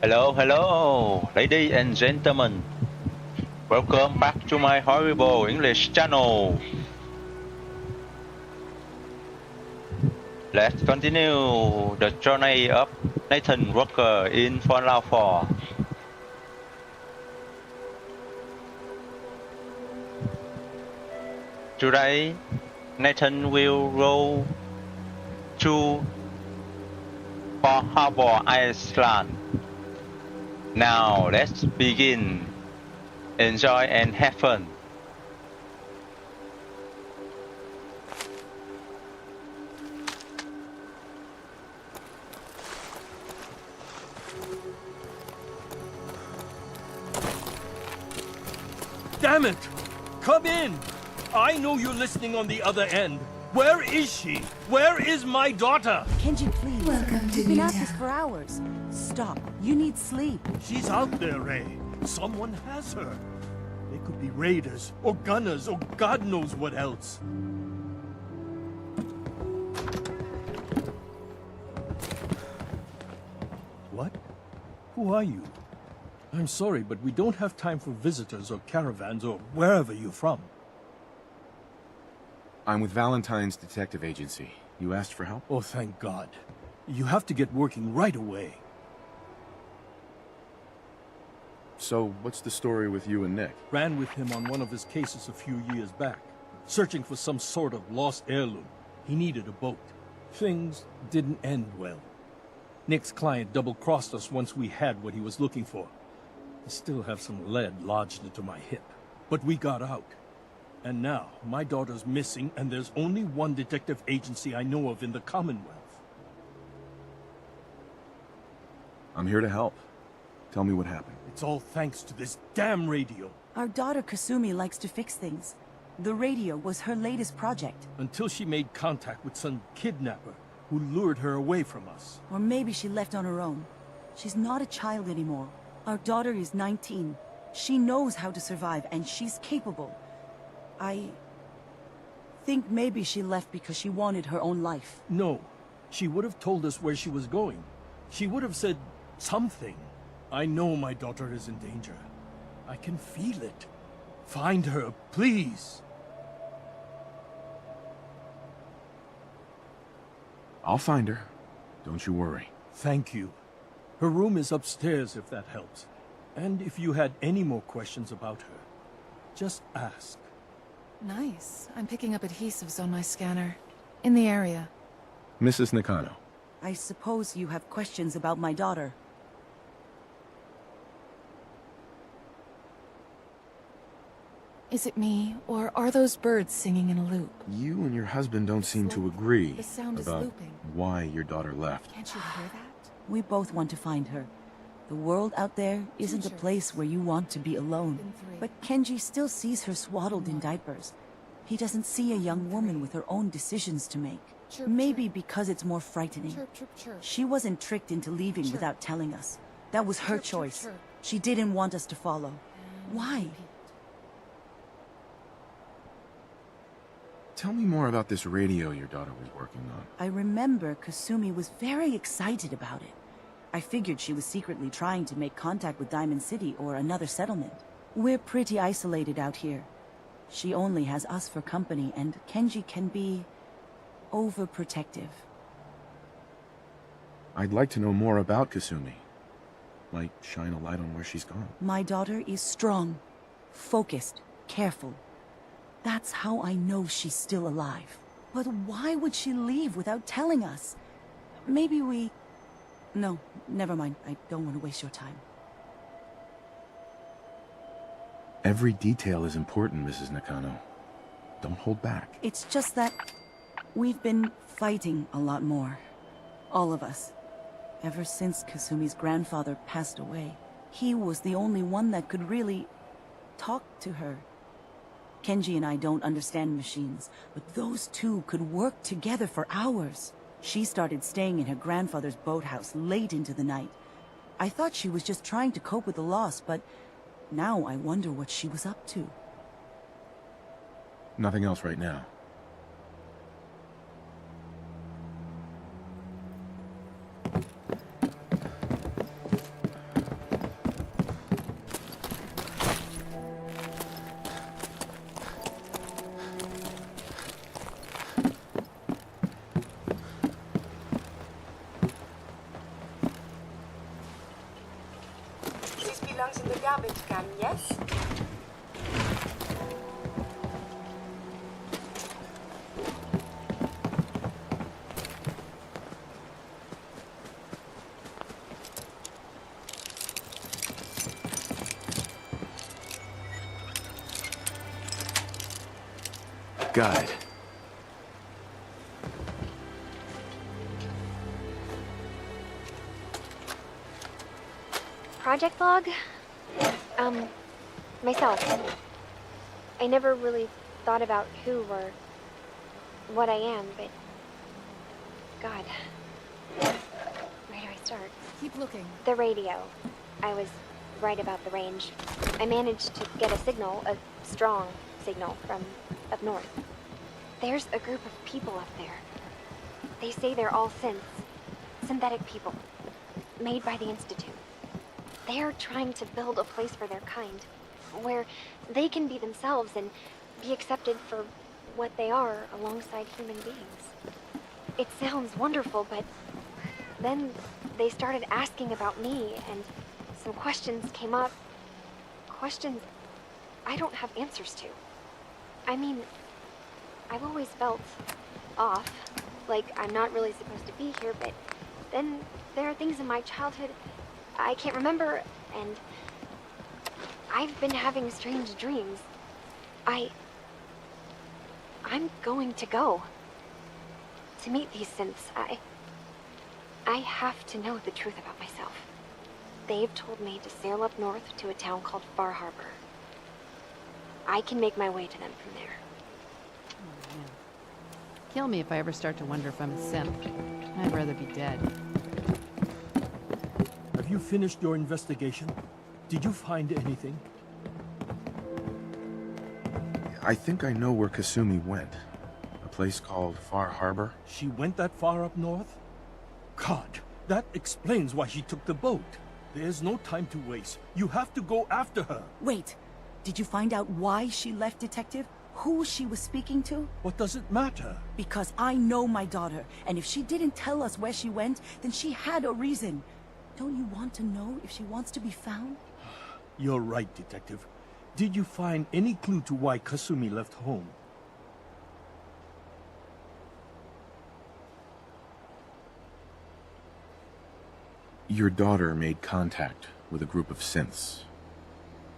Hello, hello, ladies and gentlemen. Welcome back to my horrible English channel. Let's continue the journey of Nathan Walker in Fallout 4. Today, Nathan will go to Far Harbor, Iceland. Now, let's begin. Enjoy and have fun. Damn it! Come in! I know you're listening on the other end. Where is she? Where is my daughter? Kenji, please. Welcome to You've been at Newtown. this for hours. Stop. You need sleep. She's out there, Ray. Someone has her. They could be raiders, or gunners, or God knows what else. What? Who are you? I'm sorry, but we don't have time for visitors or caravans or wherever you're from. I'm with Valentine's detective agency. You asked for help? Oh, thank God. You have to get working right away. So, what's the story with you and Nick? Ran with him on one of his cases a few years back, searching for some sort of lost heirloom. He needed a boat. Things didn't end well. Nick's client double-crossed us once we had what he was looking for. I still have some lead lodged into my hip. But we got out. And now, my daughter's missing, and there's only one detective agency I know of in the Commonwealth. I'm here to help. Tell me what happened. It's all thanks to this damn radio. Our daughter Kasumi likes to fix things. The radio was her latest project. Until she made contact with some kidnapper who lured her away from us. Or maybe she left on her own. She's not a child anymore. Our daughter is 19. She knows how to survive, and she's capable. I think maybe she left because she wanted her own life. No, she would have told us where she was going. She would have said something. I know my daughter is in danger. I can feel it. Find her, please. I'll find her. Don't you worry. Thank you. Her room is upstairs if that helps. And if you had any more questions about her, just ask. Nice. I'm picking up adhesives on my scanner. In the area. Mrs. Nakano. I suppose you have questions about my daughter. Is it me, or are those birds singing in a loop? You and your husband don't seem to agree The sound is about looping. why your daughter left. Can't you hear that? We both want to find her. The world out there isn't a place where you want to be alone. But Kenji still sees her swaddled in diapers. He doesn't see a young woman with her own decisions to make. Chirp, Maybe chirp. because it's more frightening. Chirp, chirp, chirp. She wasn't tricked into leaving Chirp. without telling us. That was her Chirp, chirp, choice. chirp. She didn't want us to follow. Why? Repeat. Tell me more about this radio your daughter was working on. I remember Kasumi was very excited about it. I figured she was secretly trying to make contact with Diamond City or another settlement. We're pretty isolated out here. She only has us for company, and Kenji can be overprotective. I'd like to know more about Kasumi. Might shine a light on where she's gone. My daughter is strong, focused, careful. That's how I know she's still alive. But why would she leave without telling us? Maybe we... No, never mind. I don't want to waste your time. Every detail is important, Mrs. Nakano. Don't hold back. It's just that we've been fighting a lot more. All of us. Ever since Kasumi's grandfather passed away. He was the only one that could really talk to her. Kenji and I don't understand machines, but those two could work together for hours. She started staying in her grandfather's boathouse late into the night. I thought she was just trying to cope with the loss, but now I wonder what she was up to. Nothing else right now. belongs in the garbage can, yes? Got it. Project log? Myself. I never really thought about who or what I am, but... God. Where do I start? Keep looking. The radio. I was right about the range. I managed to get a signal, a strong signal, from up north. There's a group of people up there. They say they're all synthetic people, made by the Institute. They're trying to build a place for their kind, where they can be themselves and be accepted for what they are alongside human beings. It sounds wonderful, but then they started asking about me, and some questions came up. Questions I don't have answers to. I mean, I've always felt off, like I'm not really supposed to be here, but then there are things in my childhood I can't remember, and I've been having strange dreams. I'm going to go to meet these synths. I have to know the truth about myself. They've told me to sail up north to a town called Far Harbor. I can make my way to them from there. Oh, man. Kill me if I ever start to wonder if I'm a synth. I'd rather be dead. Have you finished your investigation? Did you find anything? I think I know where Kasumi went. A place called Far Harbor. She went that far up north? God, that explains why she took the boat. There's no time to waste. You have to go after her. Wait, did you find out why she left, Detective? Who she was speaking to? What does it matter? Because I know my daughter, and if she didn't tell us where she went, then she had a reason. Don't you want to know if she wants to be found? You're right, Detective. Did you find any clue to why Kasumi left home? Your daughter made contact with a group of synths.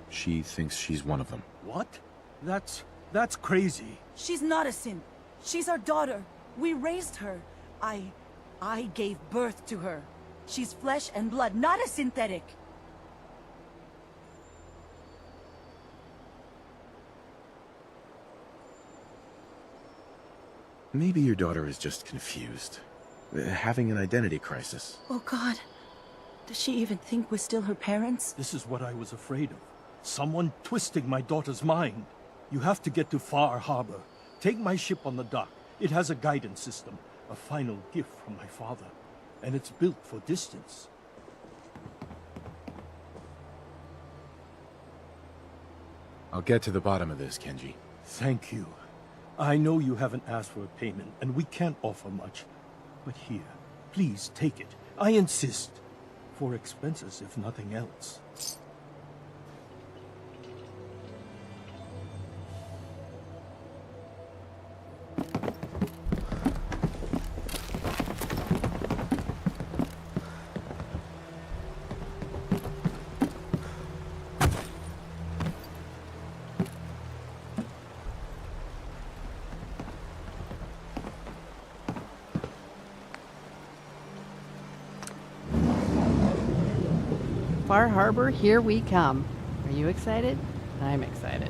She thinks she's one of them. What? That's crazy. She's not a synth. She's our daughter. We raised her. I gave birth to her. She's flesh and blood, not a synthetic. Maybe your daughter is just confused. Having an identity crisis. Oh, God. Does she even think we're still her parents? This is what I was afraid of. Someone twisting my daughter's mind. You have to get to Far Harbor. Take my ship on the dock. It has a guidance system, a final gift from my father. And it's built for distance. I'll get to the bottom of this, Kenji. Thank you. I know you haven't asked for a payment, and we can't offer much. But here, please take it. I insist. For expenses, if nothing else. Far Harbor, here we come. Are you excited? I'm excited.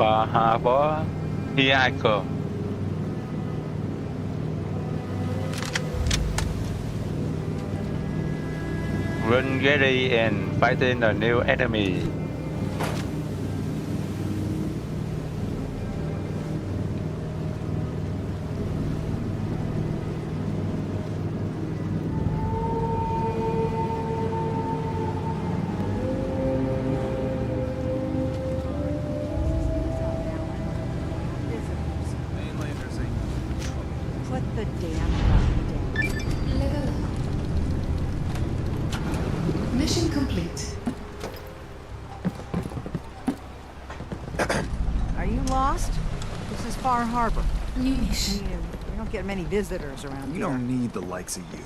Bar Harbor. Here I come. Run ready and fighting a new enemy. Mainlanders ain't Put the damn gun down. Level up. Mission complete. Are you lost? This is Far Harbor. New mission. We don't get many visitors around We here. don't need the likes of you.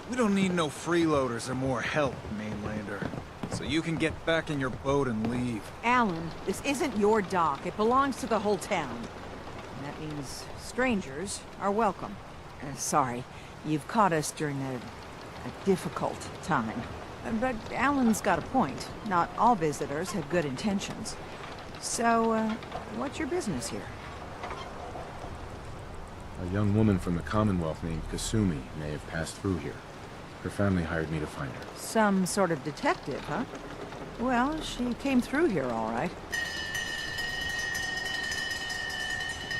We don't need no freeloaders or more help, Mainlander. So you can get back in your boat and leave. Alan, this isn't your dock. It belongs to the whole town. And that means strangers are welcome. Sorry, you've caught us during a difficult time. But Alan's got a point. Not all visitors have good intentions. So, what's your business here? A young woman from the Commonwealth named Kasumi may have passed through here. Her family hired me to find her. Some sort of detective, huh? Well, she came through here all right.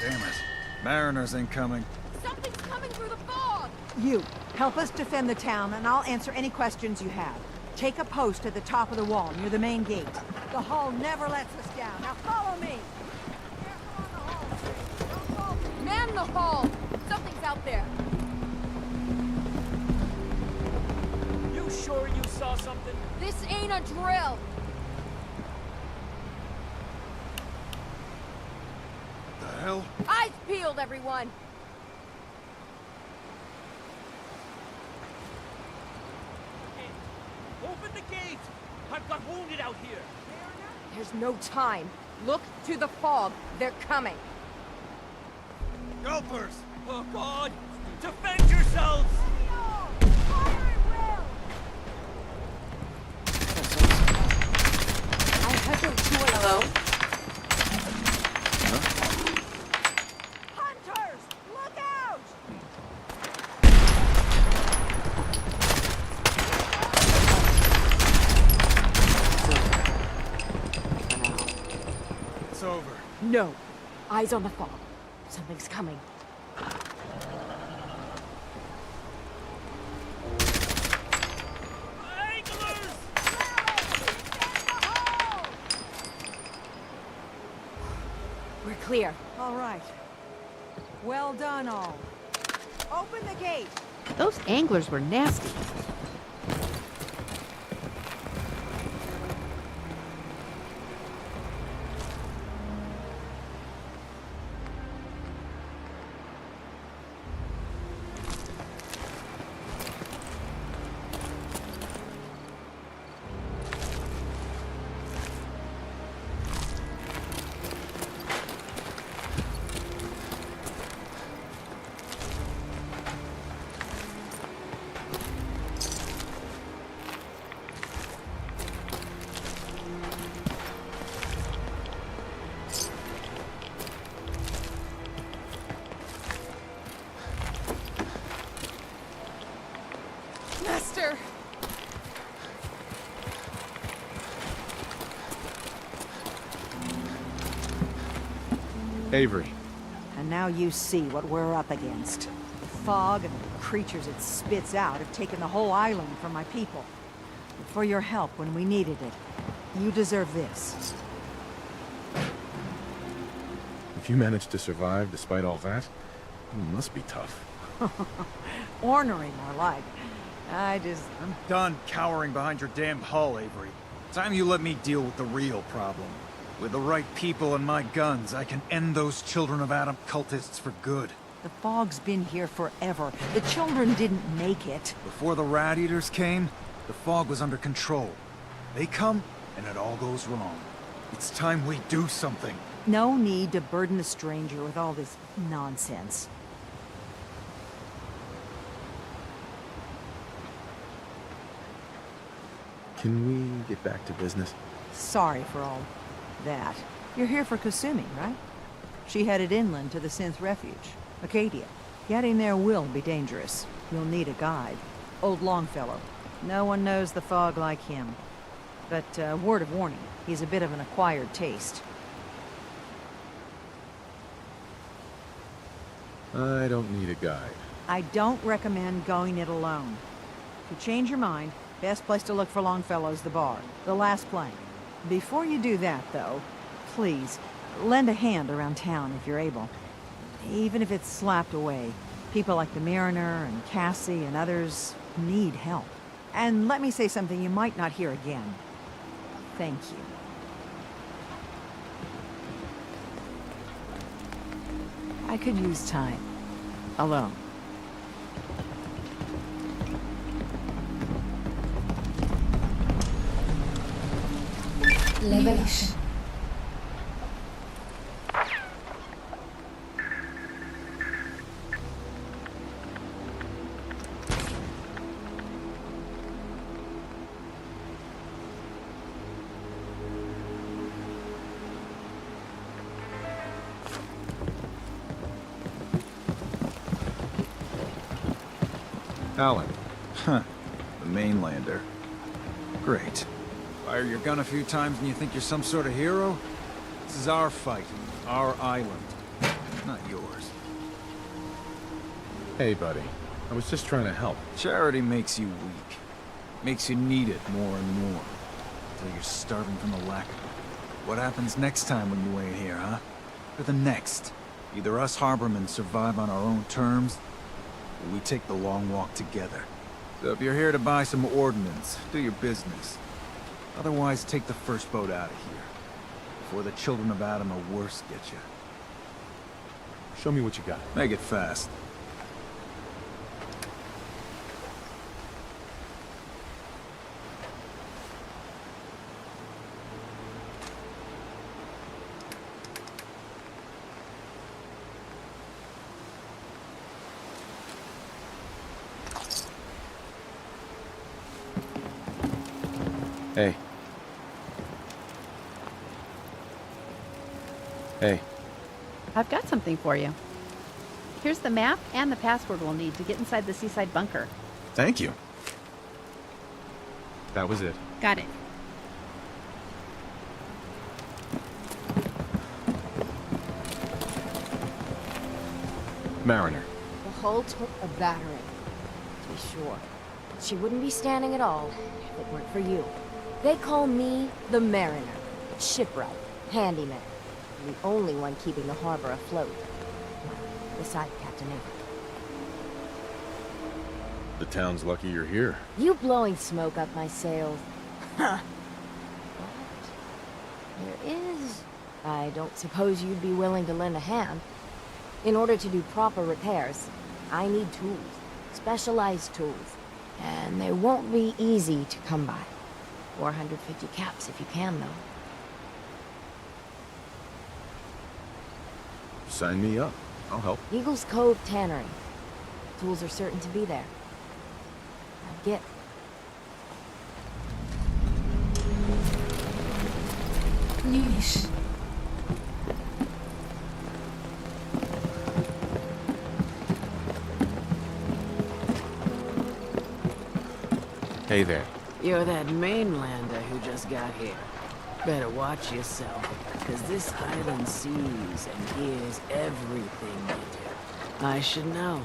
Damn it. Mariners ain't coming. Something's coming through the fog! You, help us defend the town, and I'll answer any questions you have. Take a post at the top of the wall, near the main gate. The hall never lets us down. Now follow me! Man the hall! Something's out there! You sure you saw something? This ain't a drill! The hell? Eyes peeled, everyone! Open the gate! I've got wounded out here! There's no time. Look to the fog. They're coming. Gulpers! Oh God! Defend yourselves! I heard them too. Hello? Hunters! Look out! It's over. No. Eyes on the fog. Something's coming. We're clear. All right. Well done, all. Open the gate! Those anglers were nasty. Master! Avery, And now you see what we're up against. The fog and the creatures it spits out have taken the whole island from my people. For your help when we needed it. You deserve this. if you managed to survive despite all that, it must be tough. Ornery, more like. I'm Done cowering behind your damn hull, Avery. Time you let me deal with the real problem. With the right people and my guns, I can end those Children of Adam cultists for good. The fog's been here forever. The children didn't make it. Before the Rat Eaters came, the fog was under control. They come, and it all goes wrong. It's time we do something. No need to burden the stranger with all this nonsense. Can we get back to business? Sorry for all that. You're here for Kasumi, right? She headed inland to the Synth Refuge, Acadia. Getting there will be dangerous. You'll need a guide. Old Longfellow. No one knows the fog like him. But, word of warning, he's a bit of an acquired taste. I don't need a guide. I don't recommend going it alone. If you change your mind, best place to look for Longfellow's the bar, the last plank. Before you do that, though, please, lend a hand around town if you're able. Even if it's slapped away. People like the Mariner and Cassie and others need help. And let me say something you might not hear again. Thank you. I could use time. Alone. Liberation. Alan. Huh. The mainlander. Great. Fire your gun a few times and you think you're some sort of hero? This is our fight. Our island. Not yours. Hey, buddy. I was just trying to help. Charity makes you weak. Makes you need it more and more. Until you're starving from the lack of it. What happens next time when you ain't here, huh? Or the next? Either us harbormen survive on our own terms, or we take the long walk together. So if you're here to buy some ordnance, do your business. Otherwise, take the first boat out of here. Before the children of Adam or worse get you. Show me what you got. Make it fast. Hey. Hey. I've got something for you. Here's the map and the password we'll need to get inside the seaside bunker. Thank you. That was it. Got it. Mariner. The hull took a battering, to be sure. But she wouldn't be standing at all if it weren't for you. They call me the Mariner. Shipwright, handyman. I'm the only one keeping the harbor afloat. Beside Captain Avery. The town's lucky you're here. You blowing smoke up my sails. Huh. But there is... I don't suppose you'd be willing to lend a hand. In order to do proper repairs, I need tools. Specialized tools. And they won't be easy to come by. 450 caps if you can, though. Sign me up. I'll help. Eagles Cove Tannery. Tools are certain to be there. Now get. Newish. Hey there. You're that mainlander who just got here. Better watch yourself, because this island sees and hears everything you do. I should know.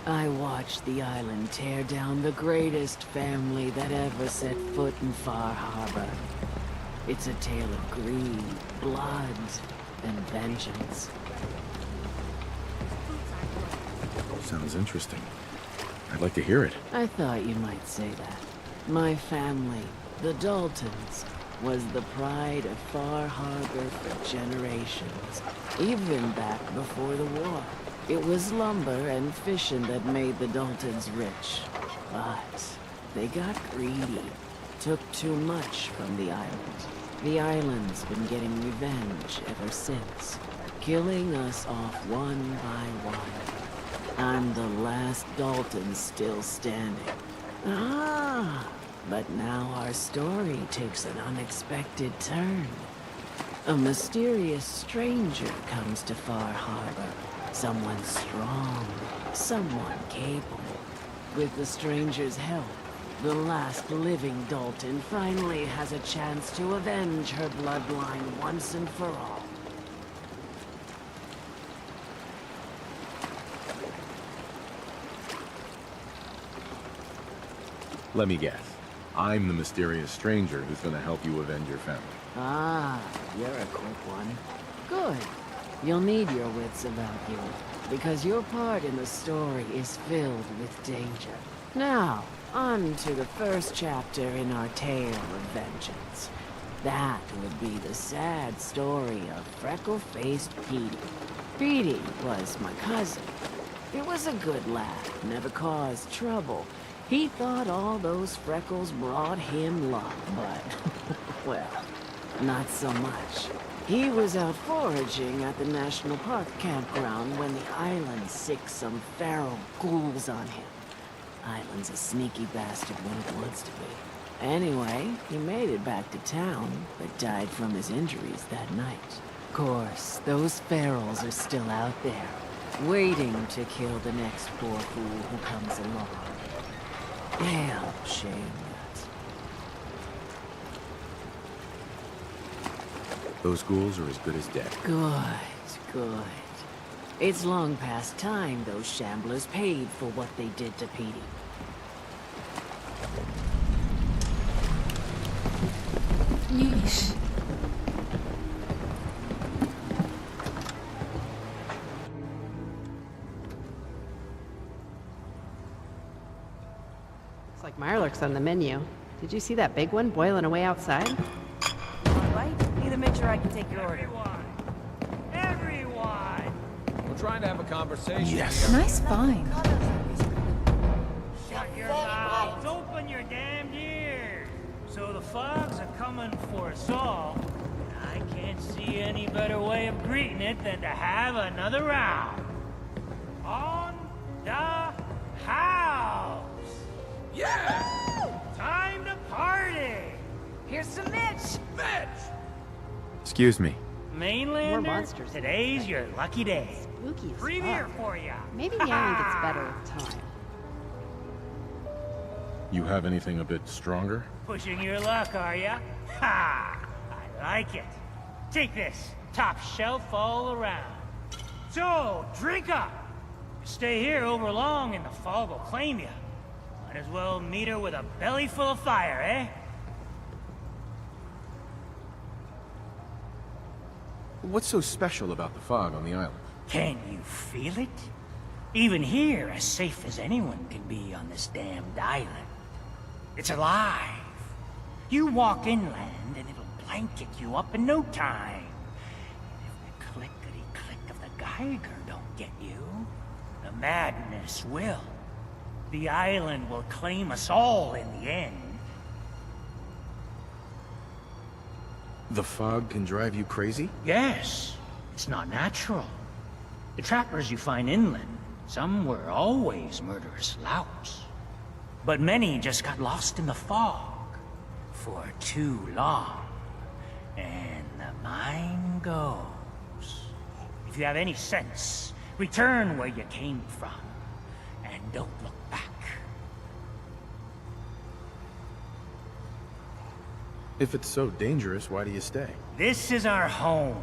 I watched the island tear down the greatest family that ever set foot in Far Harbor. It's a tale of greed, blood, and vengeance. Sounds interesting. I'd like to hear it. I thought you might say that. My family, the Daltons, was the pride of Far Harbor for generations, even back before the war. It was lumber and fishing that made the Daltons rich. But they got greedy, took too much from the island. The island's been getting revenge ever since, killing us off one by one. I'm the last Dalton still standing. Ah, but now our story takes an unexpected turn. A mysterious stranger comes to Far Harbor. Someone strong, someone capable. With the stranger's help, the last living Dalton finally has a chance to avenge her bloodline once and for all. Let me guess. I'm the mysterious stranger who's gonna help you avenge your family. Ah, you're a quick one. Good. You'll need your wits about you, because your part in the story is filled with danger. Now, on to the first chapter in our tale of vengeance. That would be the sad story of freckle-faced Petey. Petey was my cousin. It was a good lad, never caused trouble. He thought all those freckles brought him luck, but, well, not so much. He was out foraging at the National Park campground when the island sicked some feral ghouls on him. Island's a sneaky bastard when it wants to be. Anyway, he made it back to town, but died from his injuries that night. Of course, those ferals are still out there, waiting to kill the next poor fool who comes along. Damn shame that. Those ghouls are as good as dead. Good. It's long past time those shamblers paid for what they did to Petey. Newish. Looks like Mirelurk's on the menu. Did you see that big one boiling away outside? All right. Need to make sure I can take your order. Everyone! We're trying to have a conversation. Yes. Nice find. Shut your mouths, open your damned ears. So the fogs are coming for us all. I can't see any better way of greeting it than to have another round. On the house! Yeah! Time to party! Here's some Mitch! Excuse me. Mainlander, More monsters. today's your lucky day. Spooky as Free fuck. beer for ya. Maybe the island gets better with time. You have anything a bit stronger? Pushing your luck, are ya? Ha! I like it. Take this. Top shelf all around. So, drink up. You stay here over long and the fog will claim you. Might as well meet her with a belly full of fire, eh? What's so special about the fog on the island? Can you feel it? Even here, as safe as anyone can be on this damned island. It's alive. You walk inland and it'll blanket you up in no time. And if the clickety-click of the Geiger don't get you, the madness will. The island will claim us all in the end. The fog can drive you crazy? Yes, it's not natural. The trappers you find inland, some were always murderous louts. But many just got lost in the fog for too long. And the mind goes. If you have any sense, return where you came from. And don't look back. If it's so dangerous, why do you stay? This is our home.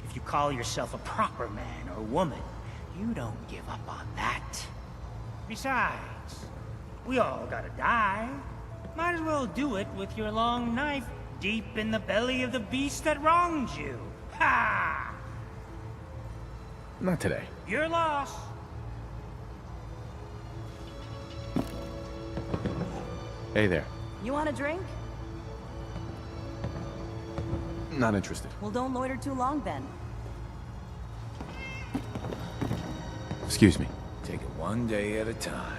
If you call yourself a proper man or woman, you don't give up on that. Besides, we all gotta die. Might as well do it with your long knife deep in the belly of the beast that wronged you. Ha! Not today. Your loss. Hey there. You want a drink? Not interested. Well, don't loiter too long then. Excuse me. Take it one day at a time.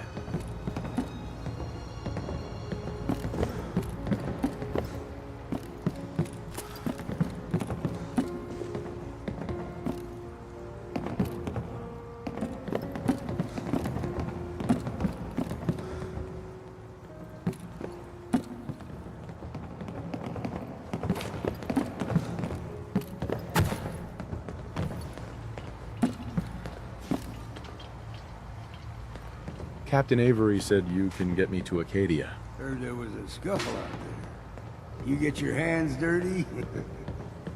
Captain Avery said you can get me to Acadia. Heard there was a scuffle out there. You get your hands dirty?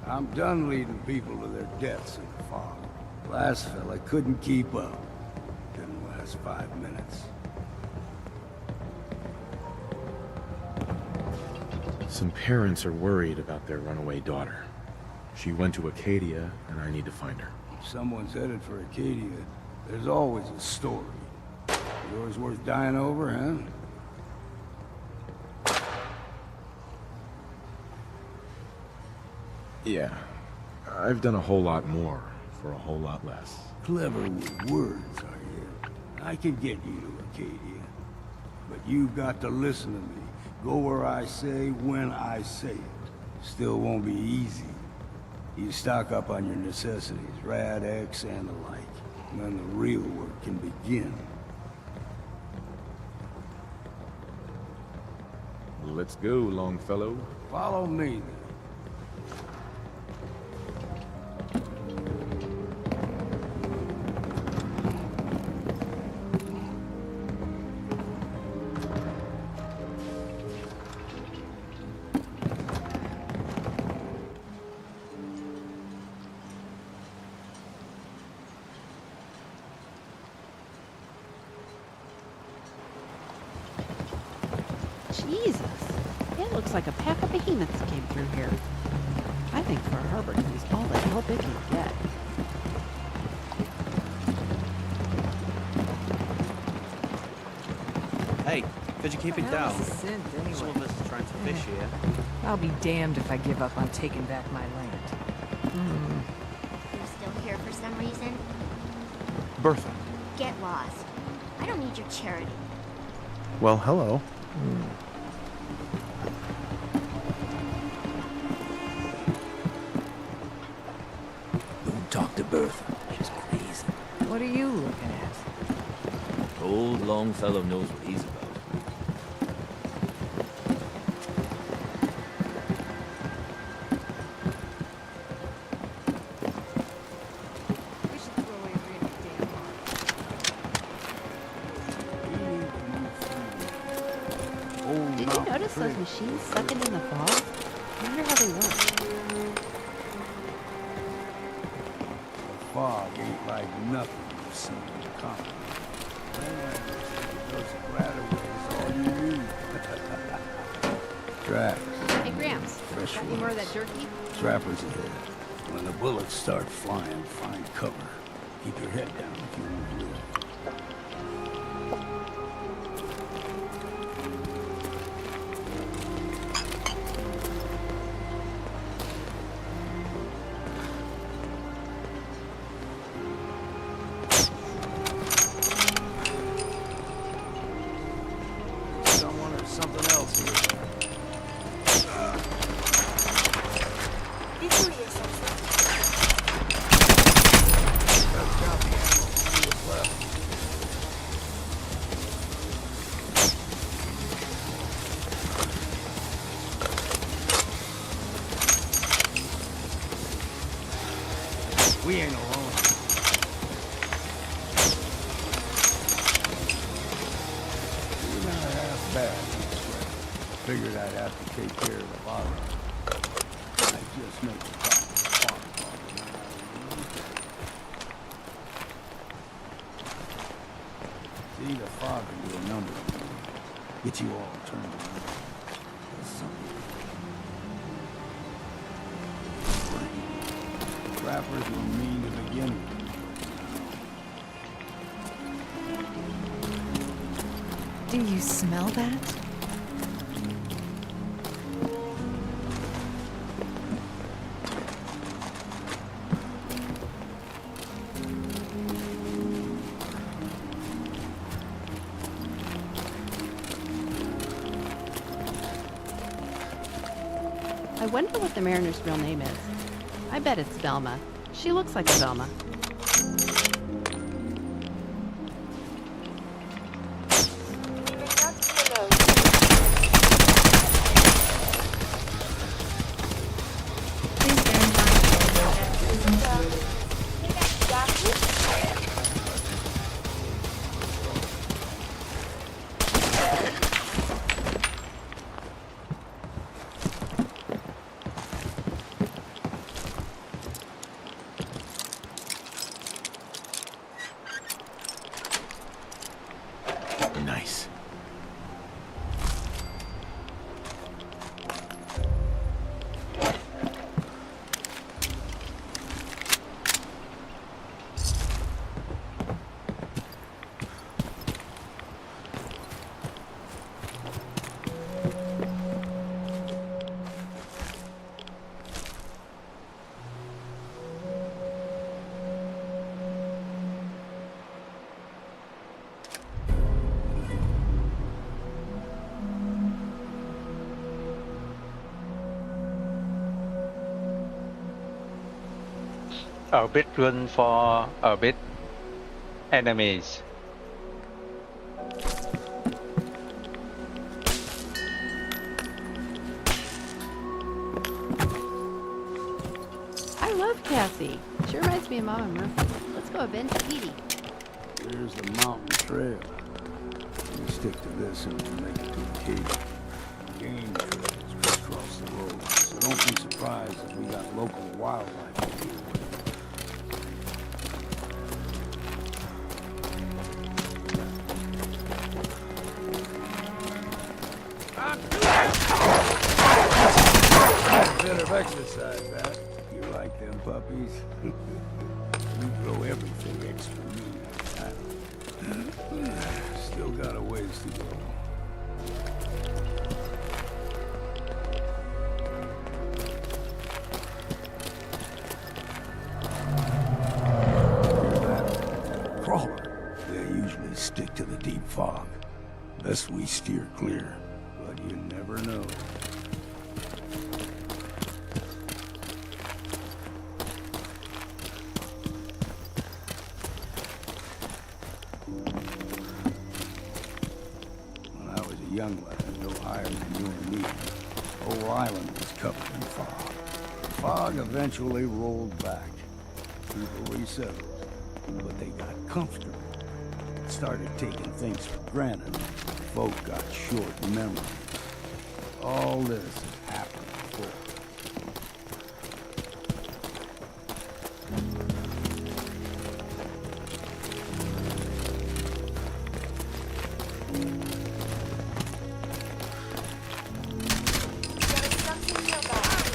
I'm done leading people to their deaths in the fog. Last fella couldn't keep up. Didn't last 5 minutes. Some parents are worried about their runaway daughter. She went to Acadia, and I need to find her. If someone's headed for Acadia, there's always a story. Yours worth dying over, huh? Yeah. I've done a whole lot more for a whole lot less. Clever with words, are you? I can get you to Acadia. But you've got to listen to me. Go where I say, when I say it. Still won't be easy. You stock up on your necessities, Rad, X, and the like. And then the real work can begin. Let's go, Longfellow. Follow me, then. Jesus, it looks like a pack of behemoths came through here. I think Far Harbor can use all the help it can get. Hey, could you keep it down? Some Some of us are trying to fish here. I'll be damned if I give up on taking back my land. You're still here for some reason? Bertha. Get lost. I don't need your charity. Well, hello. Don't talk to Bertha. She's crazy. What are you looking at? Old Longfellow knows what he's about. We should throw Avery in the damn harbor. Did you notice those machines sucking in the fog? I wonder how they work. The fog ain't like nothing you've seen in the Commonwealth. Those grataways, all you need. Tracks. Hey, Gramps, Fresh got any more of ones. that jerky? Trappers ahead. When the bullets start flying, find cover. Keep your head down if you want to live. Someone or something else here. We ain't alone. We're not half bad. Figured I'd have to take care of the bottom. I just make the top far. See, the fog can do a number of things. Get you all turned around. That's something. Trappers were mean to begin with. Do you smell that? I wonder what the Mariner's real name is. I bet it's Velma. She looks like a Velma. A bit run for a bit enemies. I love Cassie. She reminds me of Mama Murphy. Let's go avenge Petey. Here's the mountain trail. We stick to this and we'll make it to Acadia. Game trails crisscross the road, so don't be surprised if we got local wildlife to deal with. A bit of exercise, that. You like them puppies? We grow everything extra mean. Still got a ways to go. Crawler. They usually stick to the deep fog. Best we steer clear, but you never know. When I was a young lad, no higher than you and me, the whole island was covered in fog. The fog eventually rolled back. People resettled, but they got comfortable. Started taking things for granted. Folk got short memories. All this has happened before.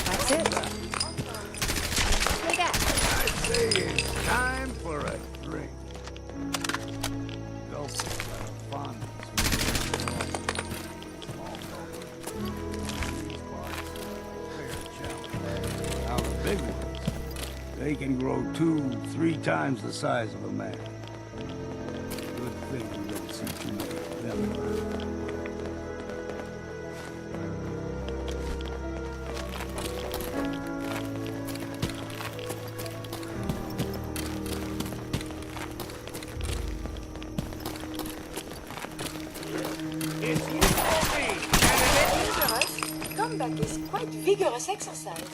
That's it. Look at. I say it's time for a drink. Now the big ones, they can grow 2-3 times the size of a man. Good thing you don't see too many of them. Comeback is quite vigorous exercise.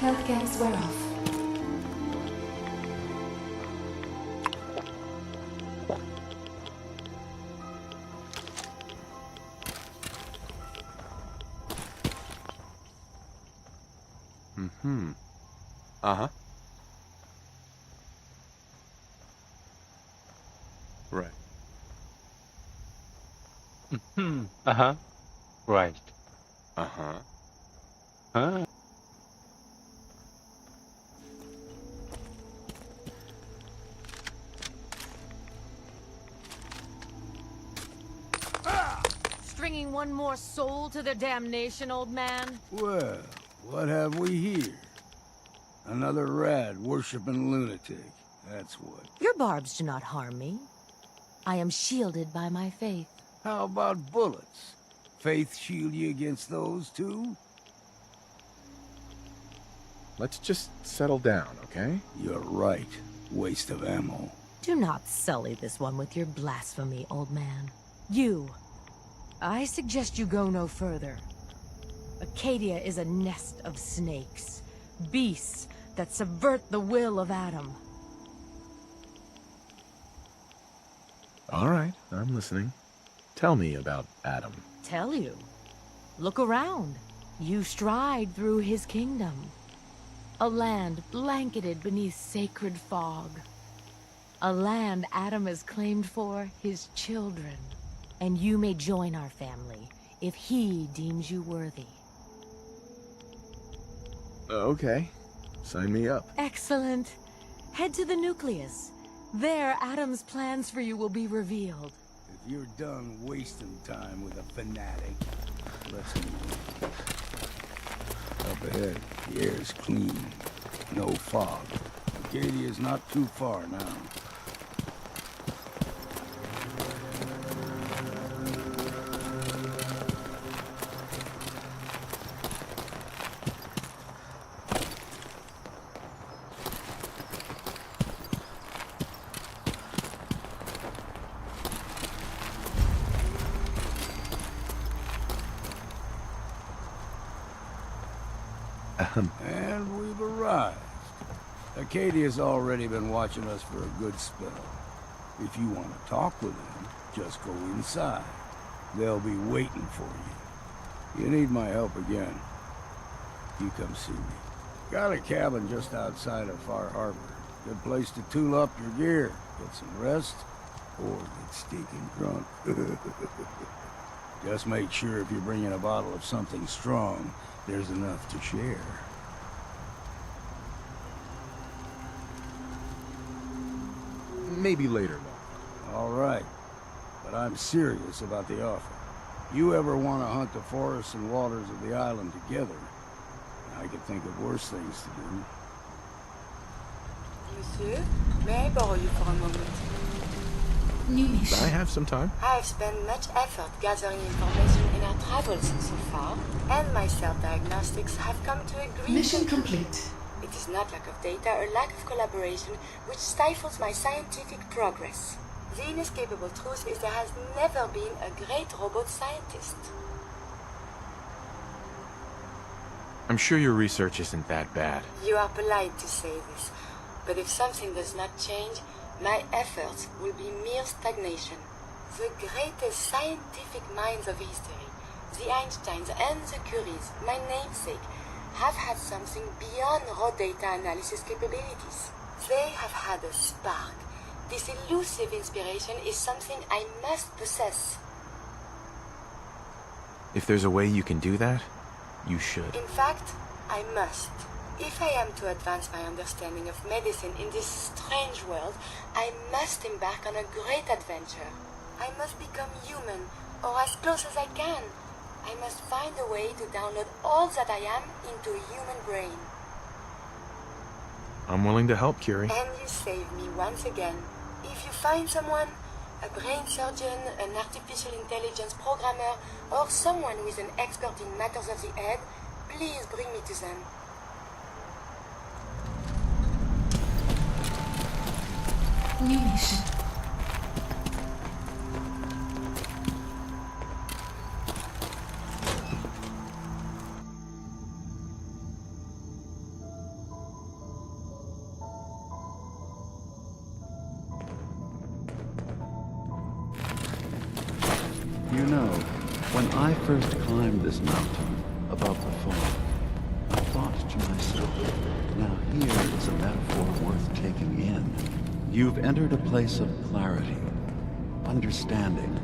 Health gas wear off. Mm-hmm. Uh-huh. Right. Mm-hmm. Uh-huh. Right. Uh-huh. Huh? Stringing one more soul to their damnation, old man? Well, what have we here? Another rad-worshipping lunatic. That's what. Your barbs do not harm me. I am shielded by my faith. How about bullets? Faith shield you against those, too? Let's just settle down, okay? You're right. Waste of ammo. Do not sully this one with your blasphemy, old man. You. I suggest you go no further. Acadia is a nest of snakes. Beasts that subvert the will of Adam. All right, I'm listening. Tell me about Adam. Tell you. Look around. You stride through his kingdom. A land blanketed beneath sacred fog. A land Adam has claimed for his children. And you may join our family if he deems you worthy. Okay. Sign me up. Excellent. Head to the nucleus. There, Adam's plans for you will be revealed. If you're done wasting time with a fanatic, let's move. Up ahead, the air's clean. No fog. Acadia's not too far now. And we've arrived. Acadia's already been watching us for a good spell. If you want to talk with them, just go inside. They'll be waiting for you. You need my help again, you come see me. Got a cabin just outside of Far Harbor. Good place to tool up your gear, get some rest, or get stinking drunk. Just make sure if you're bringing a bottle of something strong, there's enough to share. Maybe later. All right, but I'm serious about the offer. You ever want to hunt the forests and waters of the island together, I could think of worse things to do. Monsieur, may I borrow you for a moment? I have some time. I've spent much effort gathering information in our travels so far, and my self-diagnostics have come to agree. Mission complete. It is not lack of data or lack of collaboration which stifles my scientific progress. The inescapable truth is there has never been a great robot scientist. I'm sure your research isn't that bad. You are polite to say this, but if something does not change, my efforts will be mere stagnation. The greatest scientific minds of history, the Einsteins and the Curies, my namesake, have had something beyond raw data analysis capabilities. They have had a spark. This elusive inspiration is something I must possess. If there's a way you can do that, you should. In fact, I must. If I am to advance my understanding of medicine in this strange world, I must embark on a great adventure. I must become human, or as close as I can. I must find a way to download all that I am into a human brain. I'm willing to help, Curie. And you save me once again. If you find someone, a brain surgeon, an artificial intelligence programmer, or someone who is an expert in matters of the head, please bring me to them. New mission. You know, when I first climbed this mountain above the fall, I thought to myself, now here is a metaphor worth taking in. You've entered a place of clarity, understanding,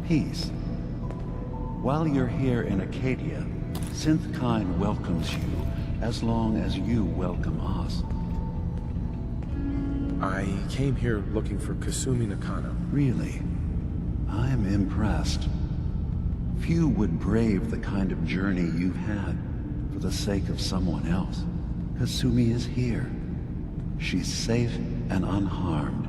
peace. While you're here in Acadia, Synthkind welcomes you as long as you welcome us. I came here looking for Kasumi Nakano. Really? I'm impressed. Few would brave the kind of journey you've had for the sake of someone else. Kasumi is here. She's safe and unharmed,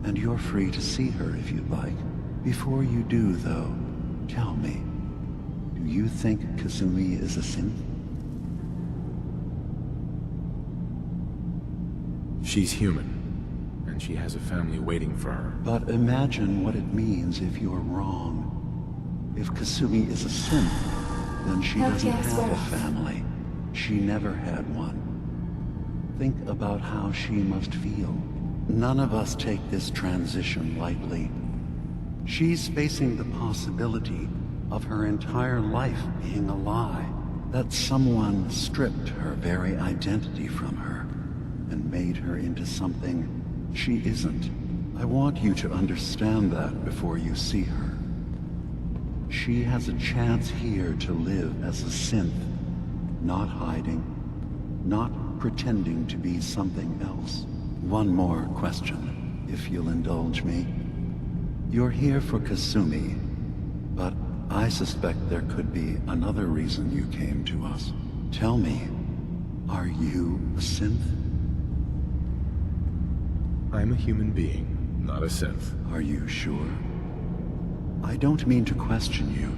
and you're free to see her if you'd like. Before you do, though, tell me, do you think Kasumi is a synth? She's human, and she has a family waiting for her. But imagine what it means if you're wrong. If Kasumi is a synth, then she doesn't have a family. She never had one. Think about how she must feel. None of us take this transition lightly. She's facing the possibility of her entire life being a lie, that someone stripped her very identity from her and made her into something she isn't. I want you to understand that before you see her. She has a chance here to live as a synth, not hiding, not pretending to be something else. One more question, if you'll indulge me. You're here for Kasumi, but I suspect there could be another reason you came to us. Tell me, are you a synth? I'm a human being, not a synth. Are you sure? I don't mean to question you,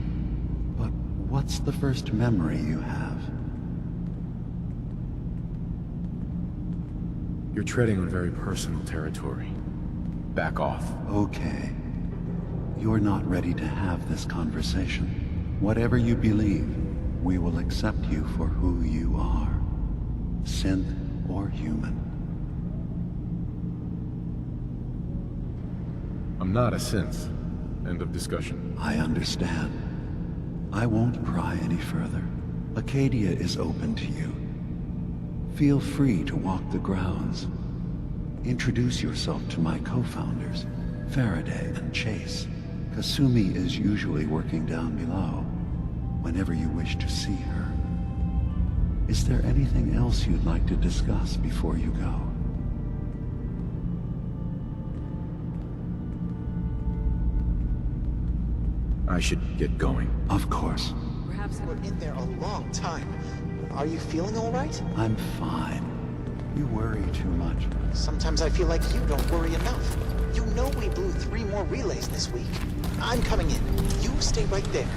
but what's the first memory you have? You're treading on very personal territory. Back off. Okay. You're not ready to have this conversation. Whatever you believe, we will accept you for who you are. Synth or human. I'm not a synth. End of discussion. I understand. I won't pry any further. Acadia is open to you. Feel free to walk the grounds. Introduce yourself to my co-founders, Faraday and Chase. Kasumi is usually working down below, whenever you wish to see her. Is there anything else you'd like to discuss before you go? I should get going. Of course. Perhaps we're in there a long time. Are you feeling all right? I'm fine. You worry too much. Sometimes I feel like you don't worry enough. You know we blew 3 more relays this week. I'm coming in. You stay right there.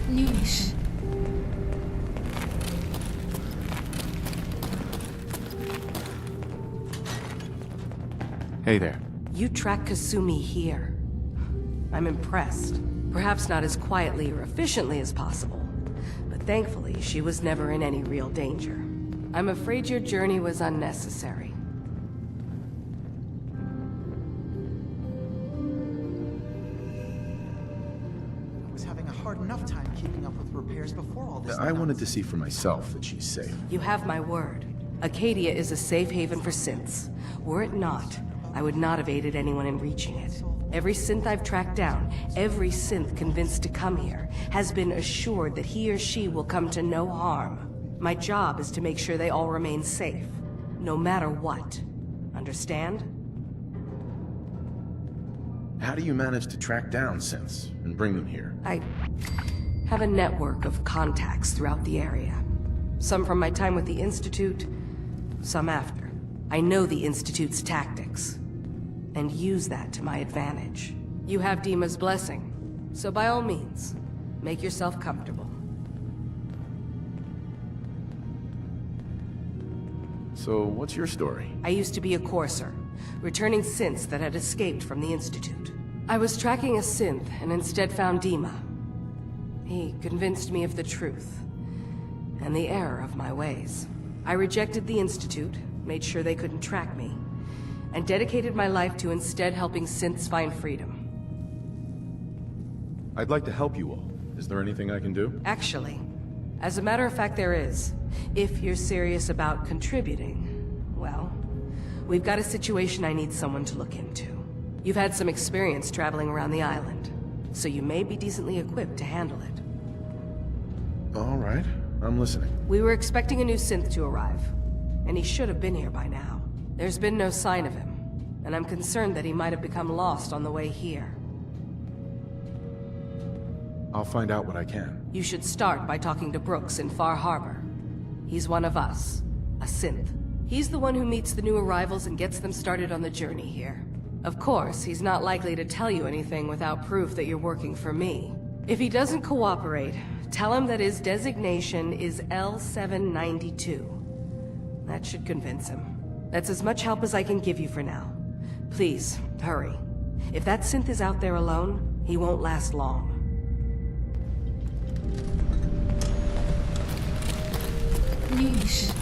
New mission. Hey there. You track Kasumi here. I'm impressed. Perhaps not as quietly or efficiently as possible, but thankfully she was never in any real danger. I'm afraid your journey was unnecessary. I was having a hard enough time keeping up with repairs before all this. I wanted to see for myself that she's safe. You have my word. Acadia is a safe haven for synths. Were it not, I would not have aided anyone in reaching it. Every synth I've tracked down, every synth convinced to come here, has been assured that he or she will come to no harm. My job is to make sure they all remain safe, no matter what. Understand? How do you manage to track down synths and bring them here? I have a network of contacts throughout the area. Some from my time with the Institute, some after. I know the Institute's tactics, and use that to my advantage. You have Dima's blessing, so by all means, make yourself comfortable. So, what's your story? I used to be a courser, returning synths that had escaped from the Institute. I was tracking a synth and instead found Dima. He convinced me of the truth, and the error of my ways. I rejected the Institute, made sure they couldn't track me, and dedicated my life to instead helping synths find freedom. I'd like to help you all. Is there anything I can do? Actually, as a matter of fact, there is. If you're serious about contributing, well, we've got a situation I need someone to look into. You've had some experience traveling around the island, so you may be decently equipped to handle it. All right, I'm listening. We were expecting a new synth to arrive, and he should have been here by now. There's been no sign of him, and I'm concerned that he might have become lost on the way here. I'll find out what I can. You should start by talking to Brooks in Far Harbor. He's one of us, a synth. He's the one who meets the new arrivals and gets them started on the journey here. Of course, he's not likely to tell you anything without proof that you're working for me. If he doesn't cooperate, tell him that his designation is L792. That should convince him. That's as much help as I can give you for now. Please, hurry. If that synth is out there alone, he won't last long. New mission.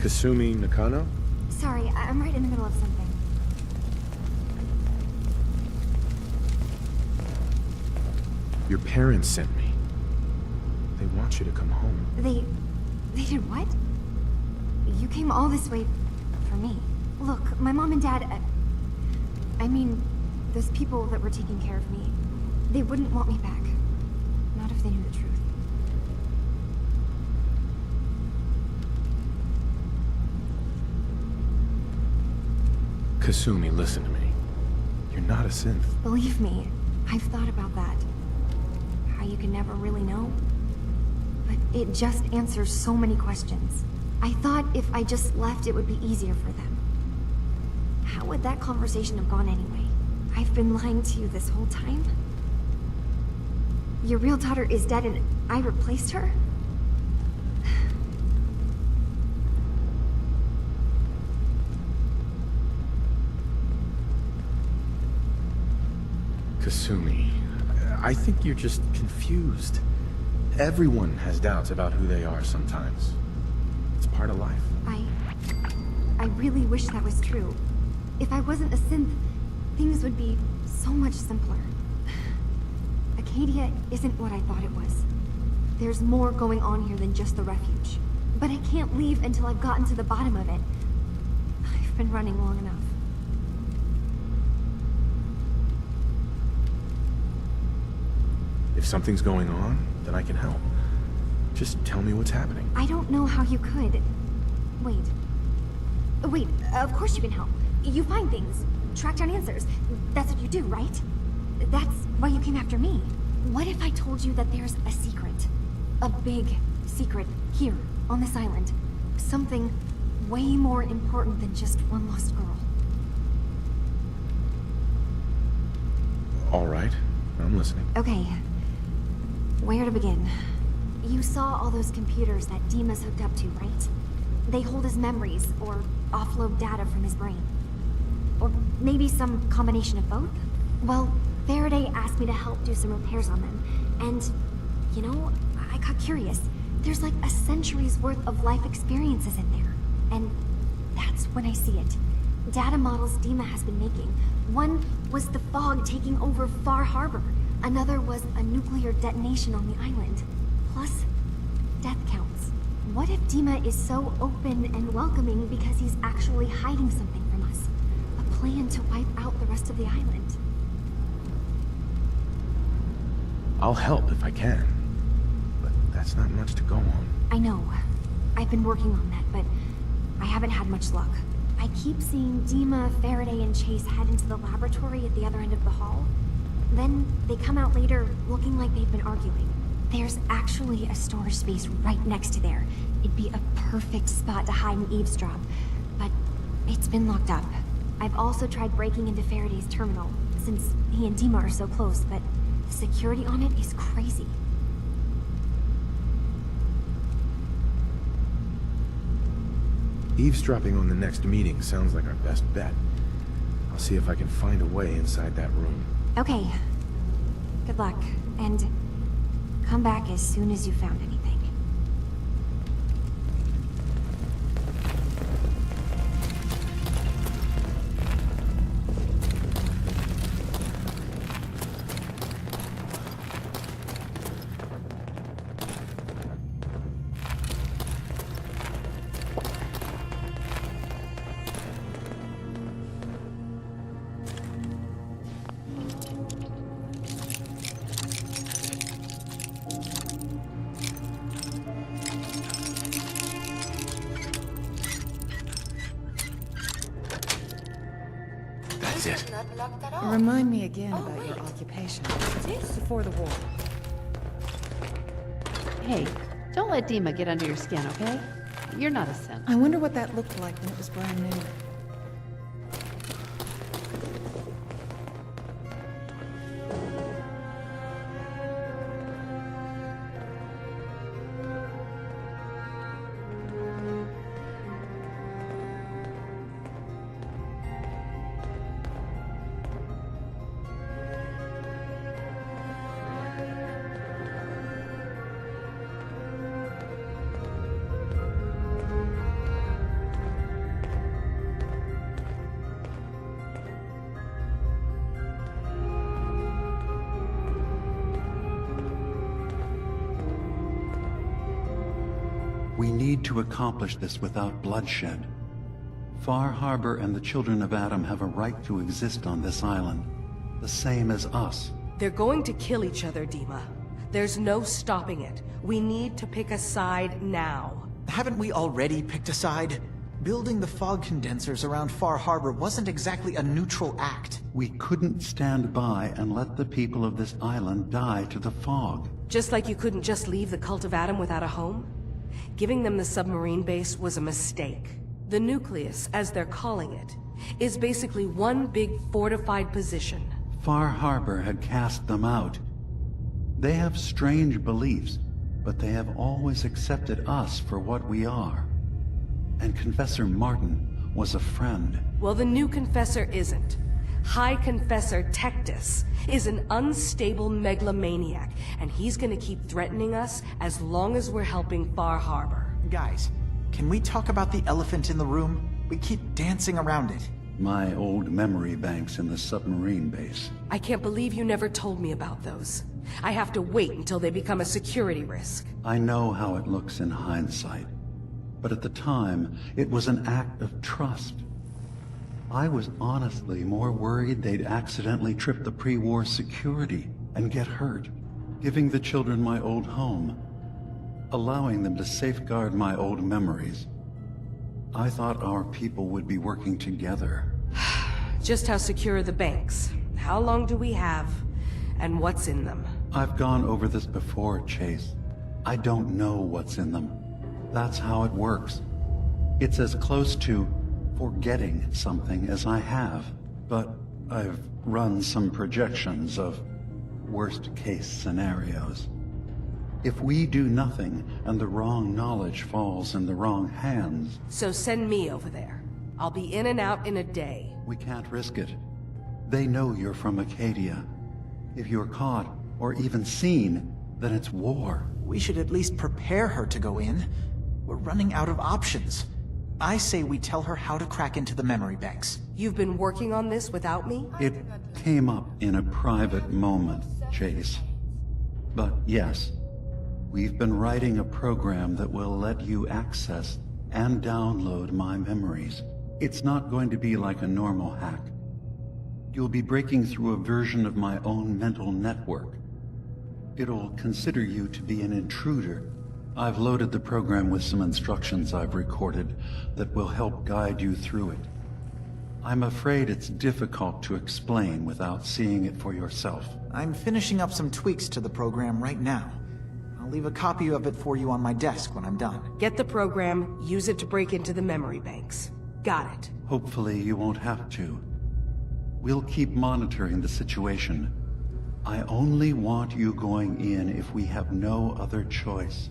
Kasumi Nakano? Sorry, I'm right in the middle of something. Your parents sent me. They want you to come home. They did what? You came all this way for me. Look, my mom and dad, I mean, those people that were taking care of me, they wouldn't want me back. Not if they knew the truth. Kasumi, listen to me. You're not a synth. Believe me, I've thought about that. How you can never really know. But it just answers so many questions. I thought if I just left, it would be easier for them. How would that conversation have gone anyway? I've been lying to you this whole time? Your real daughter is dead and I replaced her? Kasumi, I think you're just confused. Everyone has doubts about who they are sometimes. It's part of life. I really wish that was true. If I wasn't a synth, things would be so much simpler. Acadia isn't what I thought it was. There's more going on here than just the refuge. But I can't leave until I've gotten to the bottom of it. I've been running long enough. If something's going on, then I can help. Just tell me what's happening. I don't know how you could. Wait, of course you can help. You find things, track down answers. That's what you do, right? That's why you came after me. What if I told you that there's a secret? A big secret here, on this island. Something way more important than just one lost girl. All right, I'm listening. Okay. Where to begin? You saw all those computers that Dima's hooked up to, right? They hold his memories, or offload data from his brain. Or maybe some combination of both? Well, Faraday asked me to help do some repairs on them. And, you know, I got curious. There's like a century's worth of life experiences in there. And that's when I see it. Data models Dima has been making. One was the fog taking over Far Harbor. Another was a nuclear detonation on the island. Plus, death counts. What if Dima is so open and welcoming because he's actually hiding something from us? A plan to wipe out the rest of the island? I'll help if I can. But that's not much to go on. I know. I've been working on that, but I haven't had much luck. I keep seeing Dima, Faraday, and Chase head into the laboratory at the other end of the hall. Then they come out later looking like they've been arguing. There's actually a storage space right next to there. It'd be a perfect spot to hide and eavesdrop. But it's been locked up. I've also tried breaking into Faraday's terminal, since he and Dima are so close, but the security on it is crazy. Eavesdropping on the next meeting sounds like our best bet. I'll see if I can find a way inside that room. Okay. Good luck, and come back as soon as you found anything. That's it. Remind me again about your occupation before the war. Hey, don't let Dima get under your skin, okay? You're not a synth. I wonder what that looked like when it was brand new. need to accomplish this without bloodshed. Far Harbor and the children of Adam have a right to exist on this island, the same as us. They're going to kill each other, Dima. There's no stopping it. We need to pick a side now. Haven't we already picked a side? Building the fog condensers around Far Harbor wasn't exactly a neutral act. We couldn't stand by and let the people of this island die to the fog. Just like you couldn't just leave the Cult of Adam without a home? Giving them the submarine base was a mistake. The nucleus, as they're calling it, is basically one big fortified position. Far Harbor had cast them out. They have strange beliefs, but they have always accepted us for what we are. And Confessor Martin was a friend. Well, the new Confessor isn't. High Confessor Tectus is an unstable megalomaniac, and he's gonna keep threatening us as long as we're helping Far Harbor. Guys, can we talk about the elephant in the room? We keep dancing around it. My old memory banks in the submarine base. I can't believe you never told me about those. I have to wait until they become a security risk. I know how it looks in hindsight, but at the time, it was an act of trust. I was honestly more worried they'd accidentally trip the pre-war security and get hurt, giving the children my old home, allowing them to safeguard my old memories. I thought our people would be working together. Just how secure are the banks? How long do we have? And what's in them? I've gone over this before, Chase. I don't know what's in them. That's how it works. It's as close to forgetting something as I have, but I've run some projections of worst-case scenarios. If we do nothing and the wrong knowledge falls in the wrong hands... So send me over there. I'll be in and out in a day. We can't risk it. They know you're from Acadia. If you're caught, or even seen, then it's war. We should at least prepare her to go in. We're running out of options. I say we tell her how to crack into the memory banks. You've been working on this without me? It came up in a private moment, Chase. But yes, we've been writing a program that will let you access and download my memories. It's not going to be like a normal hack. You'll be breaking through a version of my own mental network. It'll consider you to be an intruder. I've loaded the program with some instructions I've recorded that will help guide you through it. I'm afraid it's difficult to explain without seeing it for yourself. I'm finishing up some tweaks to the program right now. I'll leave a copy of it for you on my desk when I'm done. Get the program, use it to break into the memory banks. Got it. Hopefully you won't have to. We'll keep monitoring the situation. I only want you going in if we have no other choice.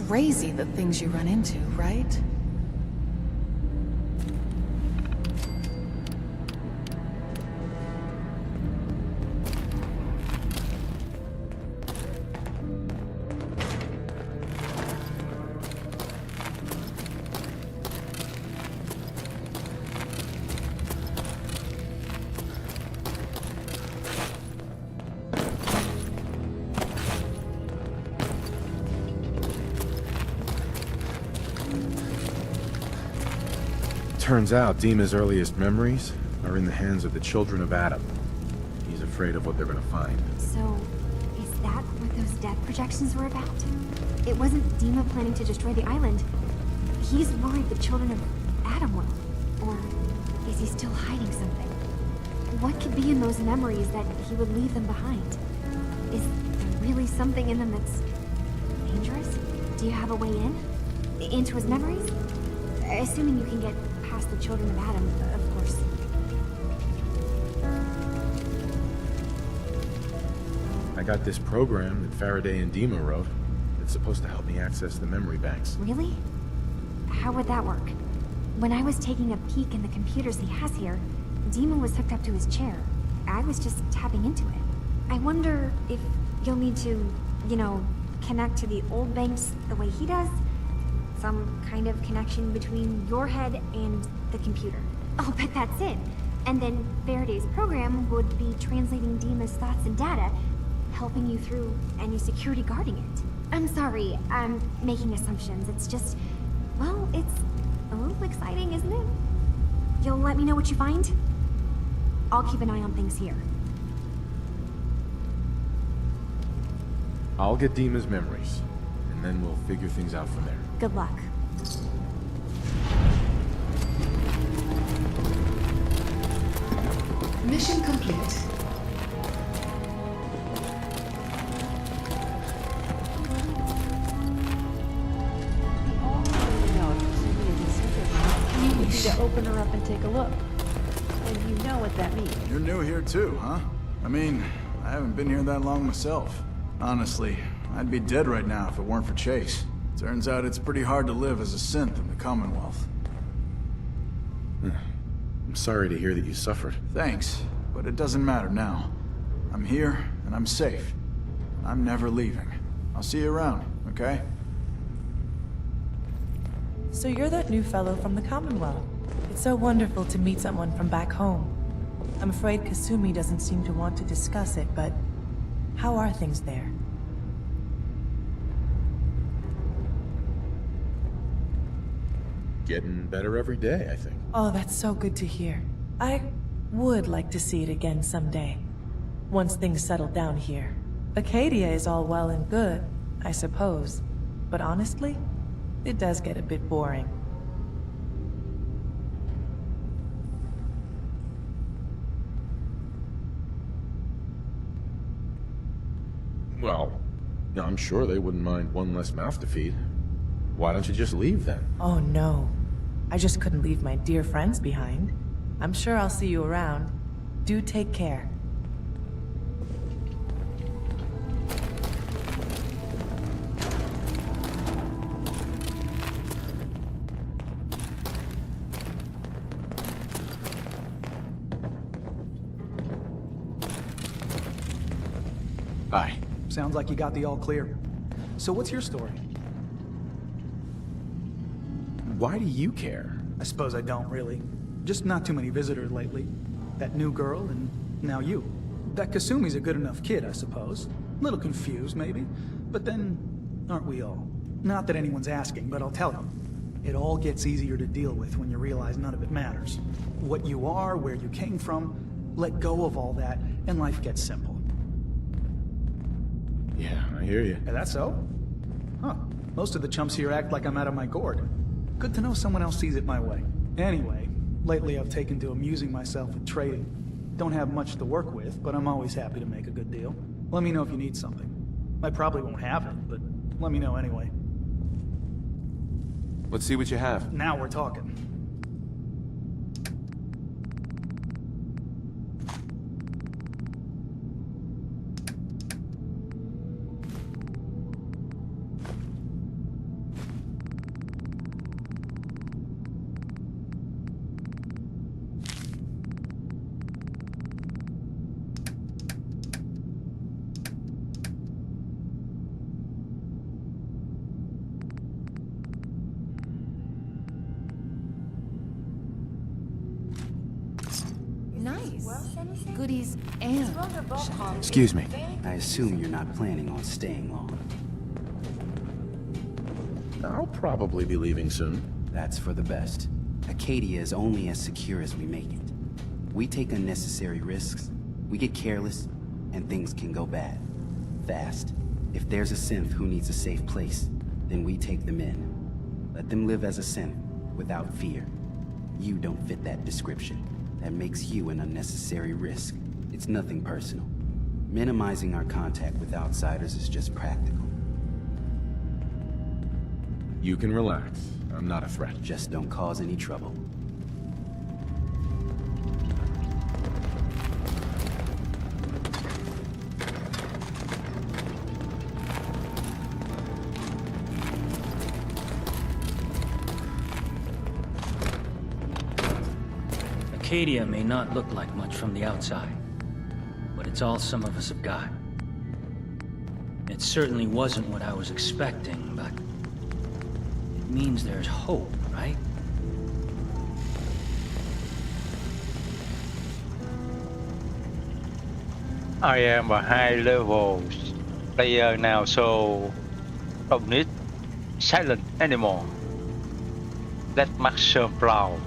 Crazy the things you run into, right? Turns out Dima's earliest memories are in the hands of the children of Adam. He's afraid of what they're gonna find. So, is that what those death projections were about? It wasn't Dima planning to destroy the island. He's worried the children of Adam will. Or is he still hiding something? What could be in those memories that he would leave them behind? Is there really something in them that's dangerous? Do you have a way in? Into his memories? Assuming you can get past the children of Adam, of course. I got this program that Faraday and Dima wrote. It's supposed to help me access the memory banks. Really? How would that work? When I was taking a peek in the computers he has here, Dima was hooked up to his chair. I was just tapping into it. I wonder if you'll need to, you know, connect to the old banks the way he does? Some kind of connection between your head and the computer. Oh, but that's it. And then Faraday's program would be translating Dima's thoughts and data, helping you through any security guarding it. I'm sorry, I'm making assumptions. It's just, well, it's a little exciting, isn't it? You'll let me know what you find? I'll keep an eye on things here. I'll get Dima's memories, and then we'll figure things out from there. Good luck. Mission complete. To open her up and take a look. And you know what that means. You're new here too, huh? I mean, I haven't been here that long myself. Honestly, I'd be dead right now if it weren't for Chase. Turns out it's pretty hard to live as a synth in the Commonwealth. I'm sorry to hear that you suffered. Thanks, but it doesn't matter now. I'm here, and I'm safe. I'm never leaving. I'll see you around, okay? So you're that new fellow from the Commonwealth. It's so wonderful to meet someone from back home. I'm afraid Kasumi doesn't seem to want to discuss it, but how are things there? Getting better every day, I think. Oh, that's so good to hear. I would like to see it again someday, once things settle down here. Acadia is all well and good, I suppose, but honestly, it does get a bit boring. Well, I'm sure they wouldn't mind one less mouth to feed. Why don't you just leave then? Oh no. I just couldn't leave my dear friends behind. I'm sure I'll see you around. Do take care. Hi. Sounds like you got the all clear. So what's your story? Why do you care? I suppose I don't really. Just not too many visitors lately. That new girl, and now you. That Kasumi's a good enough kid, I suppose. A little confused, maybe. But then, aren't we all? Not that anyone's asking, but I'll tell you. It all gets easier to deal with when you realize none of it matters. What you are, where you came from, let go of all that, and life gets simple. Yeah, I hear you. Is that so? Huh. Most of the chumps here act like I'm out of my gourd. Good to know someone else sees it my way. Anyway, lately I've taken to amusing myself with trading. Don't have much to work with, but I'm always happy to make a good deal. Let me know if you need something. I probably won't have it, but let me know anyway. Let's see what you have. Now we're talking. Goodies and... Excuse me. I assume you're not planning on staying long. I'll probably be leaving soon. That's for the best. Acadia is only as secure as we make it. We take unnecessary risks, we get careless, and things can go bad. Fast. If there's a synth who needs a safe place, then we take them in. Let them live as a synth, without fear. You don't fit that description. That makes you an unnecessary risk. It's nothing personal. Minimizing our contact with outsiders is just practical. You can relax. I'm not a threat. Just don't cause any trouble. Acadia may not look like much from the outside, but it's all some of us have got. It certainly wasn't what I was expecting, but it means there's hope, right? I am a high level player now, so don't need silent anymore. Let Master Brown.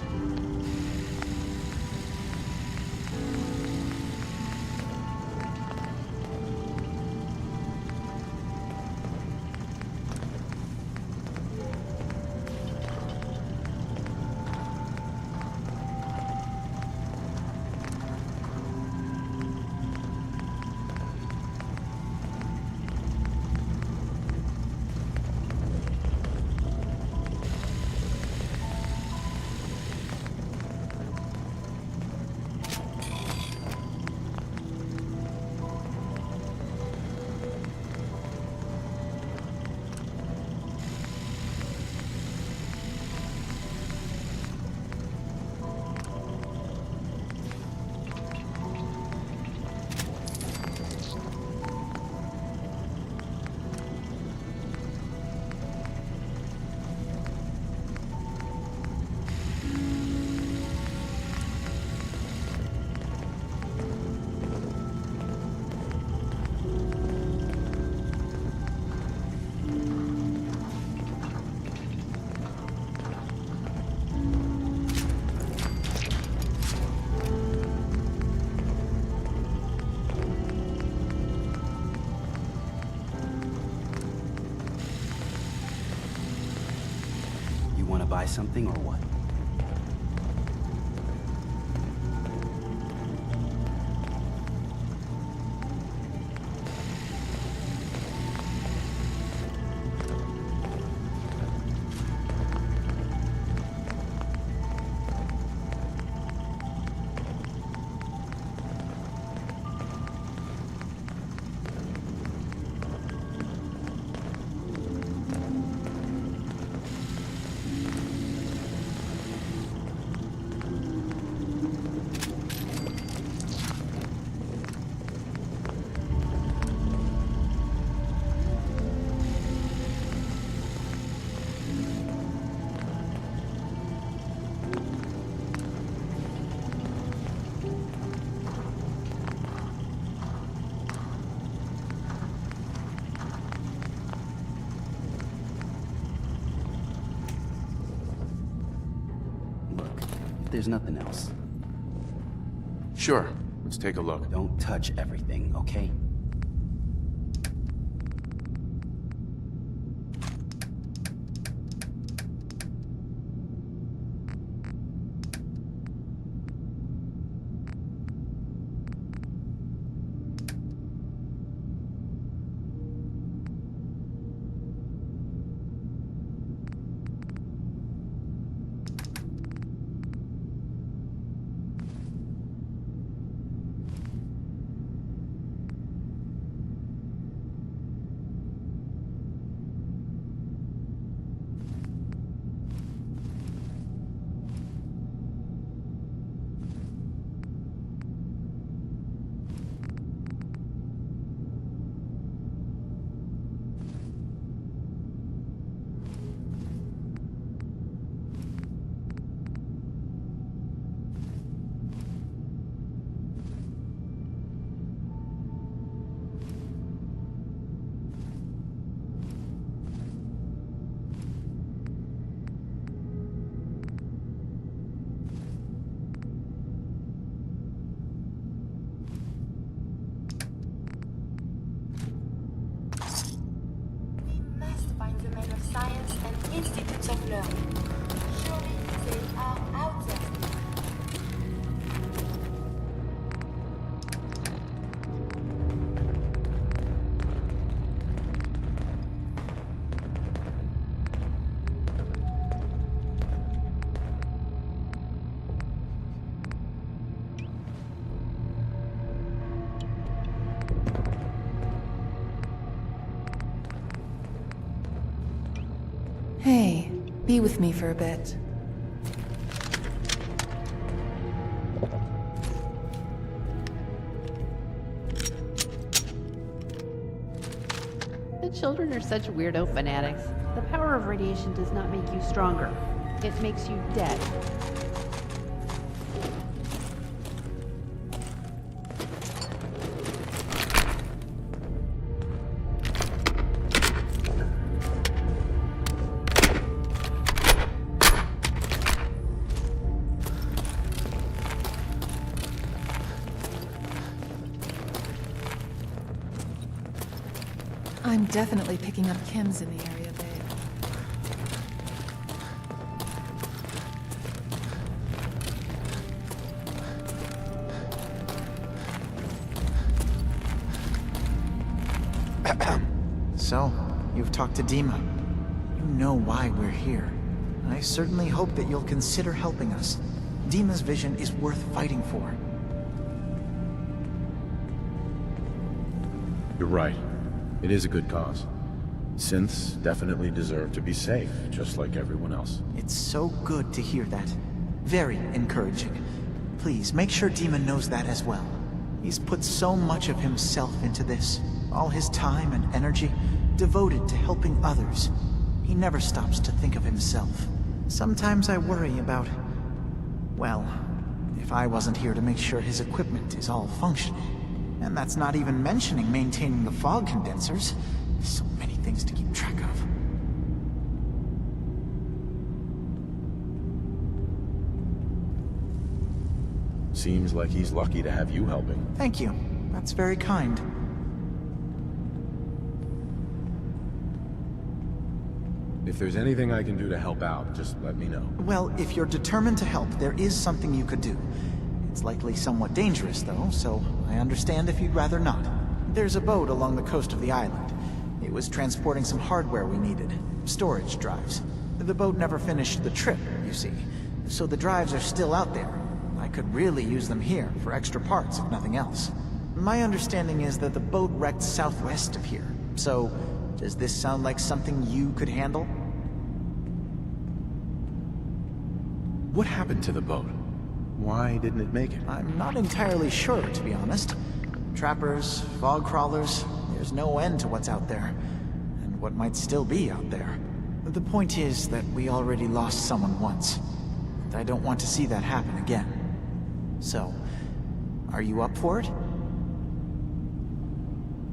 Want to buy something or what? There's nothing else. Sure. Let's take a look. Don't touch everything, okay? Science and institutes of learning. Surely they are out there. Hey, be with me for a bit. The children are such weirdo fanatics. The power of radiation does not make you stronger. It makes you dead. I'm definitely picking up chems in the area, babe. So, you've talked to Dima. You know why we're here. I certainly hope that you'll consider helping us. Dima's vision is worth fighting for. You're right. It is a good cause. Synths definitely deserve to be safe, just like everyone else. It's so good to hear that. Very encouraging. Please, make sure Dima knows that as well. He's put so much of himself into this. All his time and energy devoted to helping others. He never stops to think of himself. Sometimes I worry about... well, if I wasn't here to make sure his equipment is all functional. And that's not even mentioning maintaining the fog condensers. So many things to keep track of. Seems like he's lucky to have you helping. Thank you. That's very kind. If there's anything I can do to help out, just let me know. Well, if you're determined to help, there is something you could do. It's likely somewhat dangerous, though, so I understand if you'd rather not. There's a boat along the coast of the island. It was transporting some hardware we needed. Storage drives. The boat never finished the trip, you see. So the drives are still out there. I could really use them here for extra parts, if nothing else. My understanding is that the boat wrecked southwest of here. So, does this sound like something you could handle? What happened to the boat? Why didn't it make it? I'm not entirely sure, to be honest. Trappers, fog crawlers, there's no end to what's out there. And what might still be out there. The point is that we already lost someone once. And I don't want to see that happen again. So, are you up for it?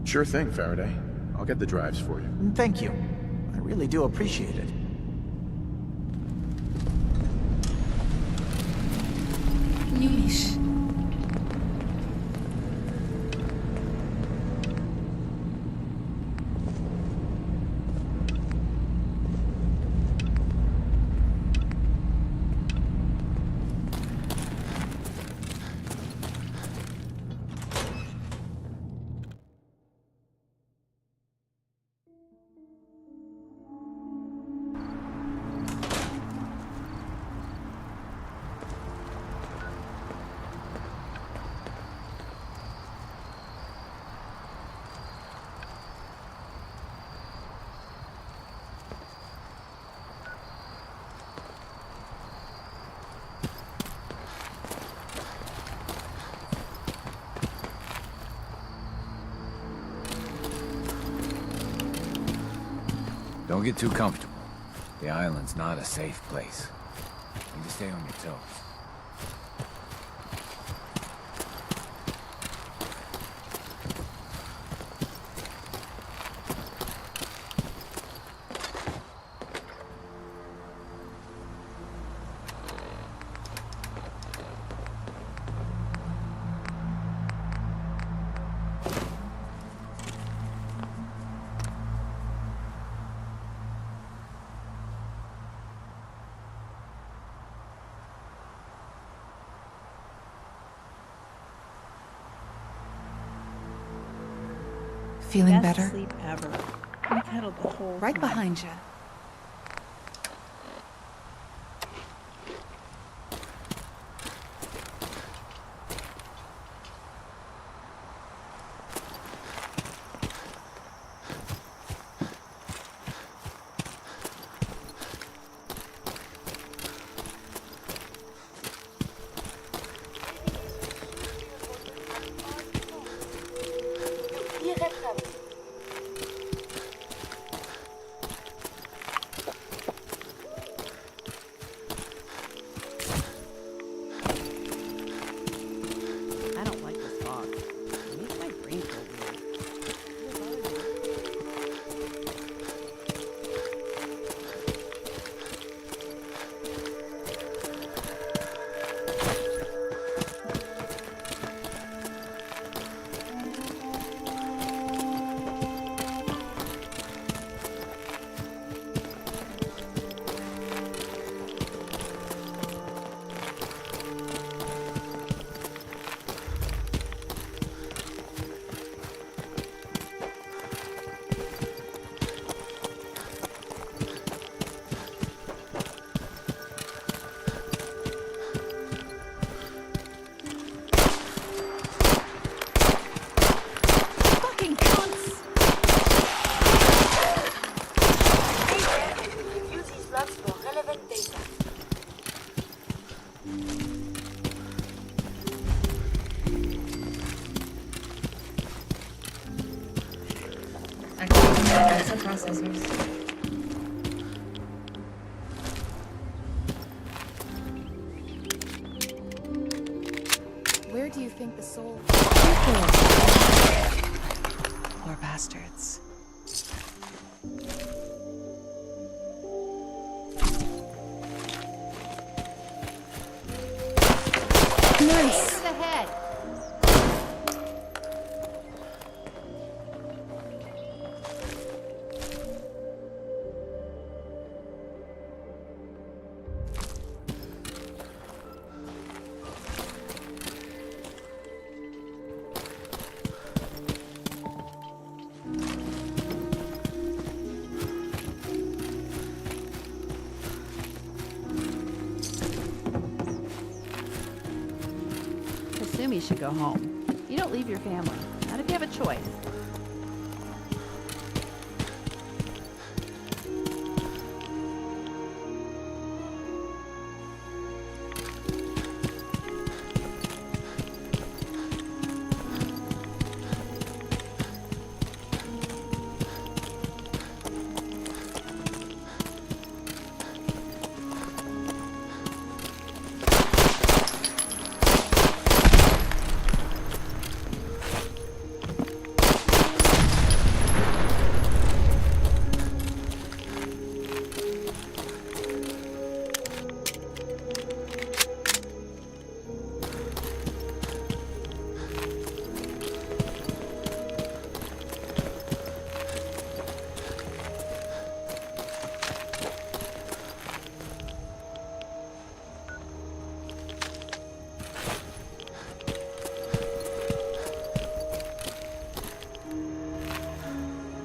Sure thing, Faraday. I'll get the drives for you. Thank you. I really do appreciate it. New mission. Don't get too comfortable. The island's not a safe place. You need to stay on your toes. Feeling Best better? sleep ever. I cuddled the whole Right time. behind you. Activating defensive processors. Where do you think the soul... Poor bastards. Nice. To the head. Kasumi should go home. You don't leave your family. Not if you have a choice.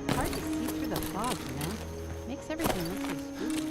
Hard to see through the fog, you know? Makes everything look so spooky.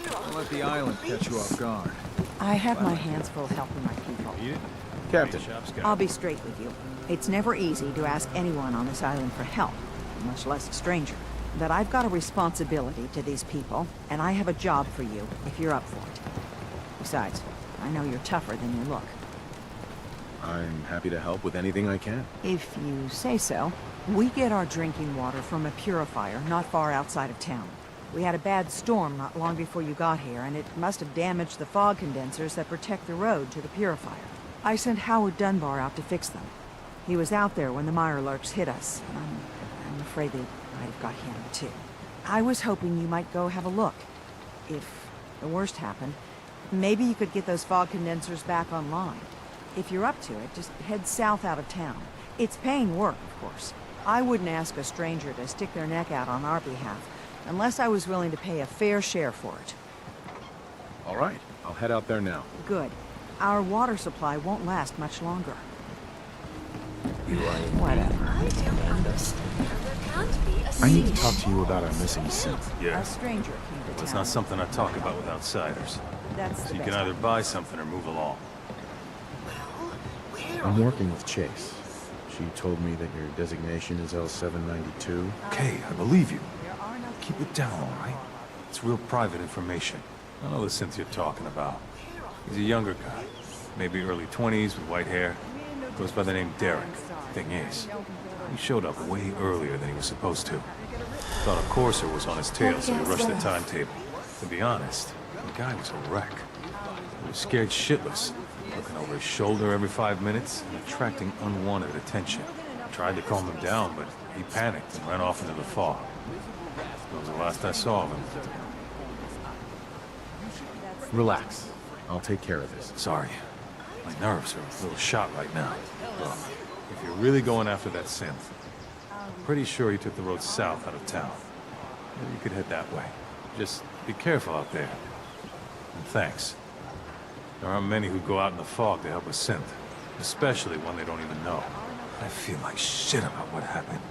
Don't let the island catch you off guard. I have my hands full helping my people. Captain. I'll be straight with you. It's never easy to ask anyone on this island for help, much less a stranger. But I've got a responsibility to these people, and I have a job for you if you're up for it. Besides, I know you're tougher than you look. I'm happy to help with anything I can. If you say so. We get our drinking water from a purifier not far outside of town. We had a bad storm not long before you got here, and it must have damaged the fog condensers that protect the road to the purifier. I sent Howard Dunbar out to fix them. He was out there when the Mirelurks hit us. I'm afraid they might have got him, too. I was hoping you might go have a look. If the worst happened, maybe you could get those fog condensers back online. If you're up to it, just head south out of town. It's paying work, of course. I wouldn't ask a stranger to stick their neck out on our behalf, unless I was willing to pay a fair share for it. All right, I'll head out there now. Good. Our water supply won't last much longer. Whatever. I don't understand how there can't be a I need to talk to you about our missing synth. A stranger came to Well, it's town. not something I talk about with outsiders. That's So the you can best. either buy something or move along. I'm working with Chase. She told me that your designation is L792. Okay, I believe you. Keep it down, all right? It's real private information. I know the synth you're talking about. He's a younger guy. Maybe early 20s with white hair. Goes by the name Derek. Thing is, he showed up way earlier than he was supposed to. Thought a courser was on his tail, so he rushed the timetable. To be honest, the guy was a wreck. He was scared shitless, looking over his shoulder every 5 minutes and attracting unwanted attention. I tried to calm him down, but he panicked and ran off into the fog. That was the last I saw of him. Relax. I'll take care of this. Sorry. My nerves are a little shot right now. Look, if you're really going after that synth, I'm pretty sure he took the road south out of town. Maybe you could head that way. Just be careful out there. And thanks. There aren't many who go out in the fog to help a synth, especially one they don't even know. I feel like shit about what happened.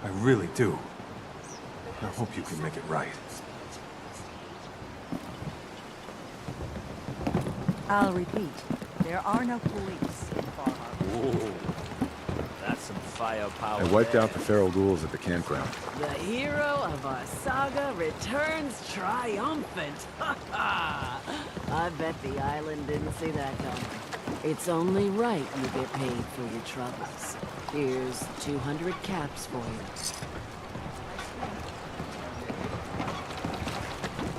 I really do. I hope you can make it right. I'll repeat. There are no police in Far Harbor. Whoa. That's some firepower. I wiped out the feral ghouls at the campground. The hero of our saga returns triumphant. I bet the island didn't see that coming. It's only right you get paid for your troubles. Here's 200 caps for you.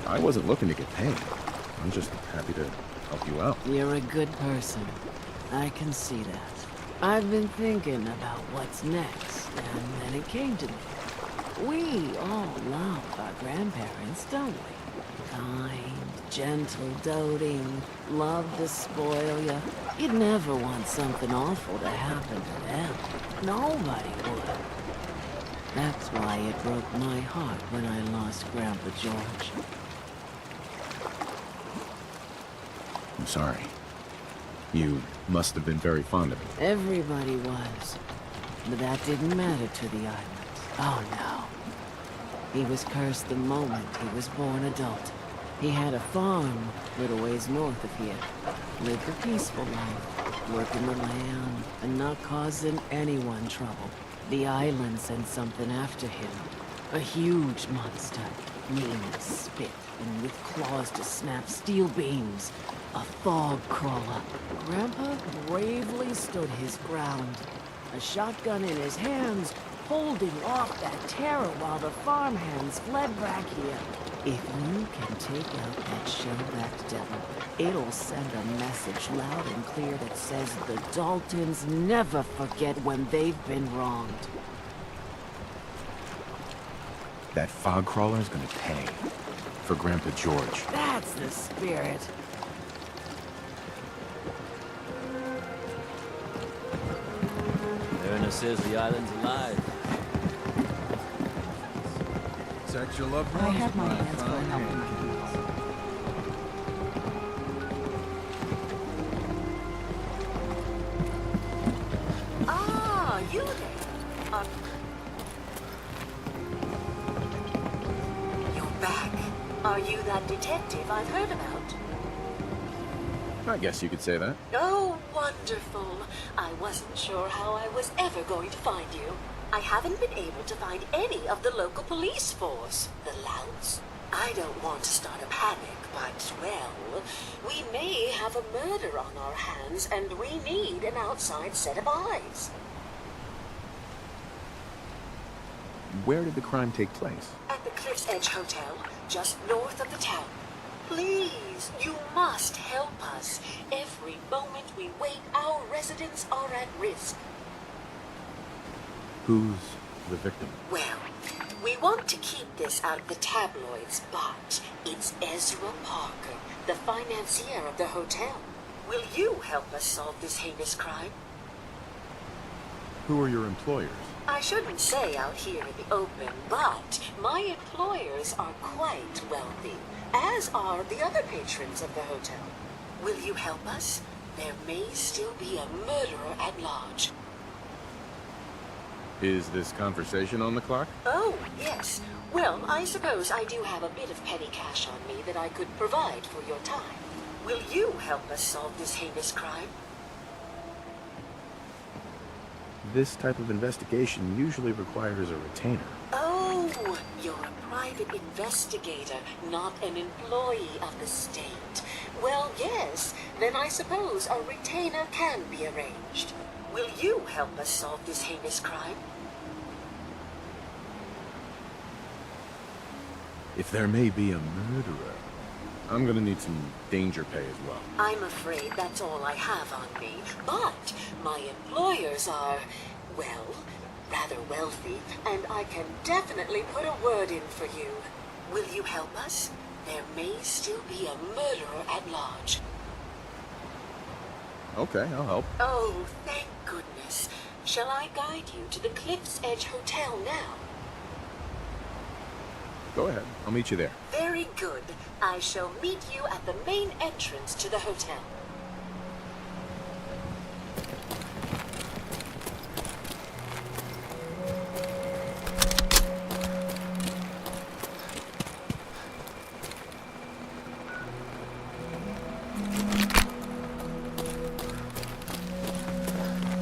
I wasn't looking to get paid. I'm just happy to help you out. You're a good person. I can see that. I've been thinking about what's next, and then it came to me. We all love our grandparents, don't we? Kind, gentle, doting, love to spoil you. You'd never want something awful to happen to them. Nobody would. That's why it broke my heart when I lost Grandpa George. I'm sorry. You must have been very fond of him. Everybody was. But that didn't matter to the island. Oh no. He was cursed the moment he was born adult. He had a farm a little ways north of here. Lived a peaceful life, working the land and not causing anyone trouble. The island sent something after him. A huge monster, mean as spit and with claws to snap steel beams. A fog crawler. Grandpa bravely stood his ground. A shotgun in his hands, holding off that terror while the farmhands fled back here. If you can take out that shell-backed devil, it'll send a message loud and clear that says the Daltons never forget when they've been wronged. That fog crawler's gonna pay for Grandpa George. That's the spirit. Mariner says the island's alive. Protect your loved I ones. have my hands full helping my people. Ah, you there. You're back. Are you that detective I've heard about? I guess you could say that. Oh, wonderful. I wasn't sure how I was ever going to find you. I haven't been able to find any of the local police force. The louts. I don't want to start a panic, but, well, we may have a murder on our hands, and we need an outside set of eyes. Where did the crime take place? At the Cliff's Edge Hotel, just north of the town. Please, you must help us. Every moment we wait, our residents are at risk. Who's the victim? Well, we want to keep this out of the tabloids, but it's Ezra Parker, the financier of the hotel. Will you help us solve this heinous crime? Who are your employers? I shouldn't say out here in the open, but my employers are quite wealthy, as are the other patrons of the hotel. Will you help us? There may still be a murderer at large. Is this conversation on the clock? Oh, yes. Well, I suppose I do have a bit of petty cash on me that I could provide for your time. Will you help us solve this heinous crime? This type of investigation usually requires a retainer. Oh, you're a private investigator, not an employee of the state. Well, yes, then I suppose a retainer can be arranged. Will you help us solve this heinous crime? If there may be a murderer I'm gonna need some danger pay as well. I'm afraid that's all I have on me. But my employers are, well, rather wealthy, and I can definitely put a word in for you. Will you help us? There may still be a murderer at large. Okay, I'll help. Oh, thank goodness. Shall I guide you to the Cliff's Edge Hotel now? Go ahead. I'll meet you there. Very good. I shall meet you at the main entrance to the hotel.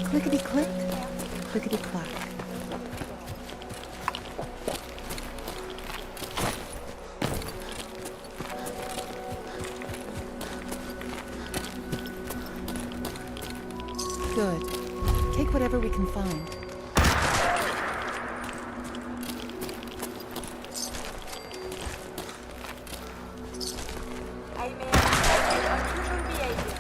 Clickety-click, clickety-clack. Good. Take whatever we can find. I may have unusual behavior.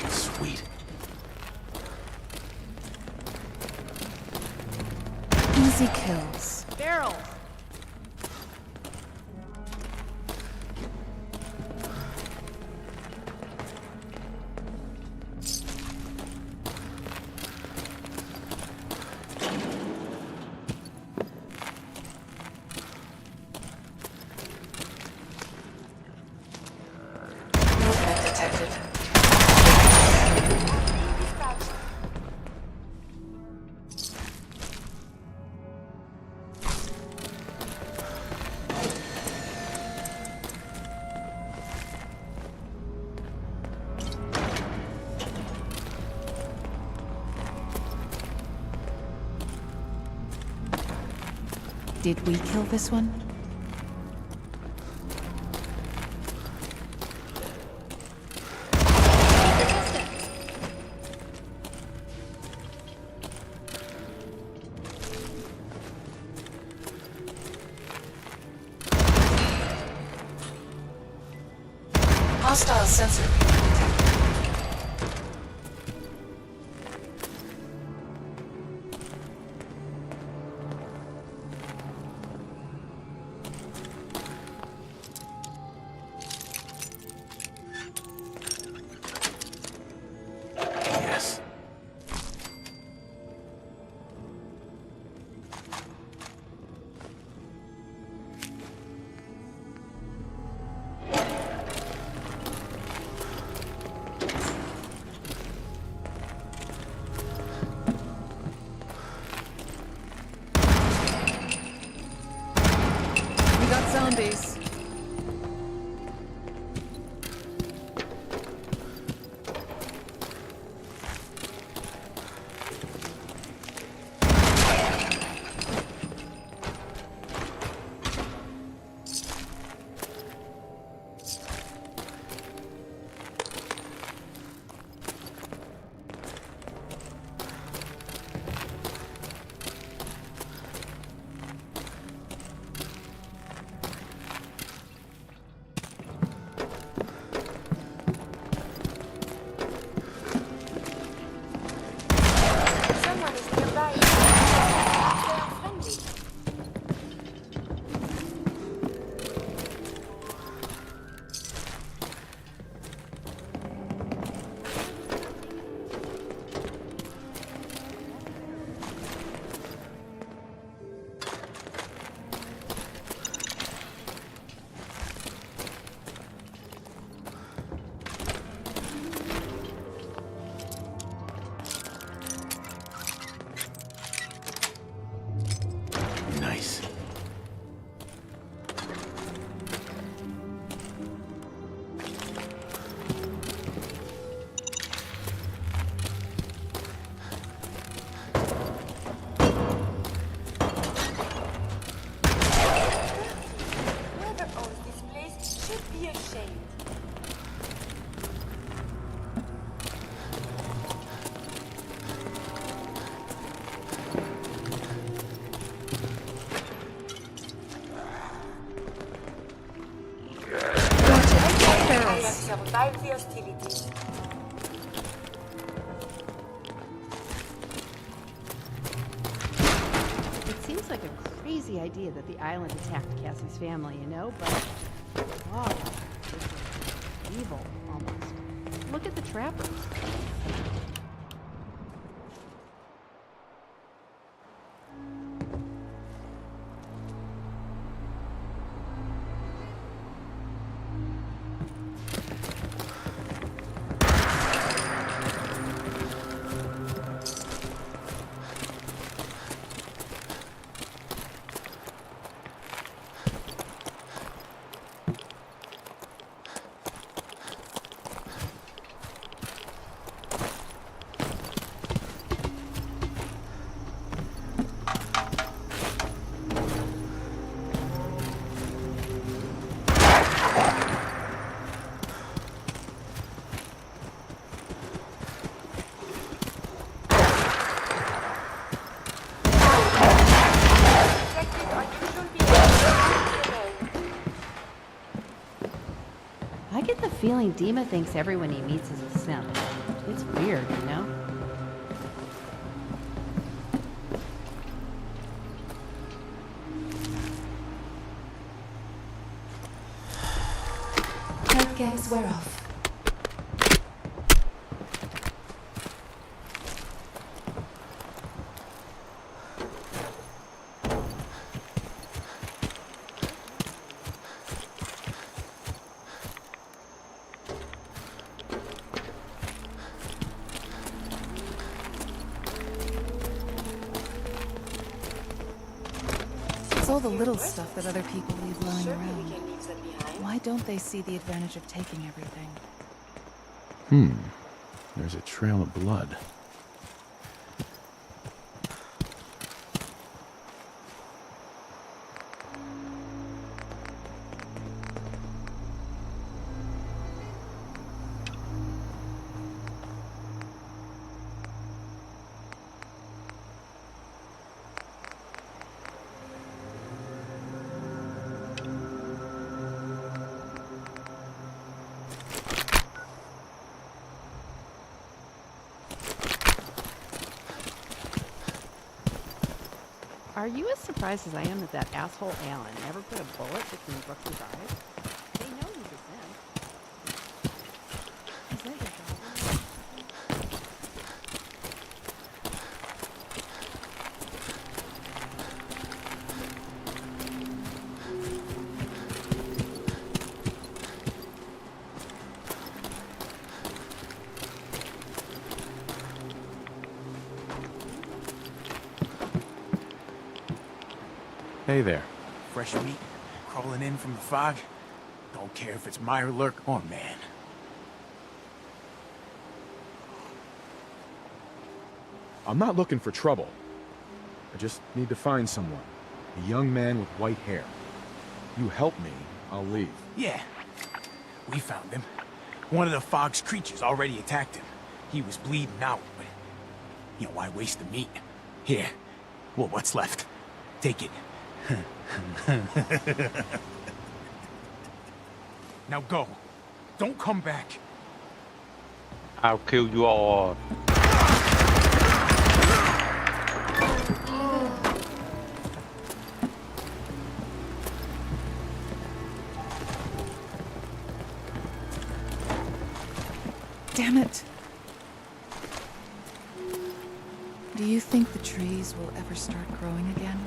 Sweet. Easy kills. Barrel! Movement detected. Did we kill this one? Hostile sensor. Yes. It seems like a crazy idea that the island attacked Cassie's family, you know, but... Oh, it's evil, almost. Look at the trappers. I get the feeling Dima thinks everyone he meets is a simp. It's weird, you know? Health gangs wear off. It's all the little stuff that other people leave lying around. Why don't they see the advantage of taking everything? There's a trail of blood. Are you as surprised as I am that asshole Alan never put a bullet between Brooks' eyes? They know he's a simp. Is that your job? Hey there. Fresh meat, crawling in from the fog. Don't care if it's Meyer Lurk or man. I'm not looking for trouble. I just need to find someone. A young man with white hair. You help me, I'll leave. Yeah, we found him. One of the fog's creatures already attacked him. He was bleeding out, but... You know, why waste the meat? Here. Well, what's left? Take it. Now go. Don't come back. I'll kill you all. Damn it. Do you think the trees will ever start growing again?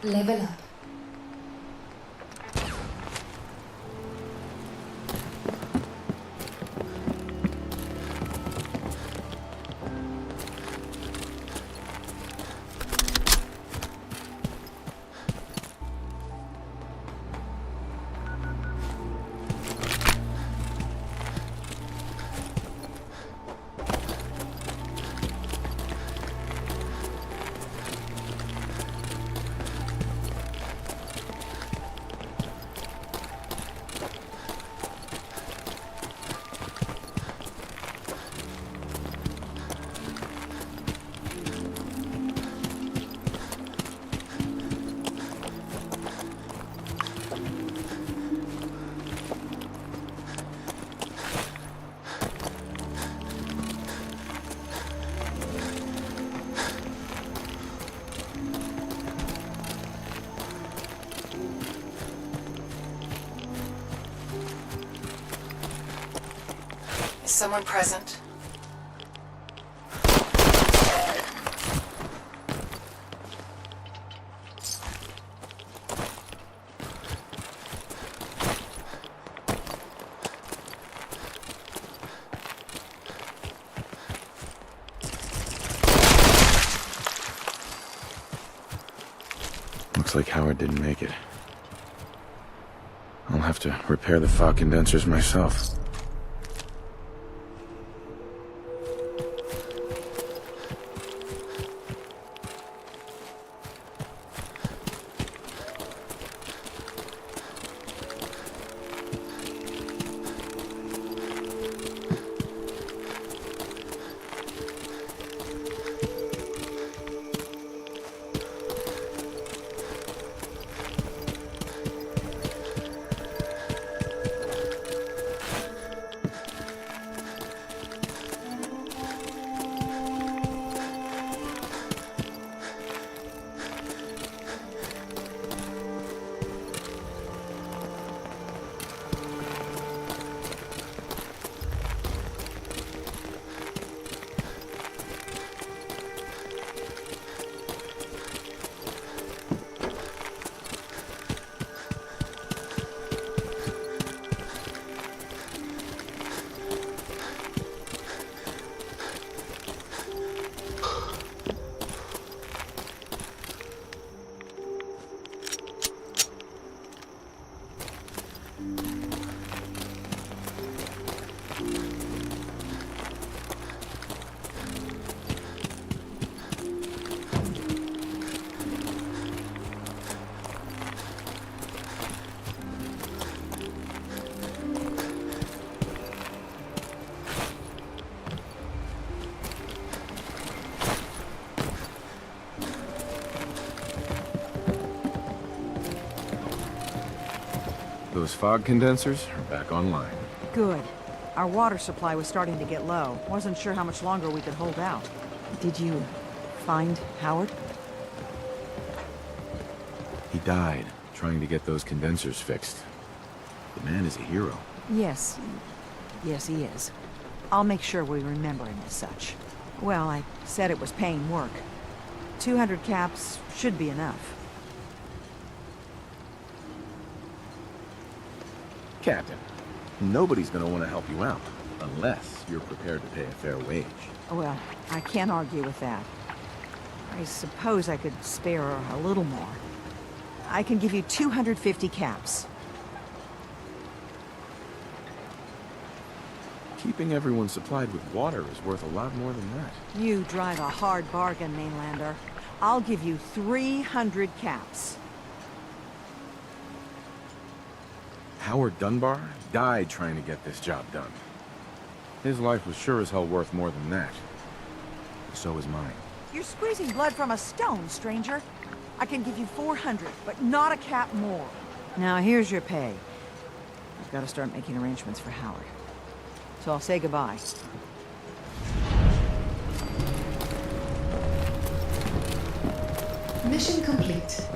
Level up. Is someone present? Looks like Howard didn't make it. I'll have to repair the fog condensers myself. Those fog condensers are back online. Good. Our water supply was starting to get low. Wasn't sure how much longer we could hold out. Did you find Howard? He died trying to get those condensers fixed. The man is a hero. Yes. Yes, he is. I'll make sure we remember him as such. Well, I said it was paying work. 200 caps should be enough. Captain, nobody's gonna want to help you out, unless you're prepared to pay a fair wage. Well, I can't argue with that. I suppose I could spare a little more. I can give you 250 caps. Keeping everyone supplied with water is worth a lot more than that. You drive a hard bargain, mainlander. I'll give you 300 caps. Howard Dunbar died trying to get this job done. His life was sure as hell worth more than that. So is mine. You're squeezing blood from a stone, stranger. I can give you 400, but not a cap more. Now, here's your pay. I've got to start making arrangements for Howard. So I'll say goodbye. Mission complete.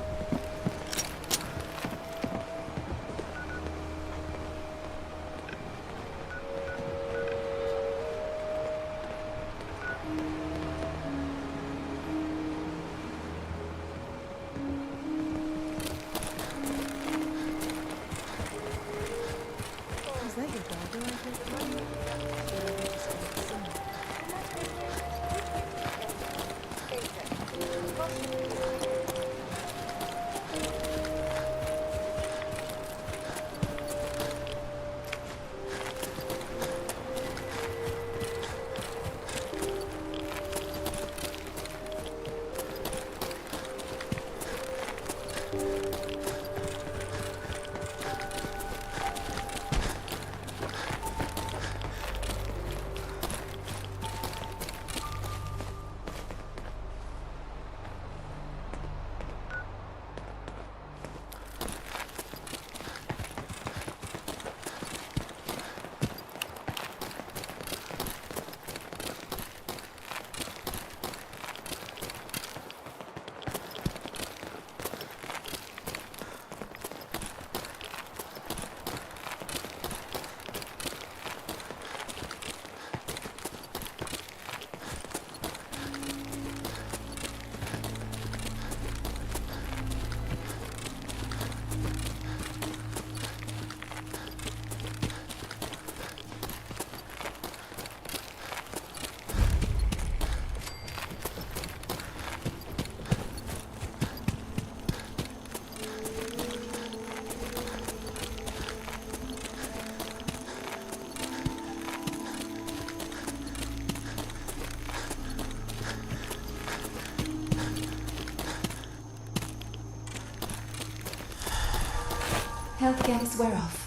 Health gas wear off.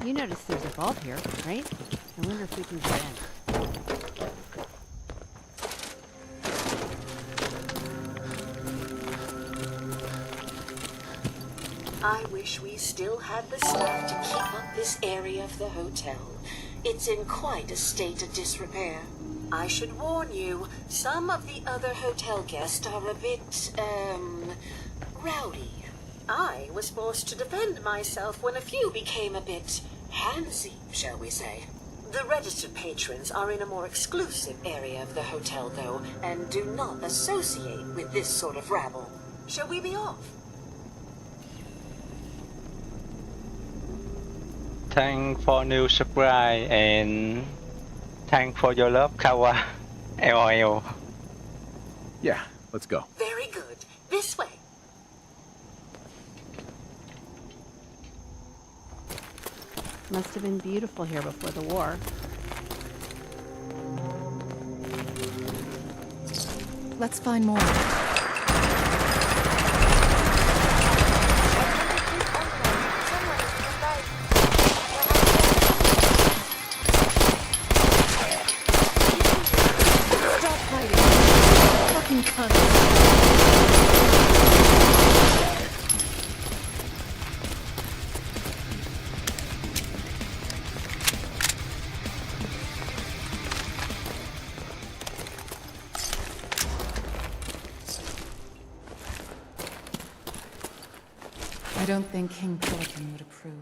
You notice there's a vault here, right? I wonder if we can get in. I wish we still had the staff to keep up this area of the hotel. It's in quite a state of disrepair. I should warn you, some of the other hotel guests are a bit, rowdy. I was forced to defend myself when a few became a bit handsy, shall we say. The registered patrons are in a more exclusive area of the hotel, though, and do not associate with this sort of rabble. Shall we be off? Thanks for new subscribe and thanks for your love, Kawa. LOL. Yeah, let's go. Very good. This way. Must have been beautiful here before the war. Let's find more. Stop fighting! Fucking cunt! I don't think King Pelican would approve.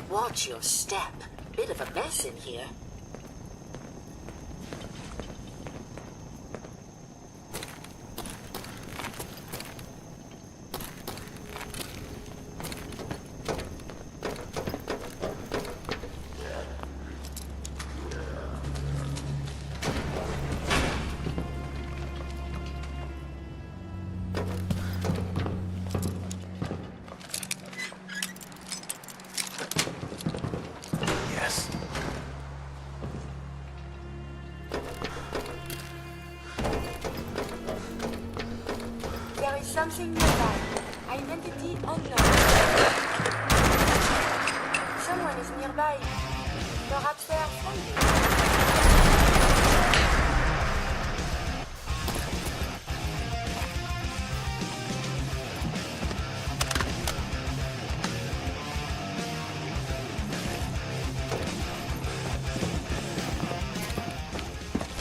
Watch your step. Bit of a mess in here. There is something nearby. Identity unknown. Someone is nearby. Perhaps they are friendly.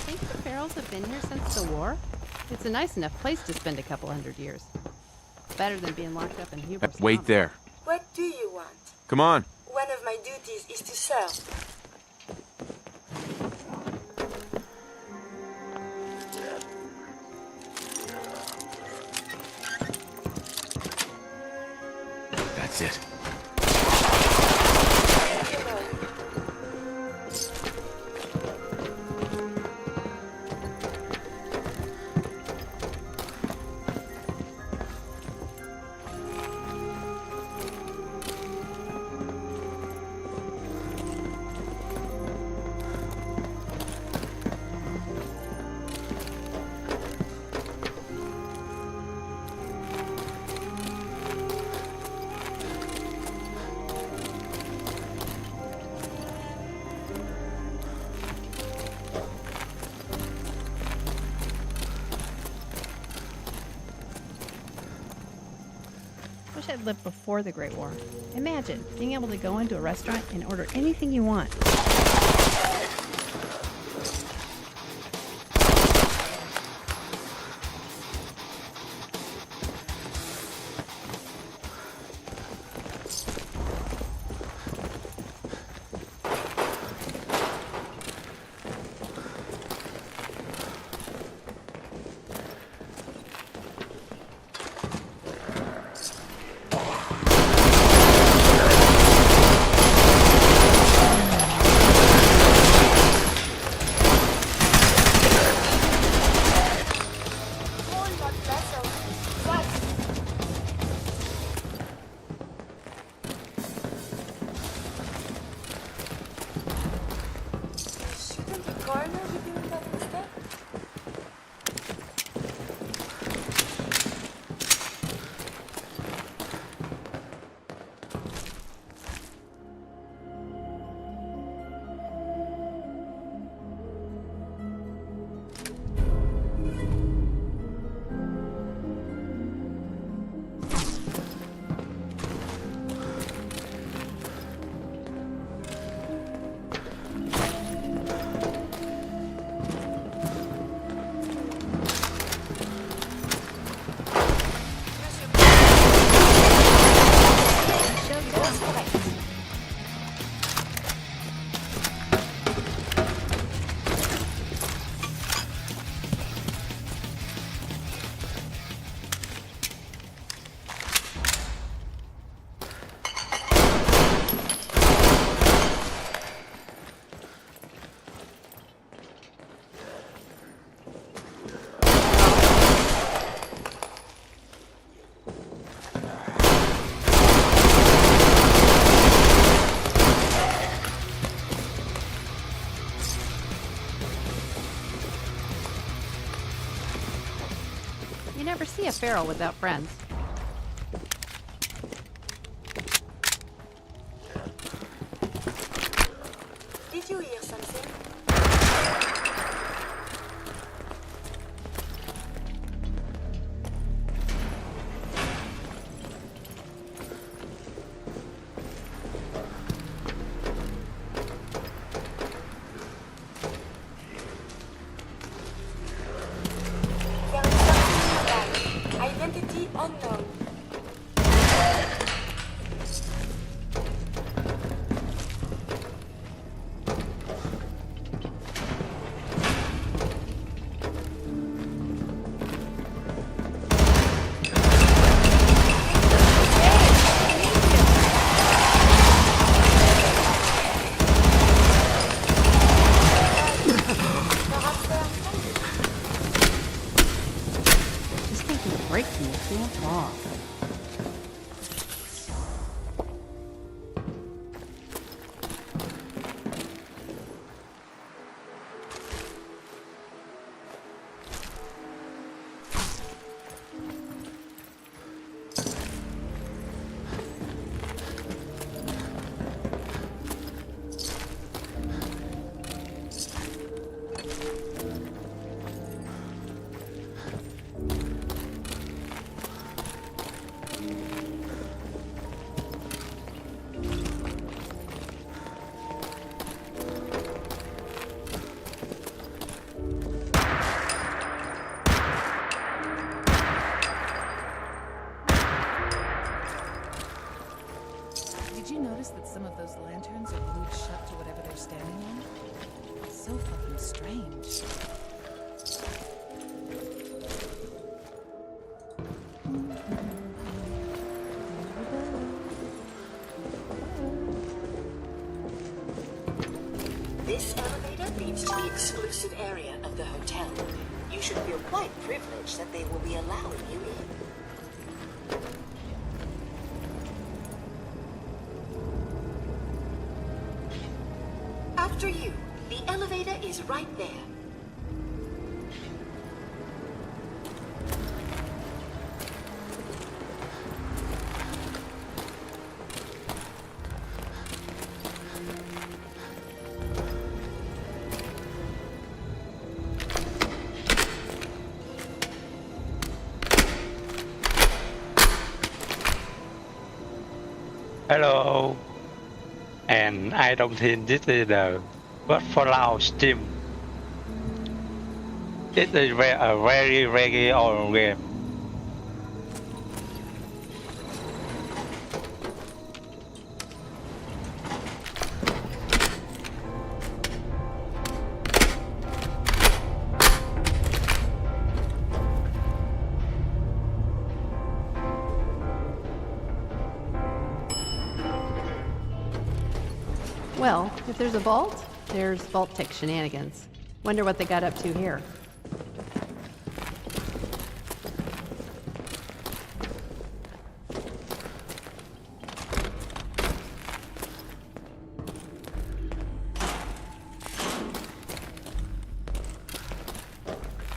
Think the Farrells have been here since the war? It's a nice enough place to spend a couple 100 years. Better than being locked up in Huber's Wait Swamp. there. What do you want? Come on. One of my duties is to serve. That's it. Wish I'd lived before the Great War. Imagine being able to go into a restaurant and order anything you want. a feral without friends. Did you hear something? There is something in the bag. Identity unknown. This thing can break me a damn off. Did you notice that some of those lanterns are glued shut to whatever they're standing on? It's so fucking strange. This elevator leads to the exclusive area of the hotel. You should feel quite privileged that they will be allowing you in. After you, the elevator is right there. Hello, and I don't think this is the first Fallout stream. It is a very old game. Well, if there's a vault, there's vault-tech shenanigans. Wonder what they got up to here.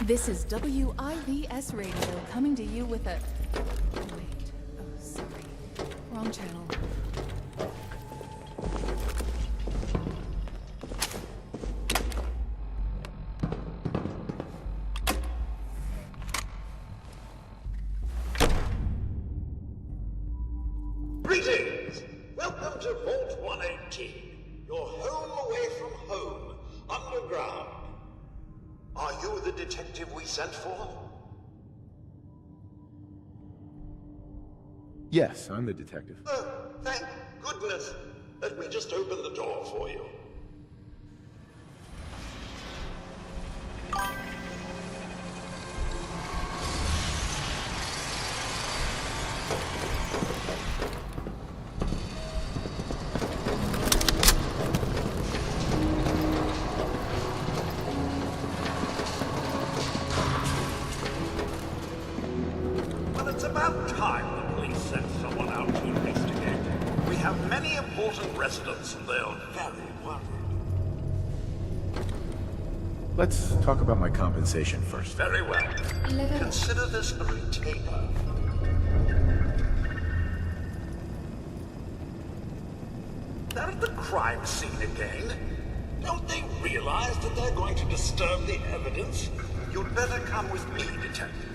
This is WIVS Radio coming to you with a... Wait. Oh, sorry. Wrong channel. Greetings! Welcome to Vault 118. Your home away from home, underground. Are you the detective we sent for? Yes, I'm the detective. Oh, thank goodness. Let me just open the door for you. Well, it's about time the police sent someone out to investigate. We have many important residents and they're very worried. Let's talk about my compensation first. Very well. Consider this a retainer. They're at the crime scene again. Don't they realize that they're going to disturb the evidence? You'd better come with me, Detective.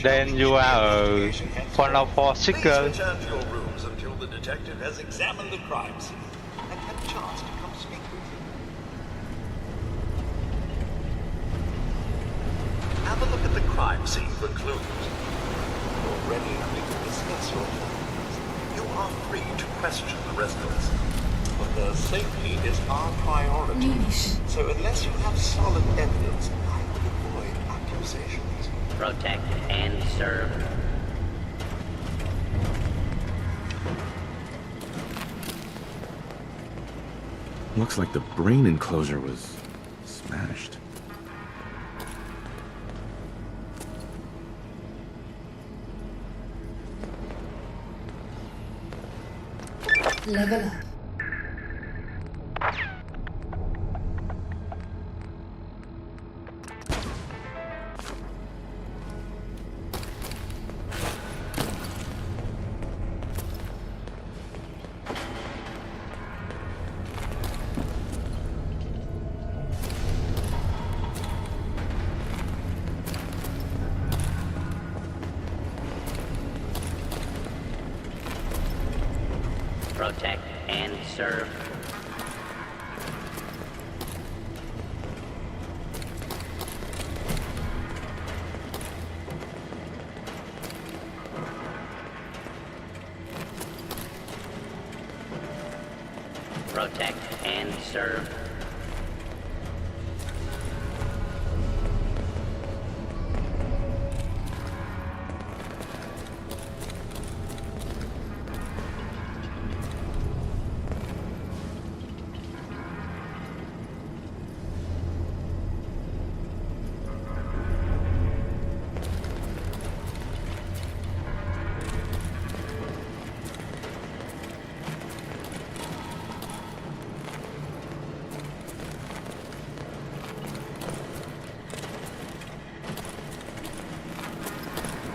Then you are a Fallout seeker. Please return to your rooms until the detective has examined the crime scene and had a chance to come speak with you. Have a look at the crime scene for clues. You're ready to discuss your plans. You are free to question the residents, but their safety is our priority. So unless you have solid evidence, I would avoid accusations. Protect and serve. Looks like the brain enclosure was smashed. Level up. Protect and serve. Protect and serve.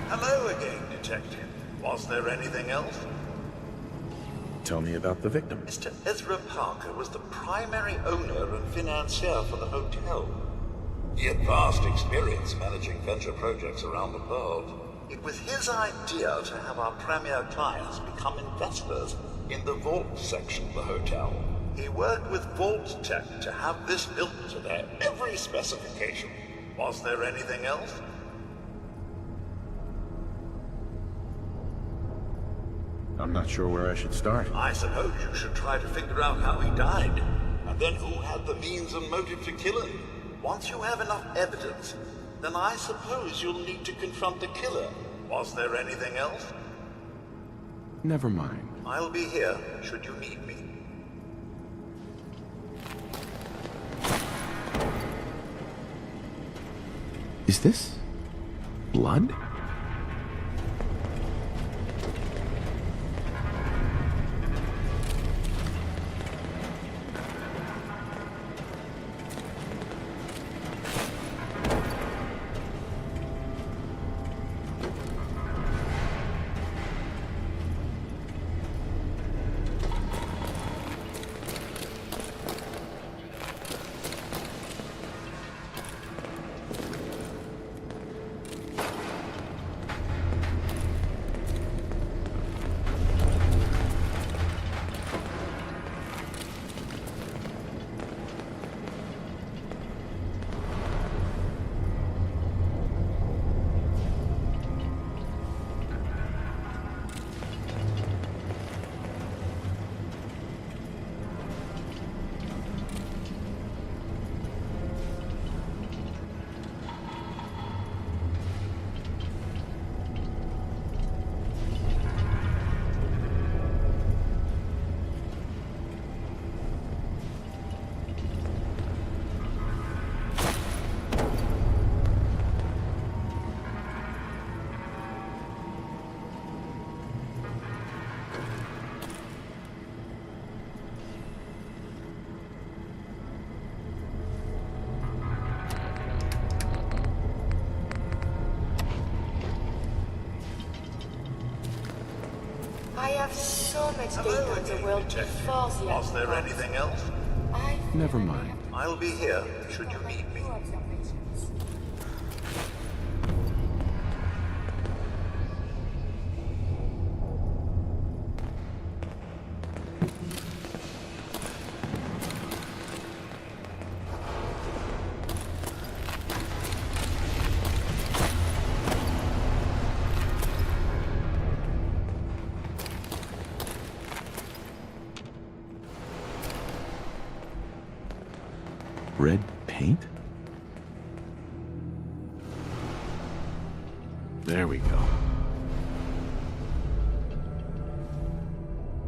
Hello again, Detective. Was there anything else? Tell me about the victim. Mr. Ezra Parker was the primary owner and financier for the hotel. He had vast experience managing venture projects around the world. It was his idea to have our premier clients become investors in the vault section of the hotel. He worked with Vault Tech to have this built to their every specification. Was there anything else? I'm not sure where I should start. I suppose you should try to figure out how he died, and then who had the means and motive to kill him. Once you have enough evidence, then I suppose you'll need to confront the killer. Was there anything else? Never mind. I'll be here, should you need me. Is this blood? I have so much data on the world before the Was there Apocalypse. anything else? Never mind. I'll be here should you need me. Red paint? There we go.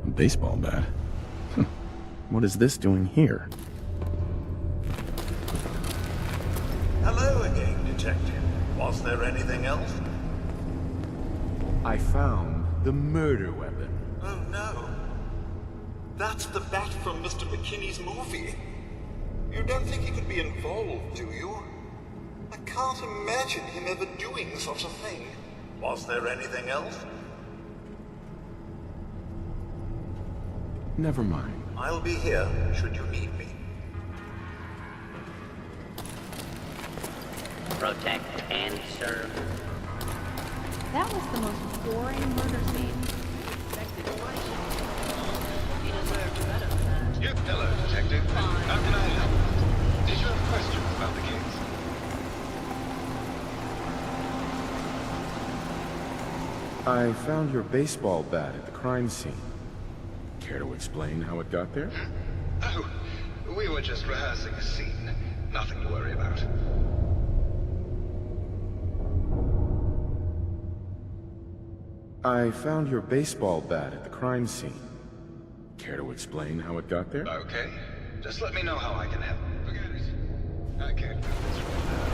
A baseball bat? What is this doing here? Hello again, Detective. Was there anything else? I found the murder weapon. Oh no. That's the bat from Mr. McKinney's movie. You don't think he could be involved, do you? I can't imagine him ever doing such a thing. Was there anything else? Never mind. I'll be here should you need me. Protect and serve. That was the most boring murder scene. He deserved better than that. Yep, hello, Detective. How can I help? Did you have questions about the case? I found your baseball bat at the crime scene. Care to explain how it got there? Oh, we were just rehearsing a scene. Nothing to worry about. I found your baseball bat at the crime scene. Care to explain how it got there? Okay. Just let me know how I can help. Forget it. I can't do this right now.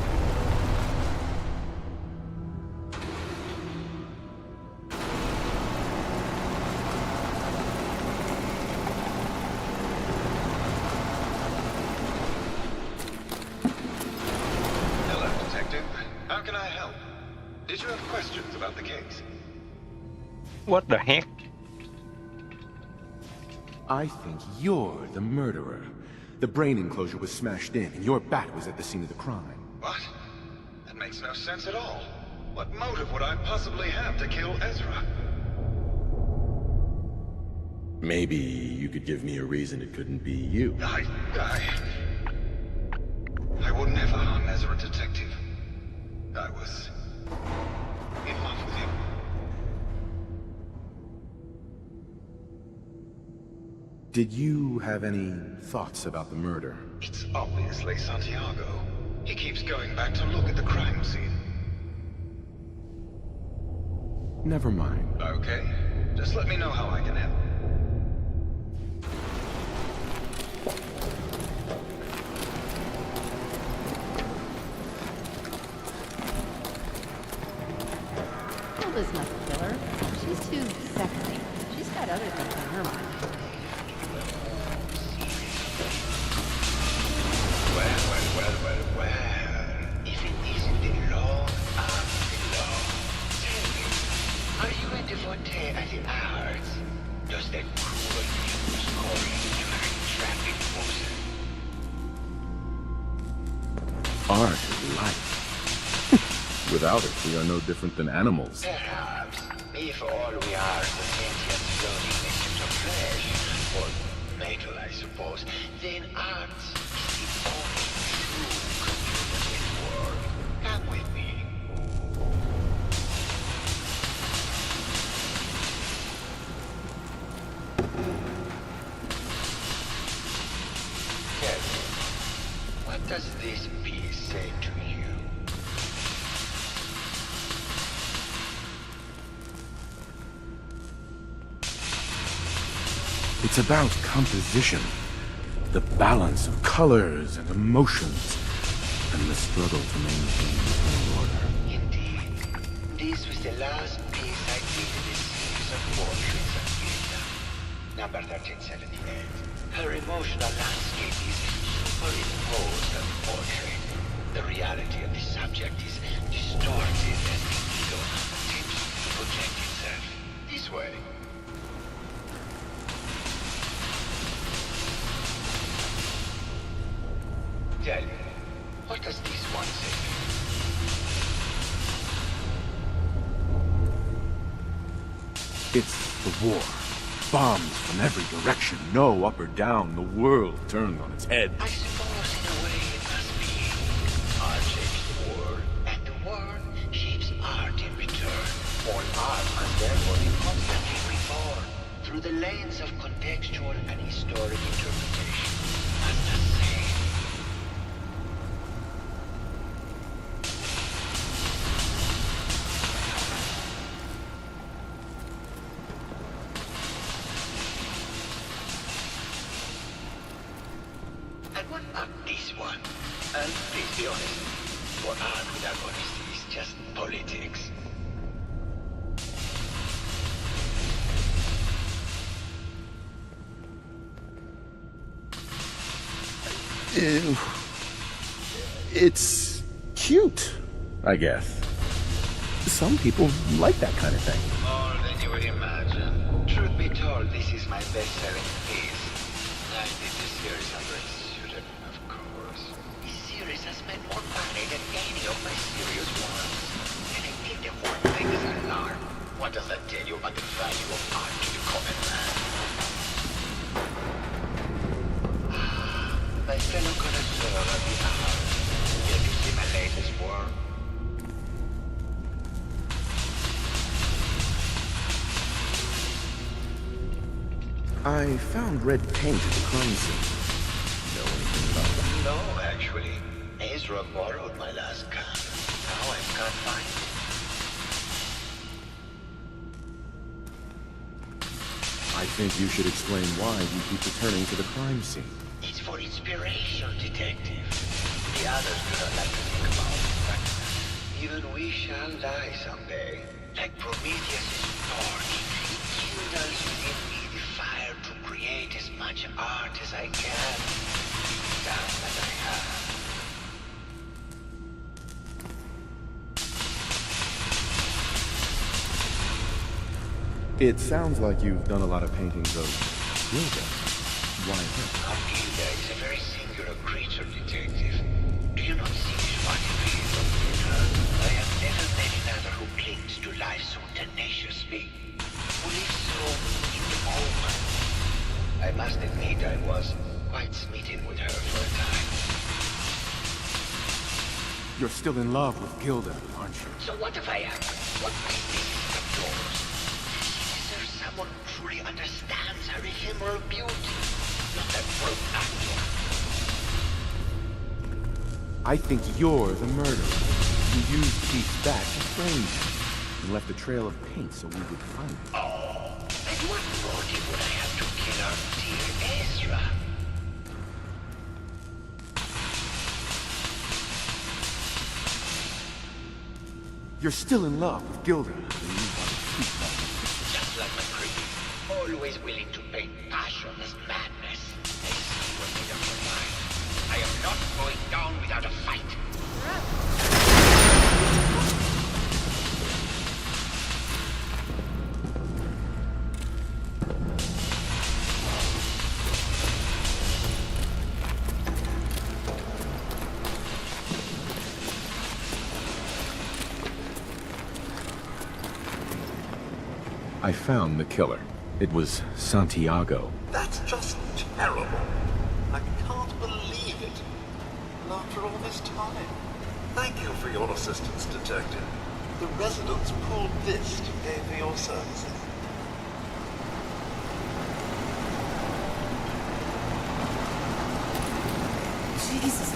Hello, Detective. How can I help? Did you have questions about the case? What the heck? I think you're the murderer. The brain enclosure was smashed in, and your bat was at the scene of the crime. What? That makes no sense at all. What motive would I possibly have to kill Ezra? Maybe you could give me a reason it couldn't be you. I would never harm Ezra, Detective. I was in love with him. Did you have any thoughts about the murder? It's obviously Santiago. He keeps going back to look at the crime scene. Never mind. Okay. Just let me know how I can help. Hilda's not the killer. She's too sexy. She's got other things on her mind. Well. If it isn't the law of the law, tell me, are you a devotee of the arts? Does that cruel news call you human traffic forces? Art is life. Without it, we are no different than animals. Perhaps, if all we are is a sentient floating mixture of flesh, or metal, I suppose, then arts is the only true community world. Come with me. Tell me, what does this piece say to you? It's about composition, the balance of colors and emotions, and the struggle to maintain order. Indeed. This was the last piece I did in this series of portraits of Hilda. Number 1378. Her emotional landscape is superimposed on the portrait. The reality of the subject is distorted as the ego attempts to project itself. This way. What does this one say? It's the war. Bombs from every direction. No up or down. The world turned on its head. I suppose in a way it must be. Art shapes the world, and the world shapes art in return. All art must therefore be constantly reborn through the lens of contextual and historic interpretation. As the same. And what about this one? And please be honest, for art without honesty is just politics. It's cute, I guess. Some people like that kind of thing. More than you would imagine. Truth be told, this is my best-selling piece. I did this series under a pseudonym, of course. This series has spent more money than any of my serious ones. And I think the whole thing is an alarm. What does that tell you about the value of art to the common man? My fellow connoisseur of the art. Have you seen my latest work? I found red paint at the crime scene. Know anything about that? No, actually. Ezra borrowed my last gun. Now I can't find it. I think you should explain why you keep returning to the crime scene. It's for inspiration, detective. The others do not like to think about it, but even we shall die someday. Like Prometheus' torch, it kindles within me the fire to create as much art as I can. Done as I have. It sounds like you've done a lot of paintings of Gilda. Why her? Gilda is a very singular creature, detective. Do you not see what it is of her? I have never met another who clings to life so tenaciously. Who lives so in the moment. I must admit I was quite smitten with her for a time. You're still in love with Gilda, aren't you? So what if I am? What business of yours? Is there someone who truly understands her ephemeral beauty? Not that broke actor. I think you're the murderer. You used Keith's back to frame him, and left a trail of paint so we would find it. Oh, and what motive would I have to kill our dear Ezra? You're still in love with Gilda. And you want to keep that. Just like my critic, always willing to paint passion as madness. I see what made up your mind. I am not going down without a fight. I found the killer. It was Santiago. That's just terrible. I can't believe it. And after all this time. Thank you for your assistance, Detective. The residents pulled this to pay for your services. Jesus.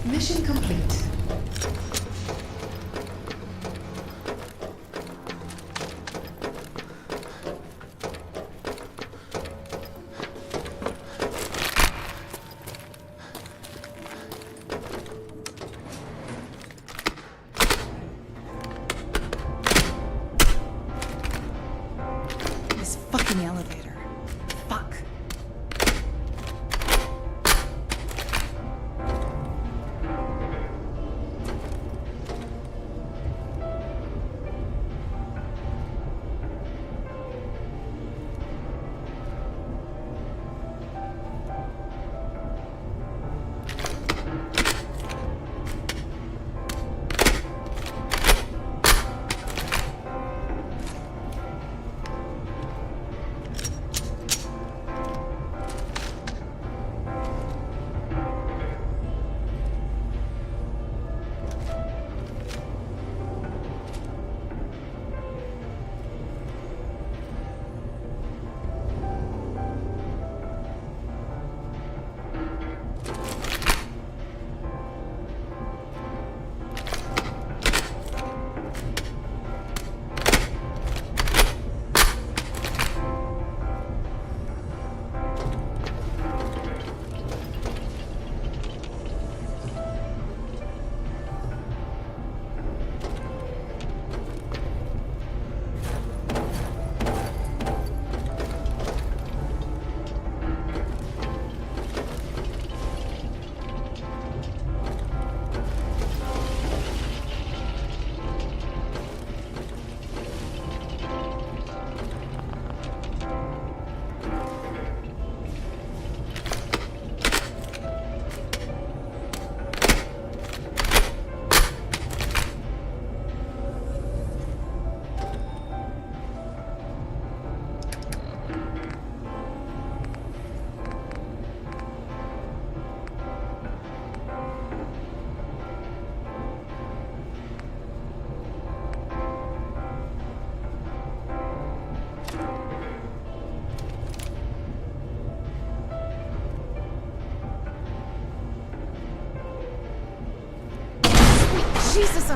Mission complete. This fucking elevator. Fuck.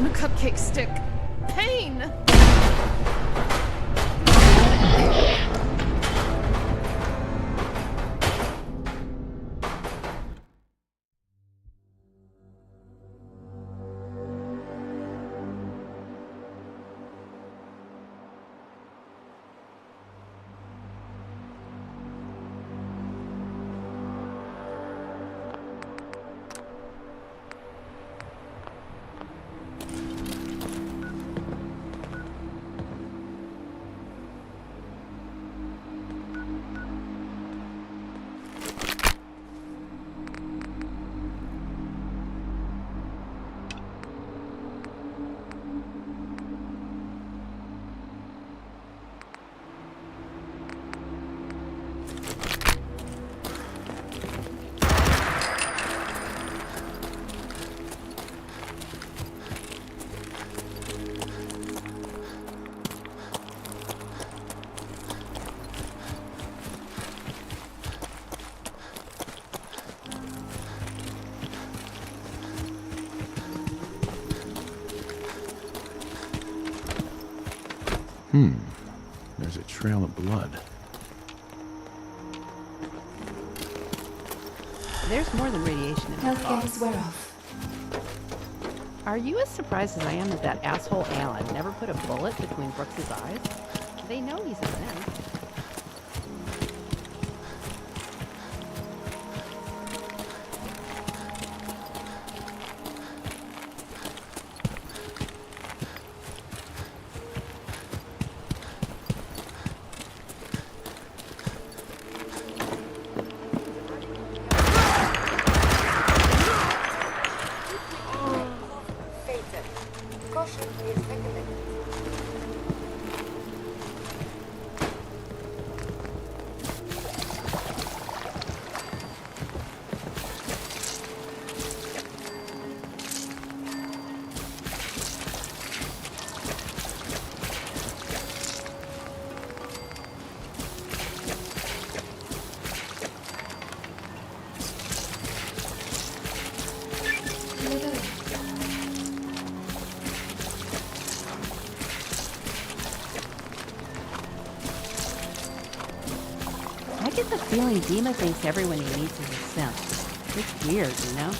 on a cupcake stick. Pain! There's a trail of blood. There's more than radiation in this fog. Healthcare wear off. Are you as surprised as I am that asshole Alan never put a bullet between Brooks's eyes? They know he's a synth. Caution is recommended. I get the feeling Dima thinks everyone he meets is a synth. It's weird, you know?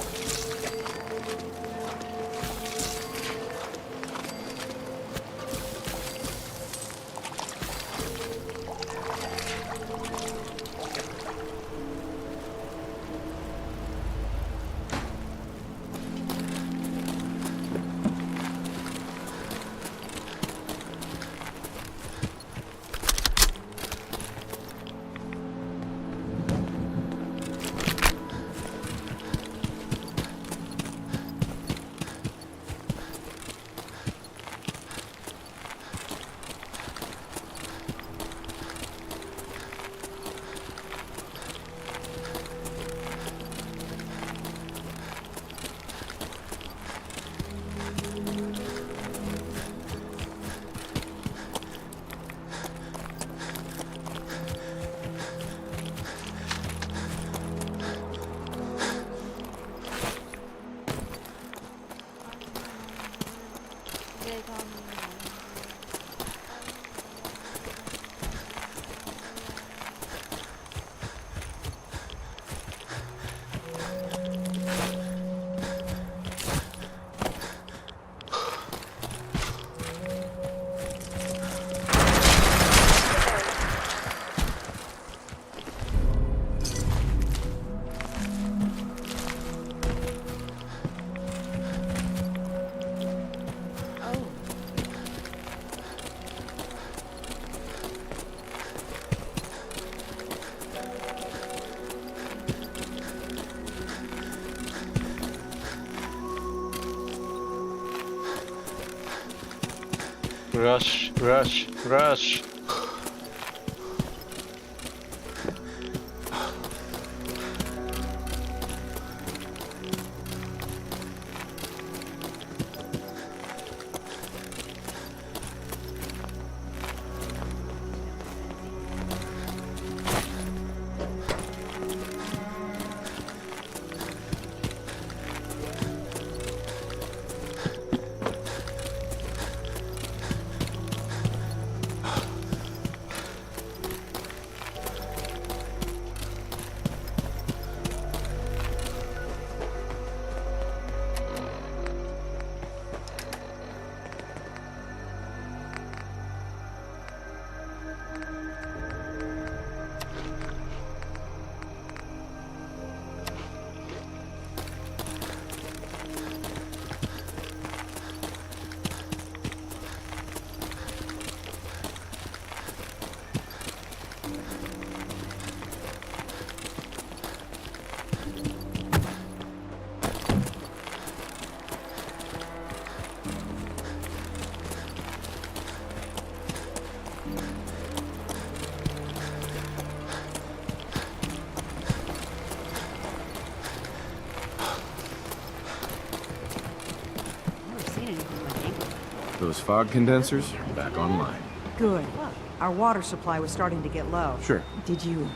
Rush, rush, rush. Those fog condensers are back online. Good. Our water supply was starting to get low. Sure. Did you...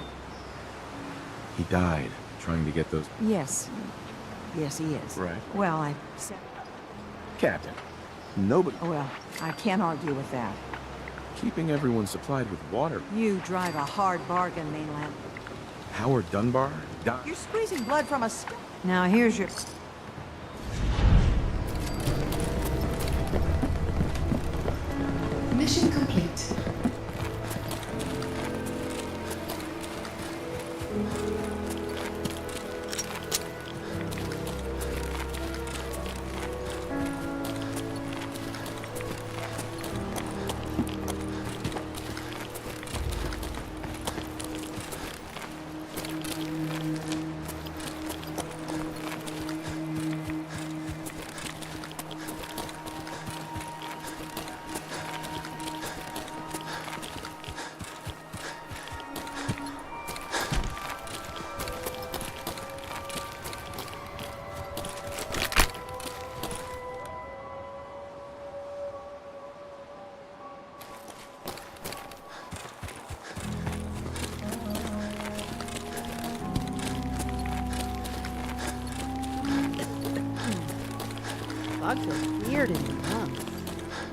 He died trying to get those... Yes. Yes, he is. Right. Well, I said... Captain, nobody... Well, I can't argue with that. Keeping everyone supplied with water. You drive a hard bargain, Mainland. Howard Dunbar died... You're squeezing blood from a... Now here's your... Mission complete. Bugs are weird in your lungs.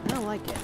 I don't like it.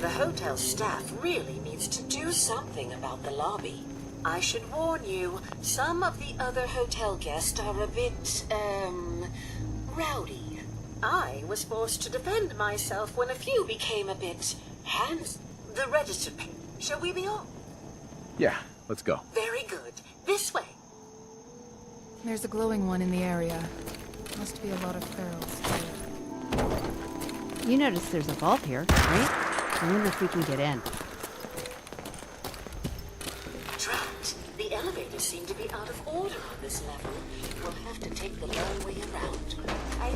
The hotel staff really needs to do something about the lobby. I should warn you, some of the other hotel guests are a bit, rowdy. I was forced to defend myself when a few became a bit hands. The register. Shall we be off? Yeah, let's go. Very good. This way. There's a glowing one in the area. Must be a lot of ferals, too. You notice there's a vault here, right? I wonder if we can get in. Drat. The elevators seem to be out of order on this level. We'll have to take the long way around. I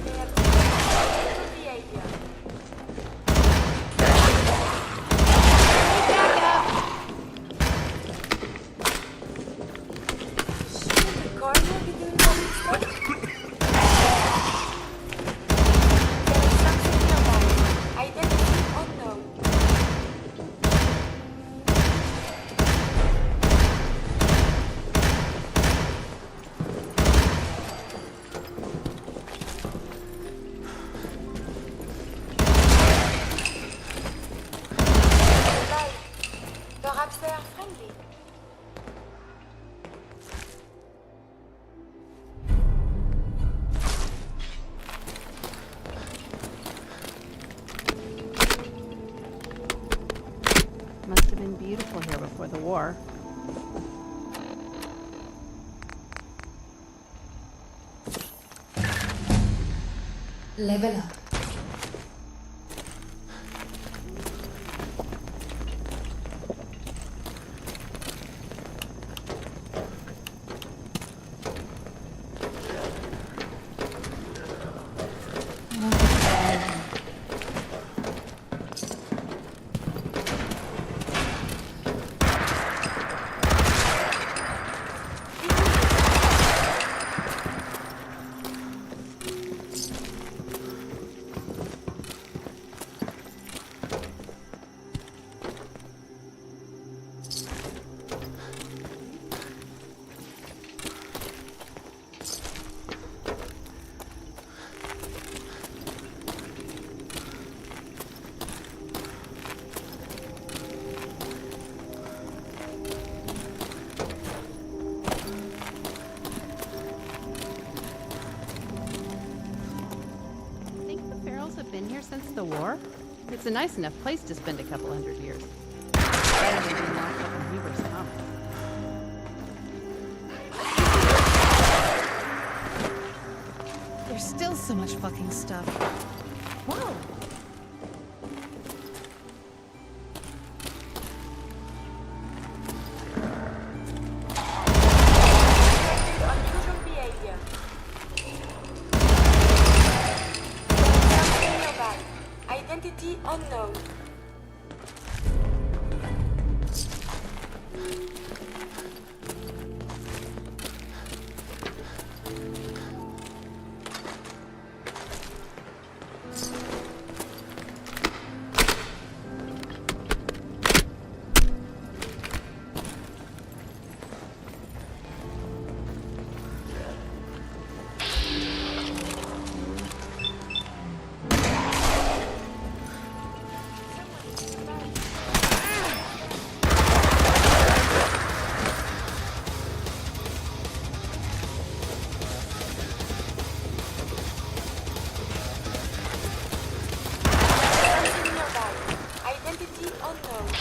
Perhaps they are friendly. Must have been beautiful here before the war. Level up. the war? It's a nice enough place to spend a couple hundred years. Better than being locked up in Weaver's Commons. There's still so much fucking stuff. Whoa! Unusual behavior. Something nearby. Identity unknown. Identity unknown.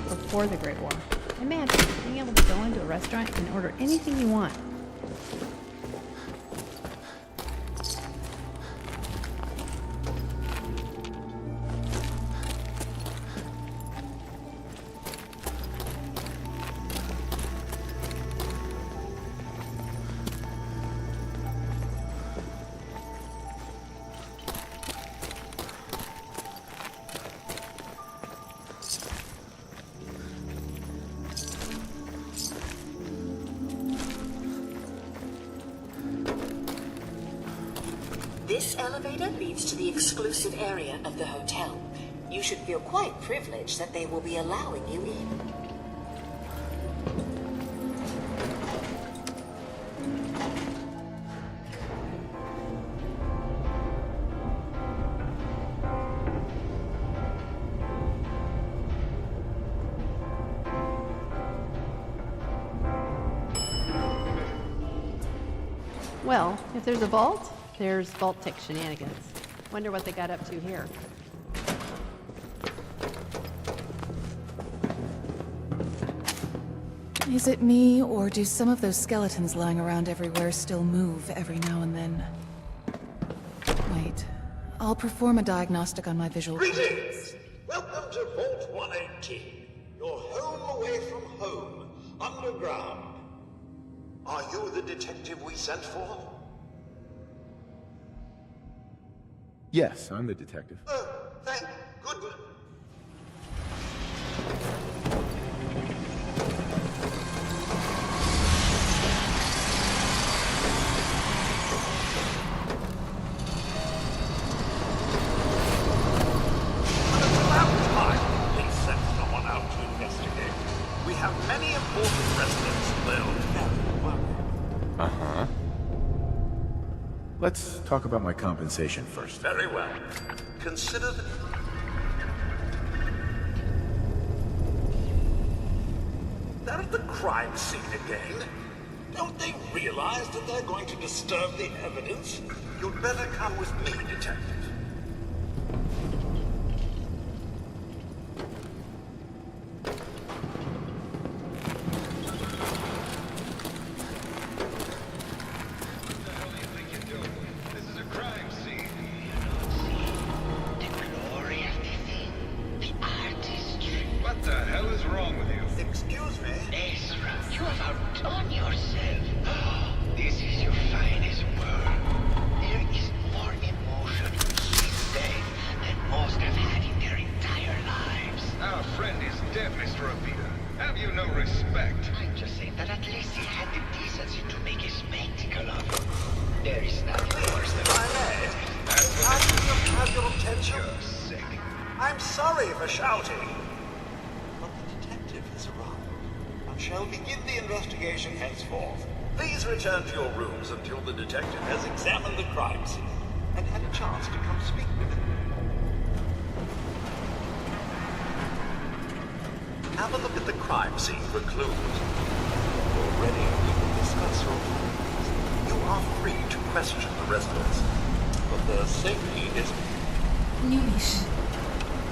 Before the Great War. Imagine being able to go into a restaurant and order anything you want. This elevator leads to the exclusive area of the hotel. You should feel quite privileged that they will be allowing you in. Well, if there's a vault, there's vault-tech shenanigans. Wonder what they got up to here. Is it me, or do some of those skeletons lying around everywhere still move every now and then? Wait. I'll perform a diagnostic on my visual. Greetings! Welcome to Vault 118. Your home away from home, underground. Are you the detective we sent for? Yes, I'm the detective. Oh, thank goodness. Many important residents will never work. Uh-huh. Let's talk about my compensation first. Very well. Consider the... They're at the crime scene again. Don't they realize that they're going to disturb the evidence? You'd better come with me, detective. on yourself. This is your finest work. There is more emotion in his death than most have had in their entire lives. Our friend is dead, Mr. Avita. Have you no respect? I'm just saying that at least he had the decency to make a spectacle of it. There is nothing worse than Have your attention? I'm sorry for shouting. But the detective has arrived and shall begin the investigation henceforth. Please return to your rooms until the detective has examined the crime scene and had a chance to come speak with him. Have a look at the crime scene for clues. Already, we will discuss your findings. You are free to question the residents, but their safety is New mission.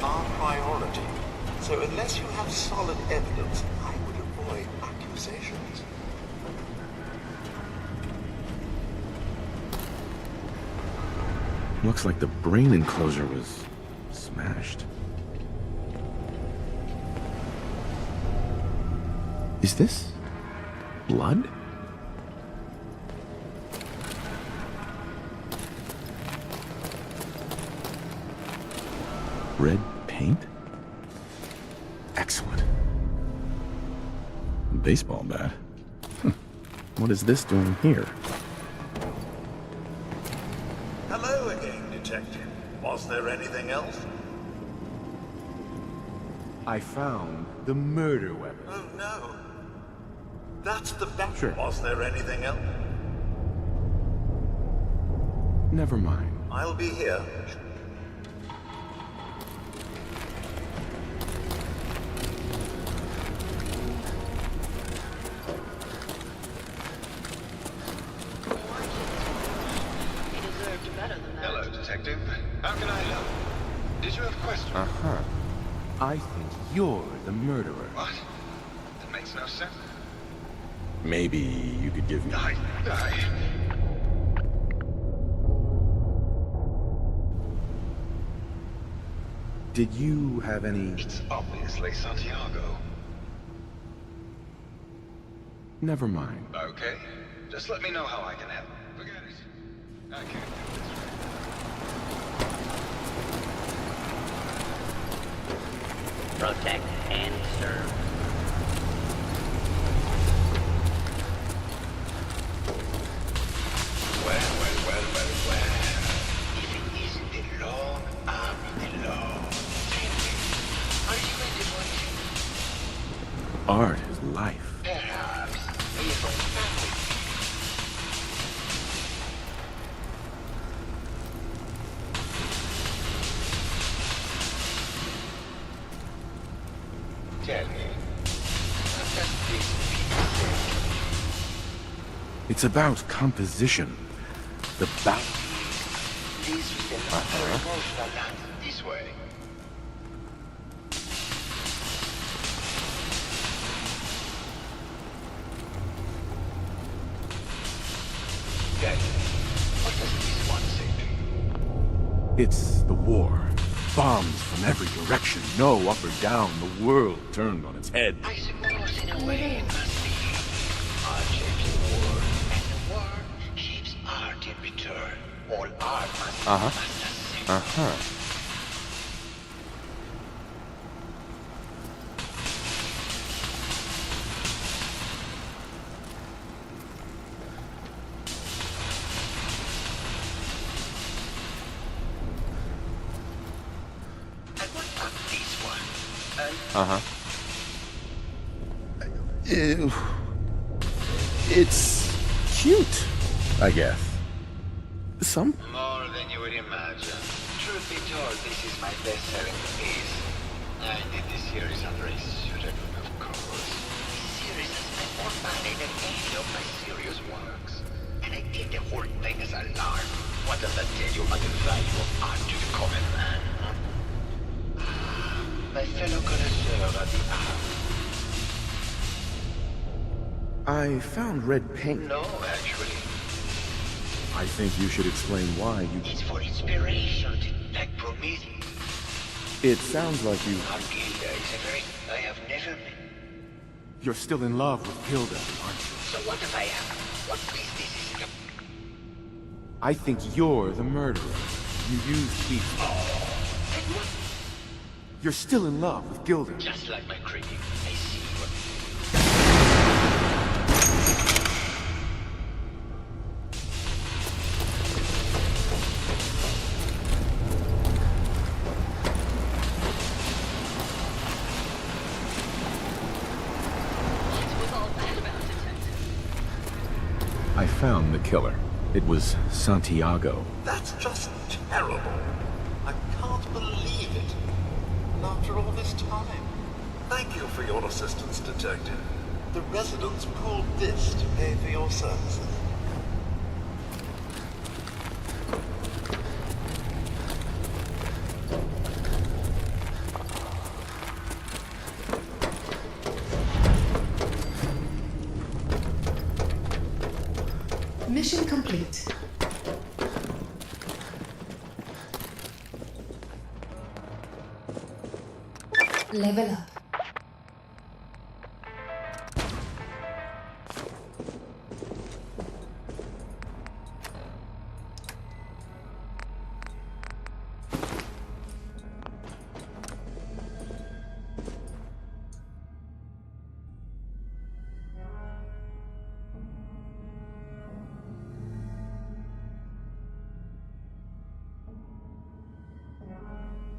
our priority. So unless you have solid evidence, I would avoid accusations. Looks like the brain enclosure was smashed. Is this blood? Red paint? Excellent. Baseball bat? What is this doing here? Hello again, Detective. Was there anything else? I found the murder weapon. Oh no. That's the bat. Sure. Was there anything else? Never mind. I'll be here. Hello, Detective. How can I help? Did you have questions? Uh-huh. I think you're the murderer. What? That makes no sense. Maybe you could give me... Did you have any... It's obviously Santiago. Never mind. Okay. Just let me know how I can help. Forget it. I can't do this. Protect and serve. Well. If it isn't the law, I'm the law. Are you ready for it? Art is life. Perhaps. If I found it. Tell me, what does this mean? It's about composition. The balance. This is the emotional land this way. Then, what does this one say to you? It's the war. Bombs from every direction. No up or down. The world turned on its head. I suppose in a way it must be. Art shapes the world, and the world shapes art in return. All art must Uh-huh. Uh-huh. It's cute, I guess. Some? More than you would imagine. Truth be told, this is my best-selling piece. I did this series under a pseudonym, of course. This series has spent more money than any of my serious works. And I did the whole thing as an art. What does that tell you about the value of art to the common man? My fellow connoisseur of the art. I found red paint. No, actually. I think you should explain why you... It's for inspiration, like Prometheus. It sounds like you... Arcadia is a very... I have never met... You're still in love with Hilda, aren't you? So what if I am? What business is it? I think you're the murderer. You used people. You're still in love with Gilder. Just like my critic, I see what... I found the killer. It was Santiago. That's just terrible. I can't believe it. And after all this time. Thank you for your assistance, Detective. The residents pooled this to pay for your services. Mission complete. Level up.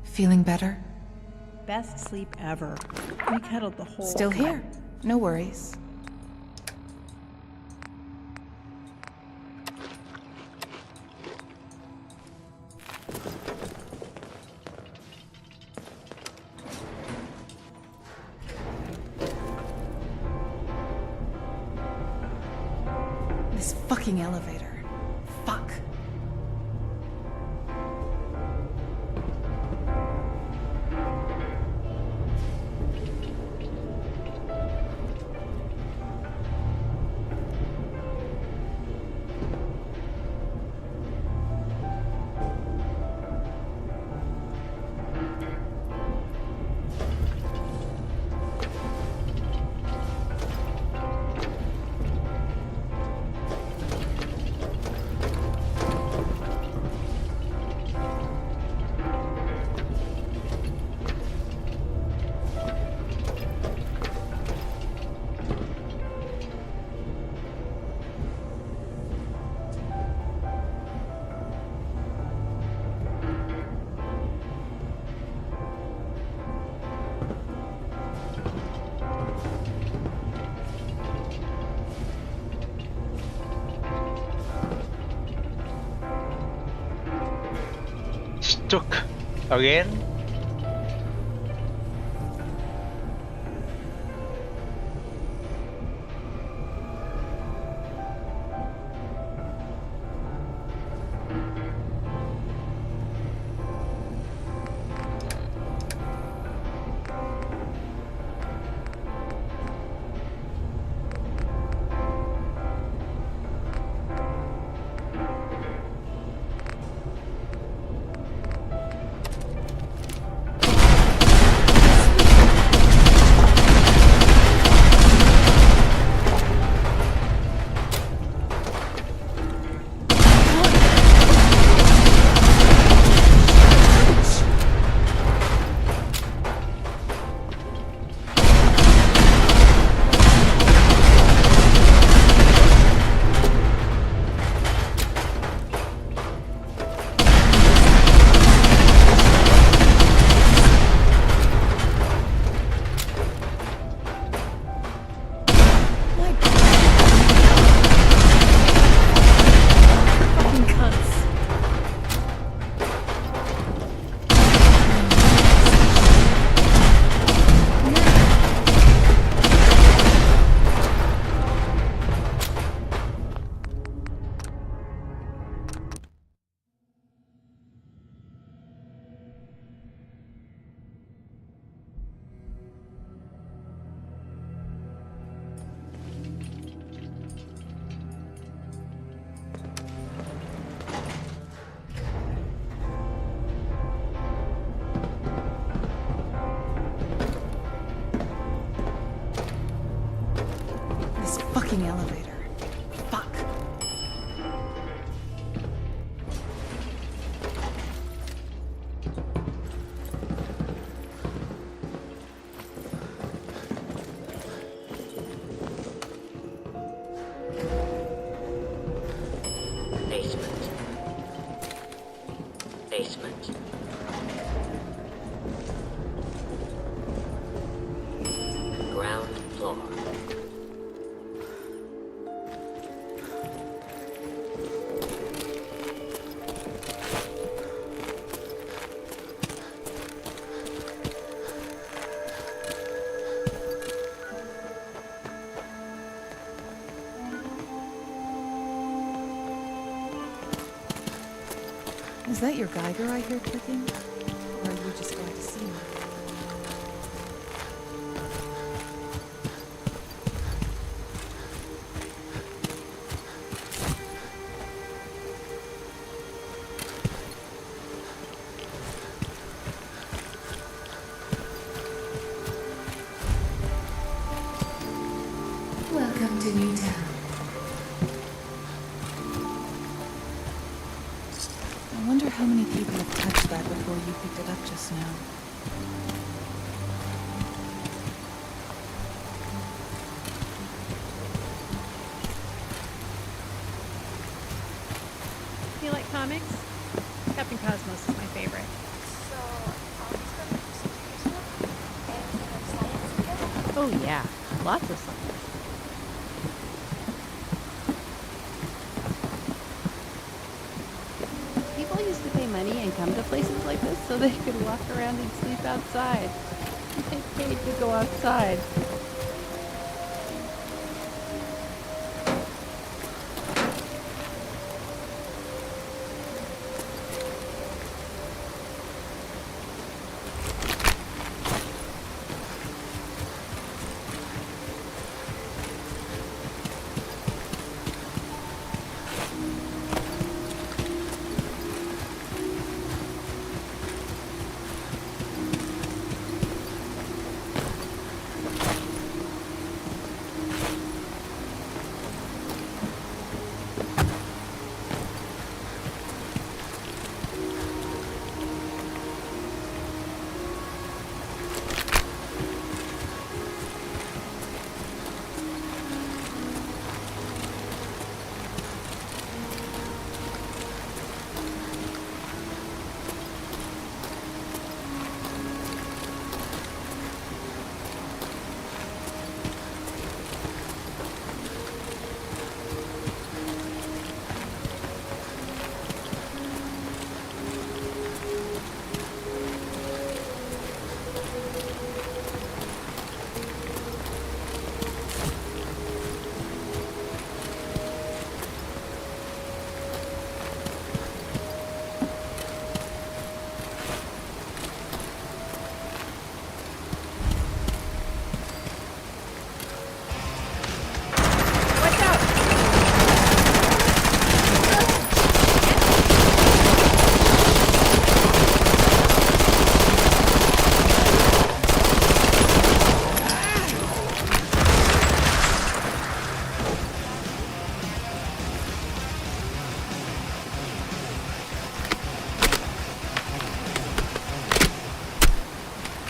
Feeling better? Best sleep ever. We cuddled the whole Still time. here. No worries. This fucking elevator. Fuck. Stuck again? This fucking elevator. Is that your Geiger I hear clicking? Or are you just glad to see me? Welcome to Newtown. I wonder how many people have touched that before you picked it up just now. You like comics? Captain Cosmos is my favorite. Oh yeah, lots of science. People used to pay money and come to places like this so they could walk around and sleep outside. They paid to go outside.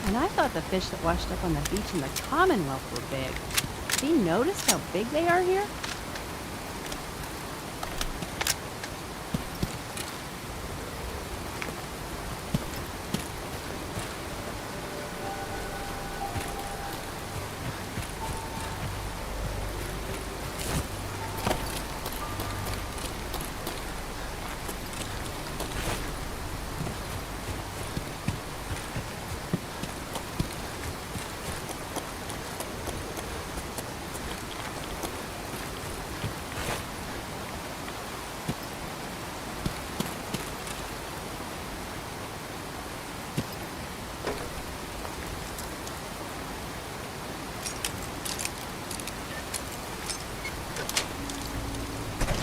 And I thought the fish that washed up on the beach in the Commonwealth were big. Have you noticed how big they are here?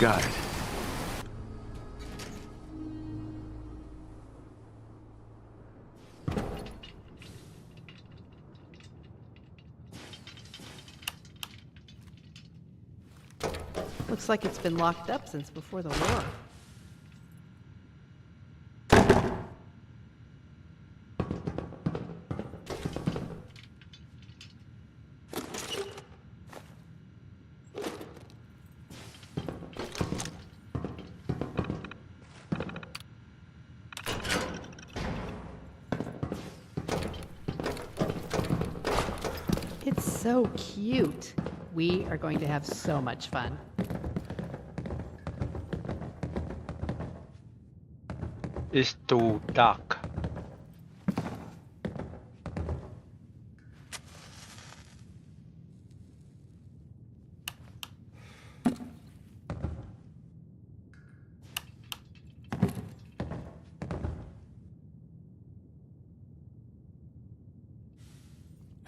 Got it. Looks like it's been locked up since before the war. It's so cute. We are going to have so much fun. It's too dark.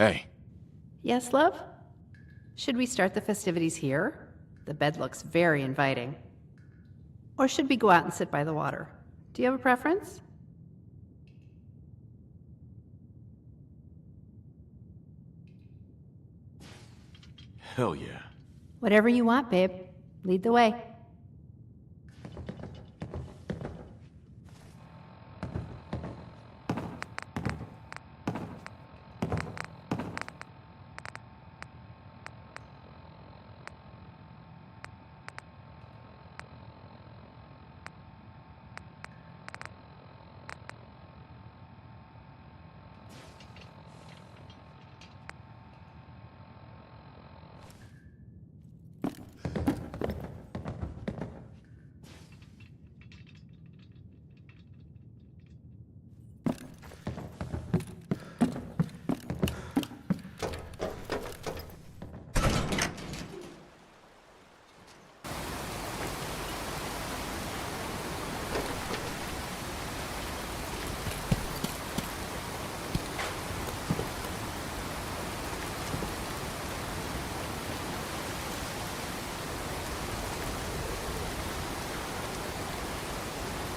Hey. Yes, love? Should we start the festivities here? The bed looks very inviting. Or should we go out and sit by the water? Do you have a preference? Hell yeah. Whatever you want, babe. Lead the way.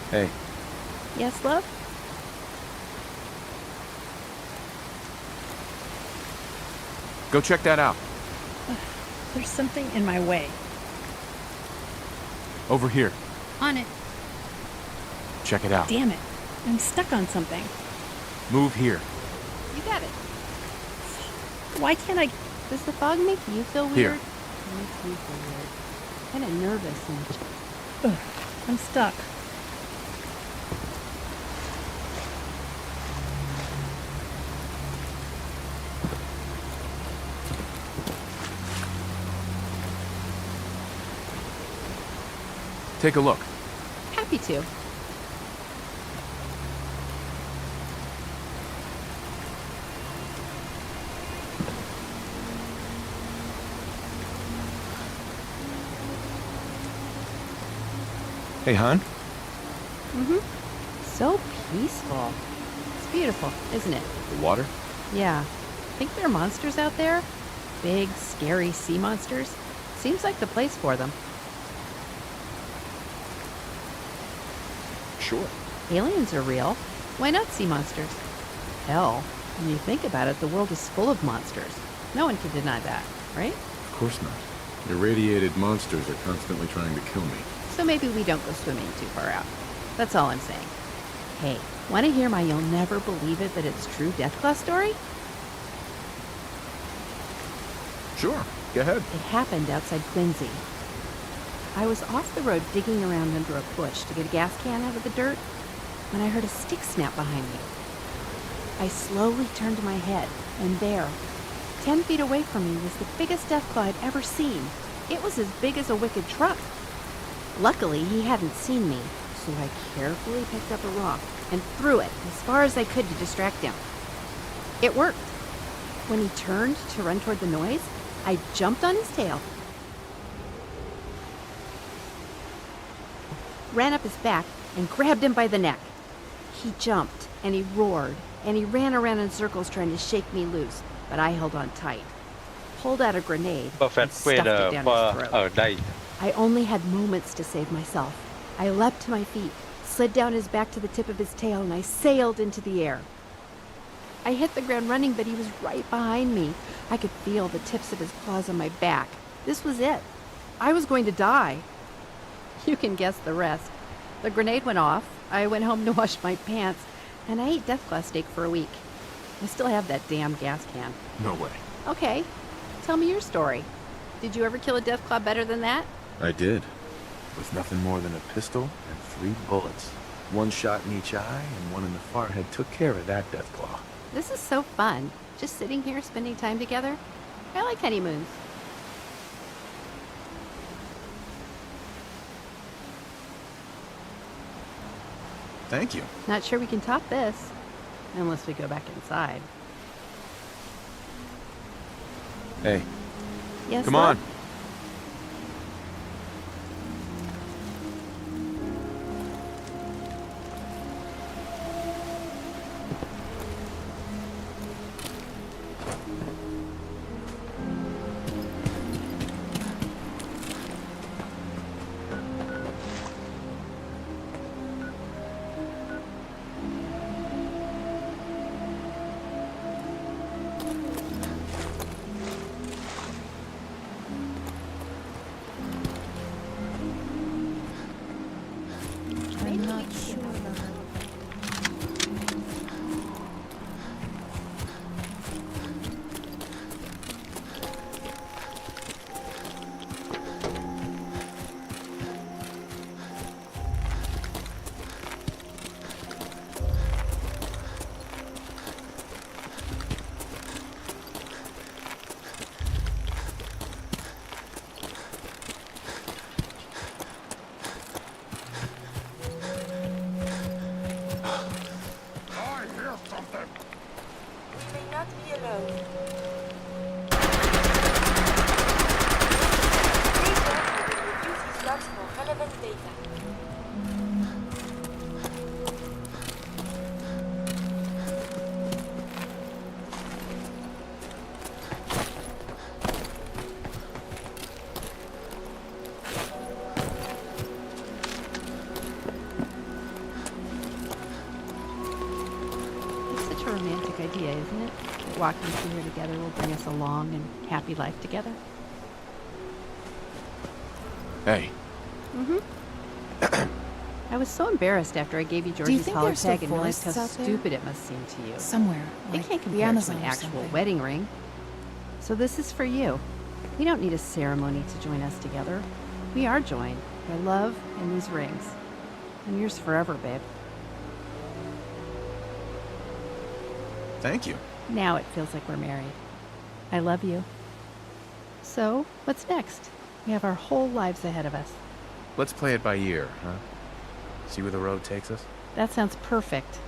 Hey. Yes, love? Go check that out. There's something in my way. Over here. On it. Check it out. Damn it. I'm stuck on something. Move here. You got it. Why can't I... Does the fog make you feel weird? Here. It makes me feel weird. Kind of nervous and... Ugh, I'm stuck. Take a look. Happy to. Hey, hon? Mm-hmm. So peaceful. It's beautiful, isn't it? The water? Yeah. Think there are monsters out there? Big, scary sea monsters? Seems like the place for them. Sure. Aliens are real. Why not sea monsters? Hell, when you think about it, the world is full of monsters. No one can deny that, right? Of course not. Irradiated monsters are constantly trying to kill me. So maybe we don't go swimming too far out. That's all I'm saying. Hey, want to hear my you'll never believe it but it's true Deathclaw story? Sure, go ahead. It happened outside Quincy. I was off the road digging around under a bush to get a gas can out of the dirt when I heard a stick snap behind me. I slowly turned my head, and there, 10 feet away from me, was the biggest Deathclaw I'd ever seen. It was as big as a wicked truck. Luckily, he hadn't seen me, so I carefully picked up a rock and threw it as far as I could to distract him. It worked. When he turned to run toward the noise, I jumped on his tail, ran up his back, and grabbed him by the neck. He jumped, and he roared, and he ran around in circles trying to shake me loose, but I held on tight, pulled out a grenade, and Perfect stuffed it down his throat. ở đây. I only had moments to save myself. I leapt to my feet, slid down his back to the tip of his tail, and I sailed into the air. I hit the ground running, but he was right behind me. I could feel the tips of his claws on my back. This was it. I was going to die. You can guess the rest. The grenade went off, I went home to wash my pants, and I ate Deathclaw steak for a week. I still have that damn gas can. No way. Okay, tell me your story. Did you ever kill a Deathclaw better than that? I did. With nothing more than a pistol and 3 bullets. 1 shot in each eye and 1 in the forehead took care of that Deathclaw. This is so fun. Just sitting here spending time together. I like honeymoons. Thank you. Not sure we can top this. Unless we go back inside. Hey. Yes, Come love? on. not sure. We may not be alone. Later, we will review these logs for relevant data. It's such a romantic idea, isn't it? That walking through here together will bring us a long and happy life together. Hey, Mm-hmm. I was so embarrassed after I gave you Do you Georgie's think holler there's still tag and realized how forests out there? stupid it must seem to you. Somewhere, It like can't the compare to Amazon an or actual something. wedding ring. So this is for you. We don't need a ceremony to join us together. We are joined by love and these rings. And yours forever, babe. thank you. Now it feels like we're married. I love you. So, what's next? We have our whole lives ahead of us. Let's play it by ear, huh? See where the road takes us? That sounds perfect.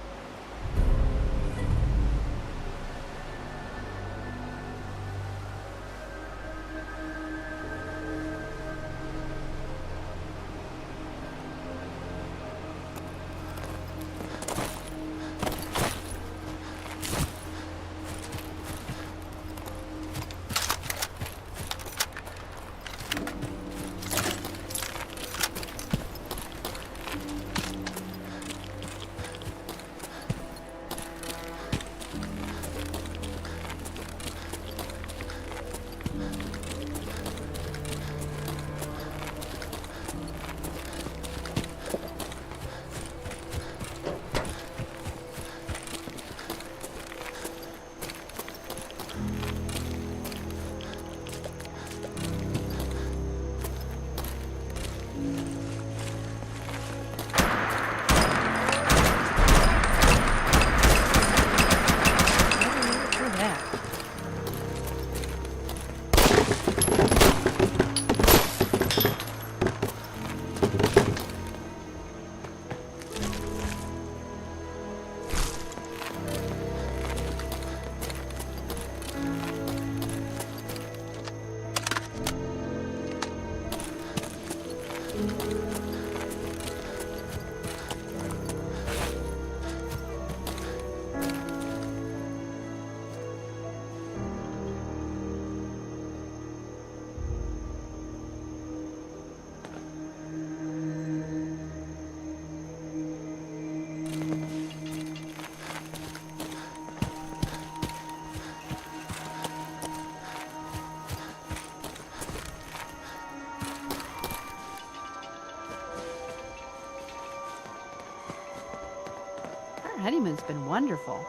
Our honeymoon's been wonderful.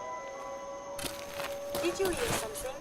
Did you hear something?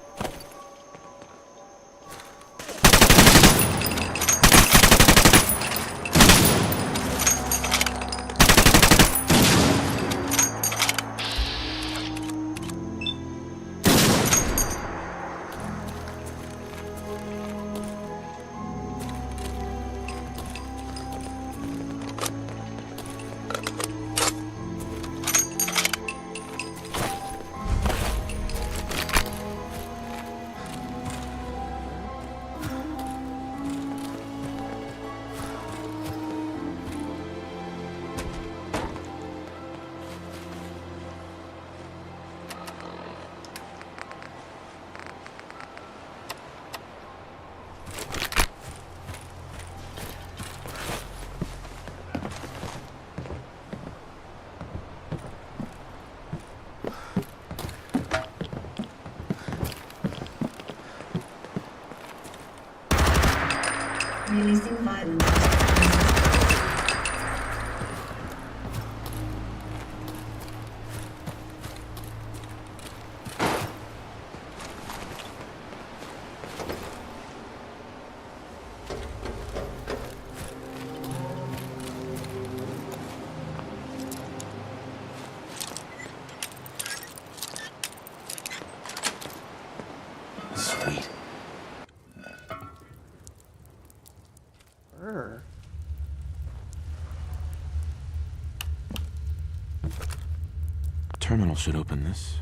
Terminal should open this.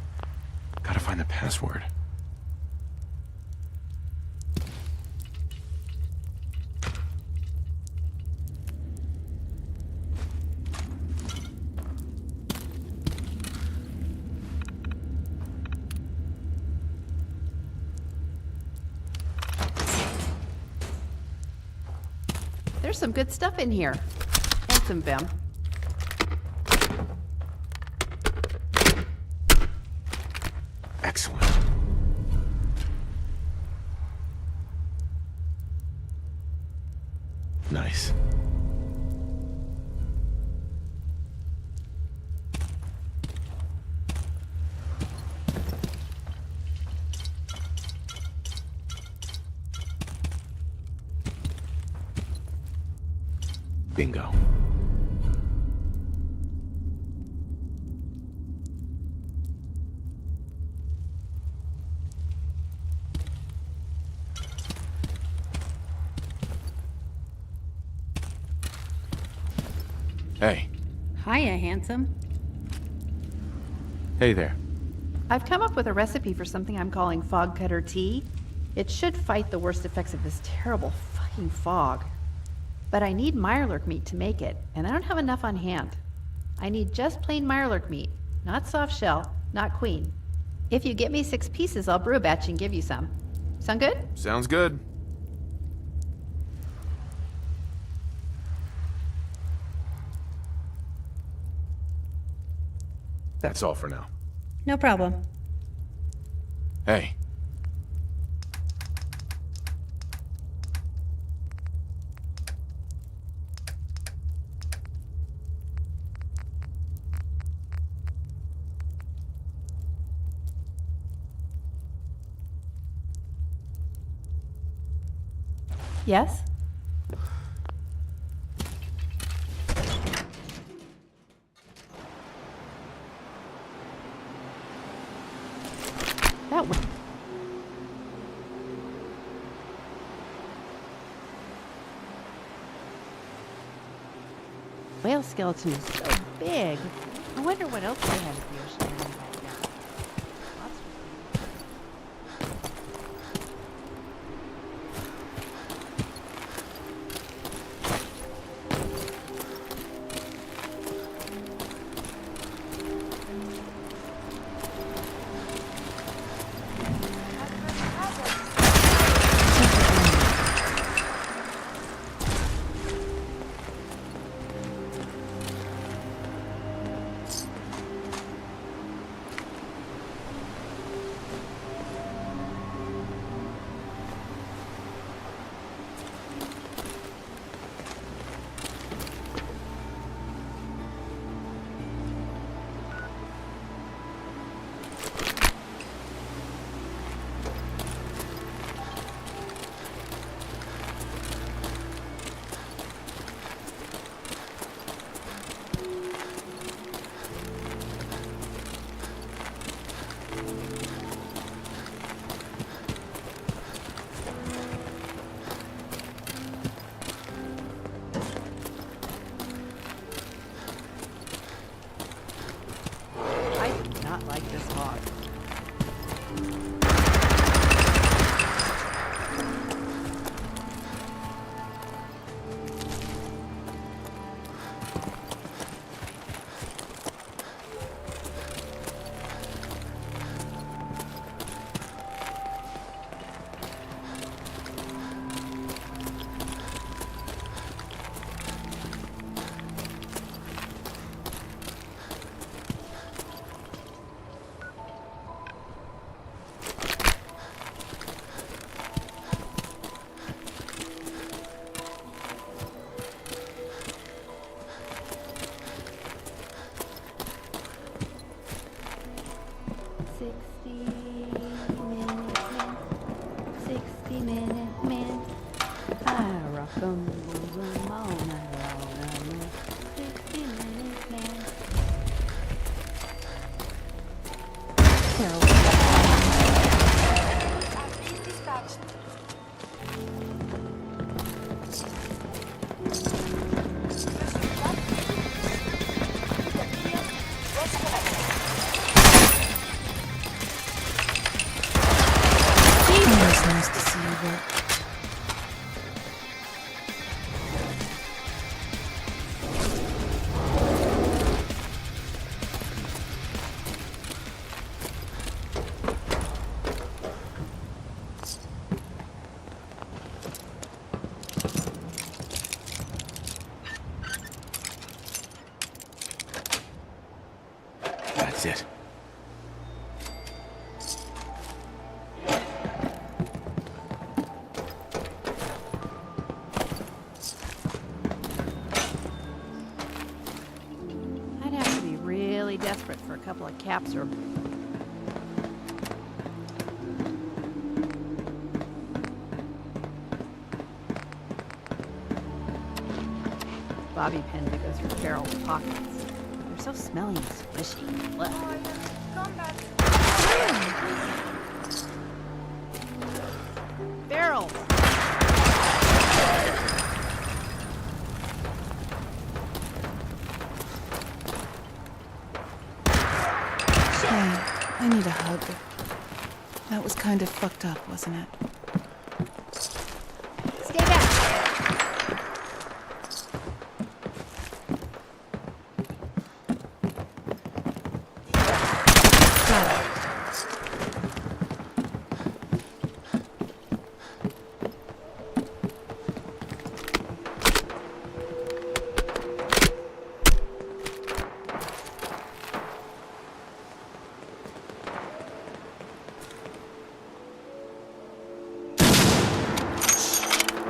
Gotta find the password. There's some good stuff in here. And some vim. Excellent. Nice. Bingo. Hey. Hiya, handsome. Hey there. I've come up with a recipe for something I'm calling fog cutter tea. It should fight the worst effects of this terrible fucking fog. But I need mirelurk meat to make it, and I don't have enough on hand. I need just plain mirelurk meat, not soft shell, not queen. If you get me 6 pieces, I'll brew a batch and give you some. Sound good? Sounds good. That's all for now. No problem. Hey. Yes? That way. Whale skeleton is so big. I wonder what else they have at the ocean area back there. Sit. I'd have to be really desperate for a couple of caps or... bobby pin to go through Farrell's pockets. They're so smelly and squishy. Blech. Farrell! Hey, I need a hug. That was kind of fucked up, wasn't it? Stay back!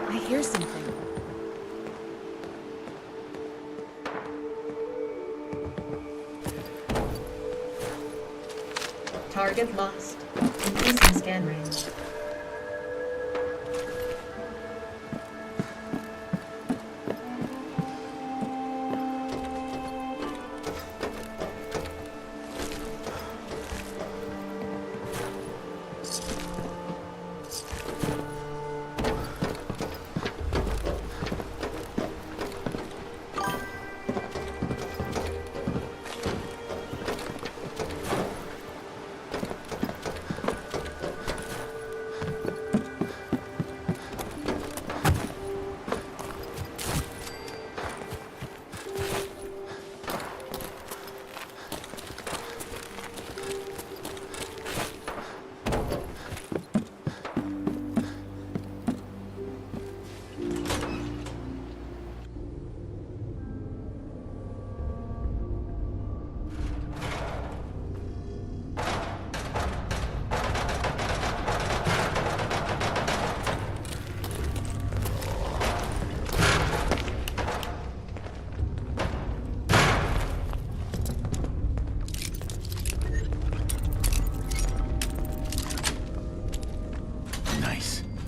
I hear something. Target lost. Increasing scan range.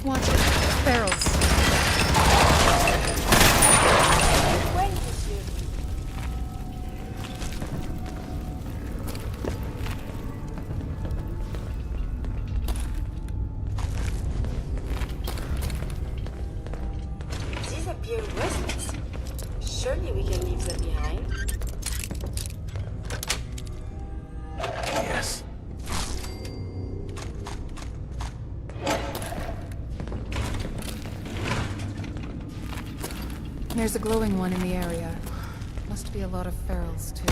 Watch it. Barrels. These appear worthless. Surely we can leave them behind. Yes. There's a glowing one in the area. Must be a lot of ferals, too.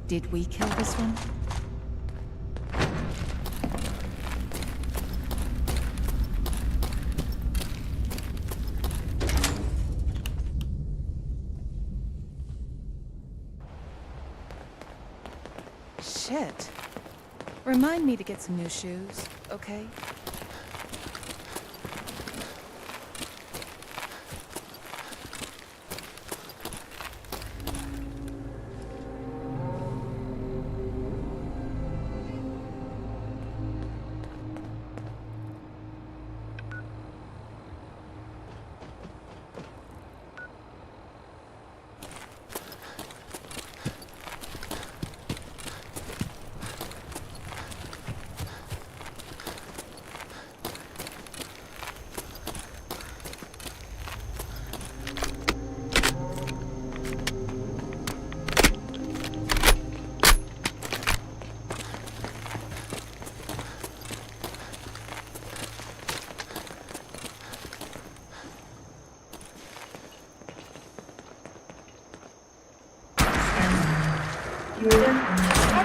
Did we kill this one? Shit. Remind me to get some new shoes, okay?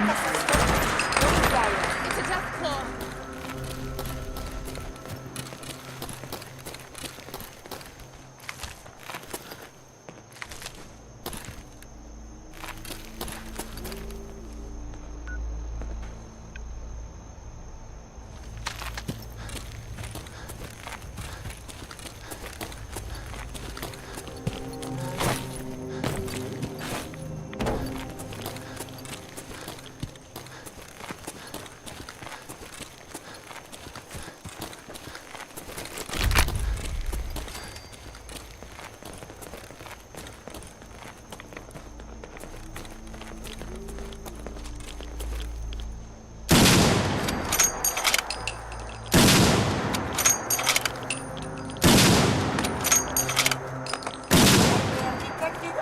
It's a death claw.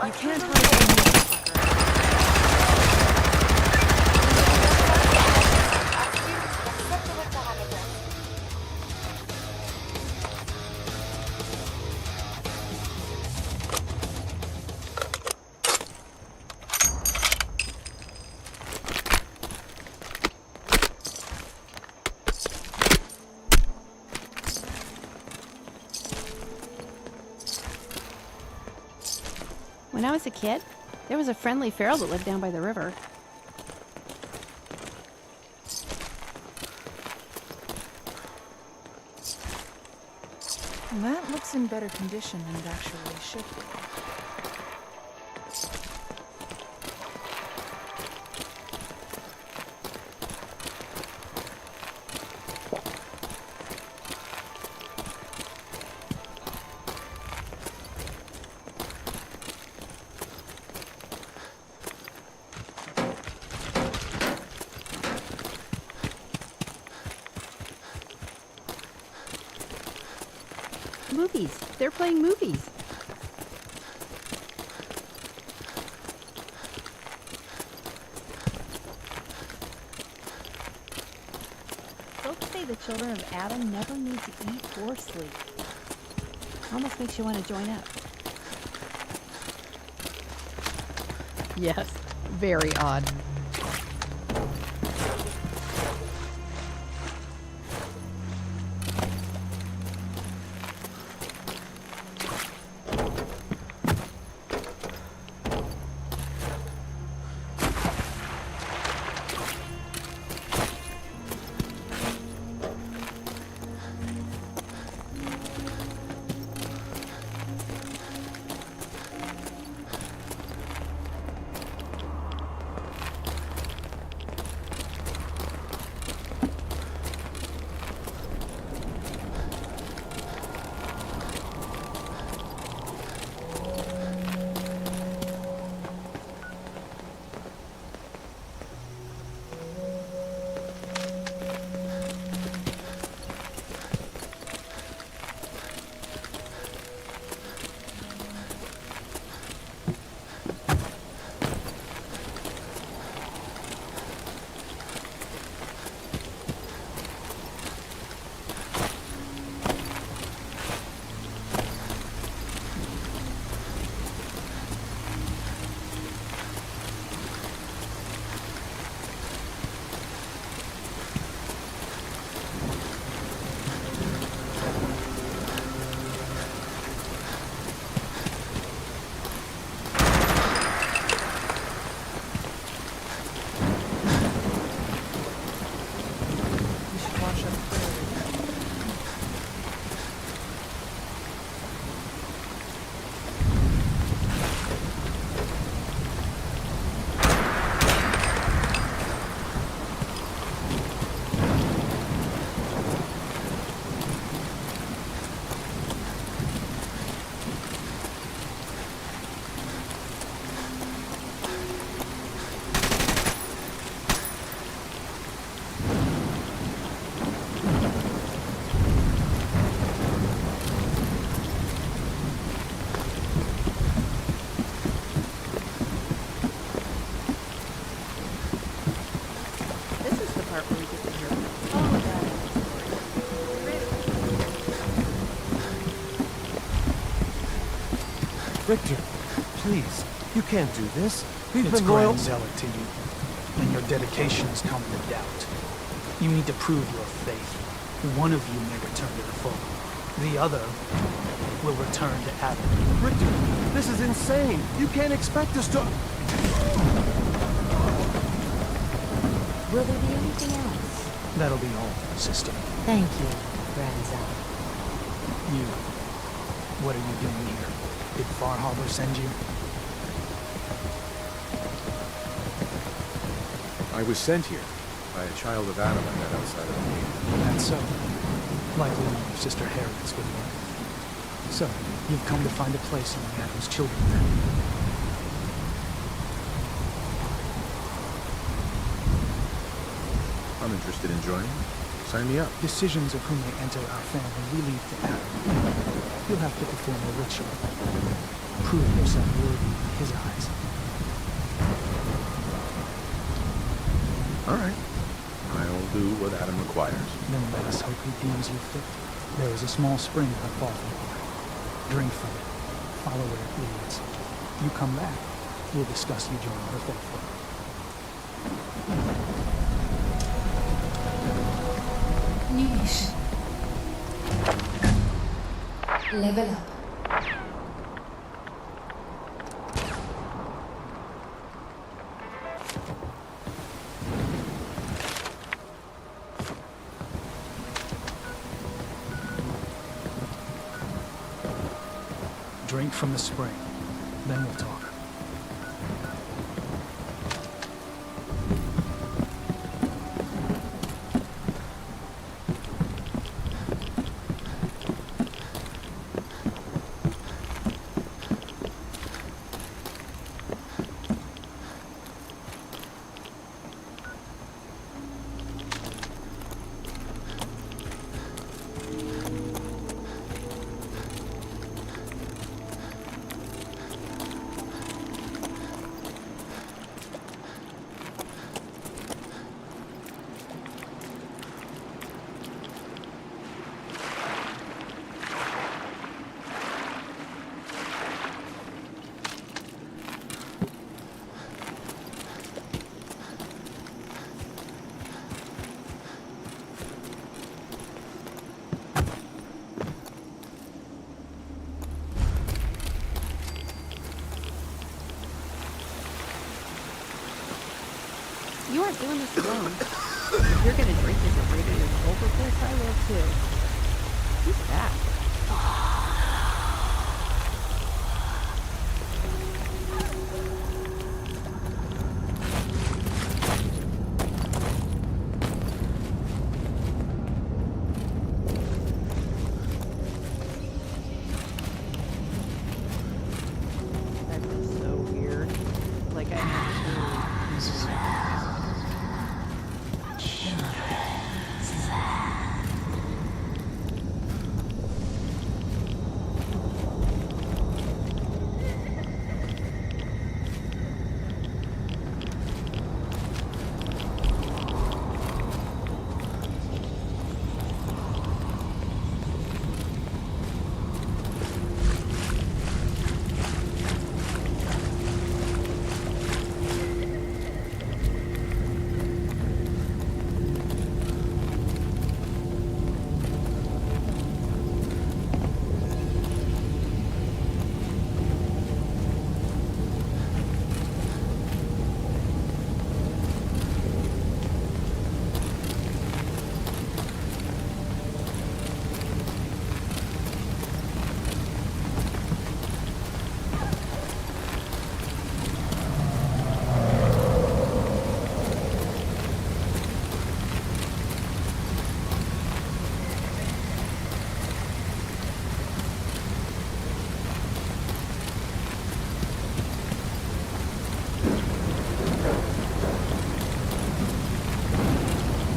You can't hide from me, fucker. When I was a kid, there was a friendly feral that lived down by the river. That looks in better condition than it actually should be. Movies. They're playing movies. Folks say the children of Adam never need to eat or sleep. Almost makes you want to join up. Yes, very odd. Victor, please, you can't do this. We've It's been loyal. grand zealot to you, and your dedication is coming to doubt. You need to prove your faith. One of you may return to the fold. The other will return to Adam. Richter, this is insane. You can't expect us to... Will there be anything else? That'll be all, sister. Thank you, grandson. You. What are you doing here? Did Far Harbor send you? I was sent here by a child of Adam I met outside of the gate. That's so. Likely one of Sister Harriet's good work. So, you've come to find a place among Adam's children then. I'm interested in joining. Sign me up. Decisions of whom may enter our family we leave to Adam. You'll have to perform a ritual. Prove yourself worthy in his eyes. All right. I'll do what Adam requires. Then let us hope he deems you fit. There is a small spring not far from here. Drink from it. Follow where it leads. You come back. We'll discuss you joining the faithful. Niche. Level up. Drink from the spring. Then we'll talk. You aren't doing this alone. If you're gonna drink as a breeder, you're over this, I will too. Who's that? That was so weird. Like I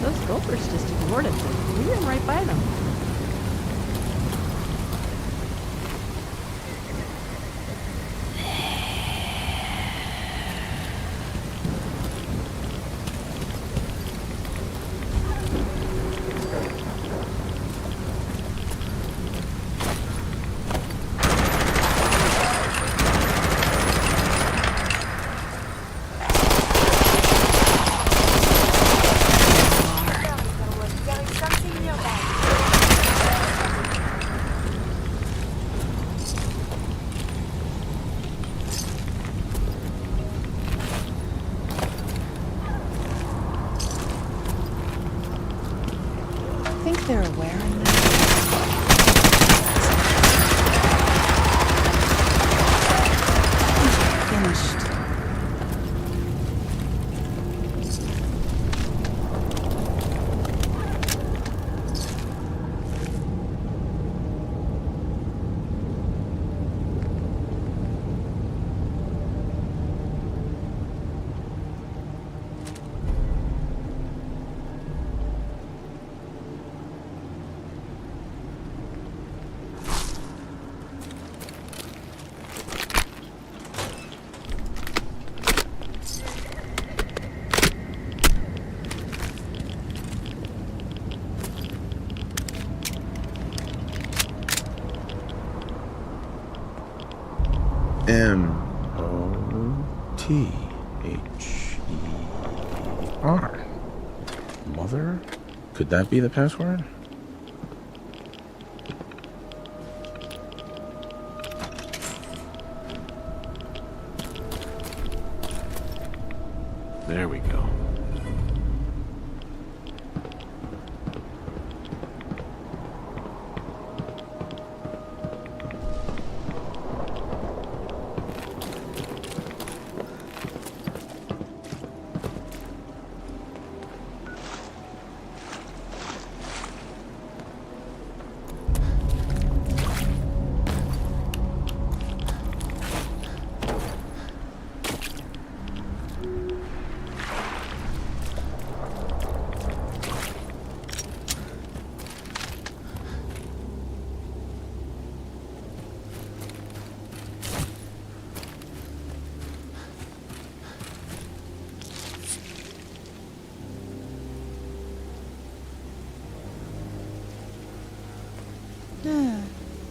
those gophers just ignored us. We ran right by them. they're aware I'm there. Finished. M-O-T-H-E-R. Mother? Could that be the password? There we go.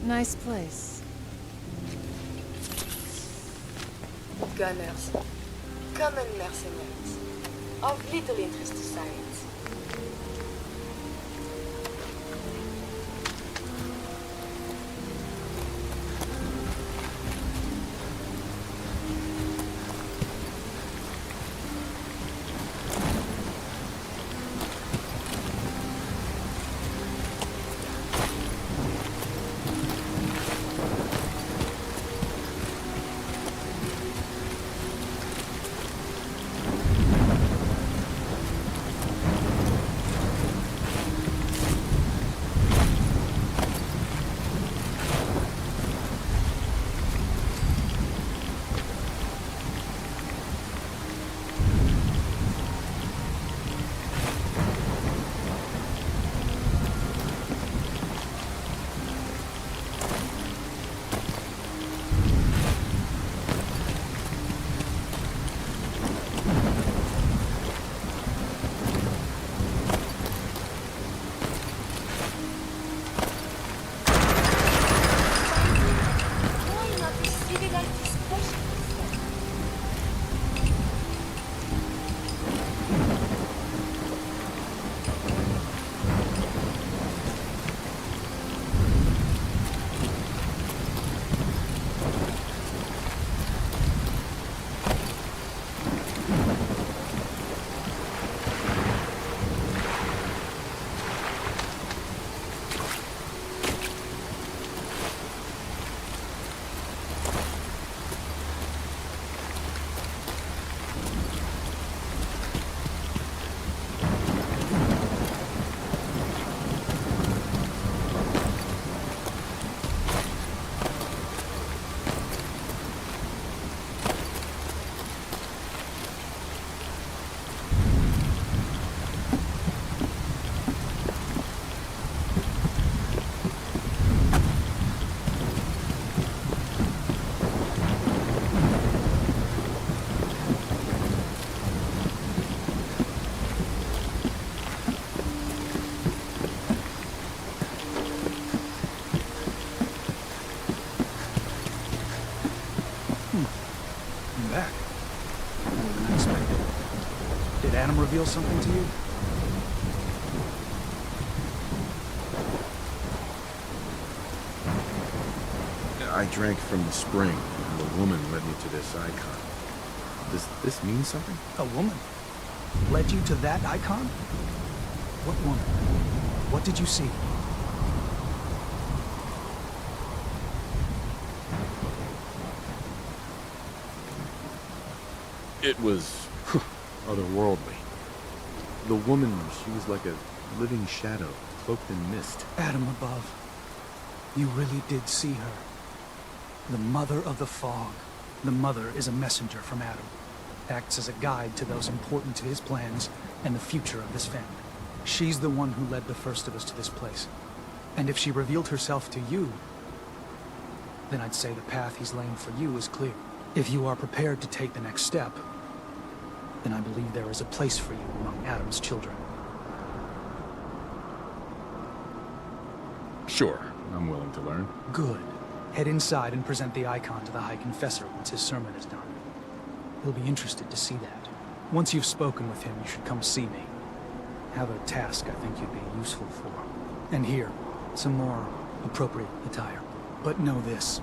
Nice place. Gunners. Common mercenaries. Of little interest to science. Reveal something to you? I drank from the spring, and the woman led me to this icon. Does this mean something? A woman? Led you to that icon? What woman? What did you see? It was otherworldly. The woman, she was like a living shadow, cloaked in mist. Adam above. You really did see her. The Mother of the Fog. The Mother is a messenger from Adam. Acts as a guide to those important to his plans and the future of this family. She's the one who led the first of us to this place. And if she revealed herself to you, then I'd say the path he's laying for you is clear. If you are prepared to take the next step, then I believe there is a place for you among Adam's children. Sure, I'm willing to learn. Good. Head inside and present the icon to the High Confessor once his sermon is done. He'll be interested to see that. Once you've spoken with him, you should come see me. Have a task I think you'd be useful for. And here, some more appropriate attire. But know this,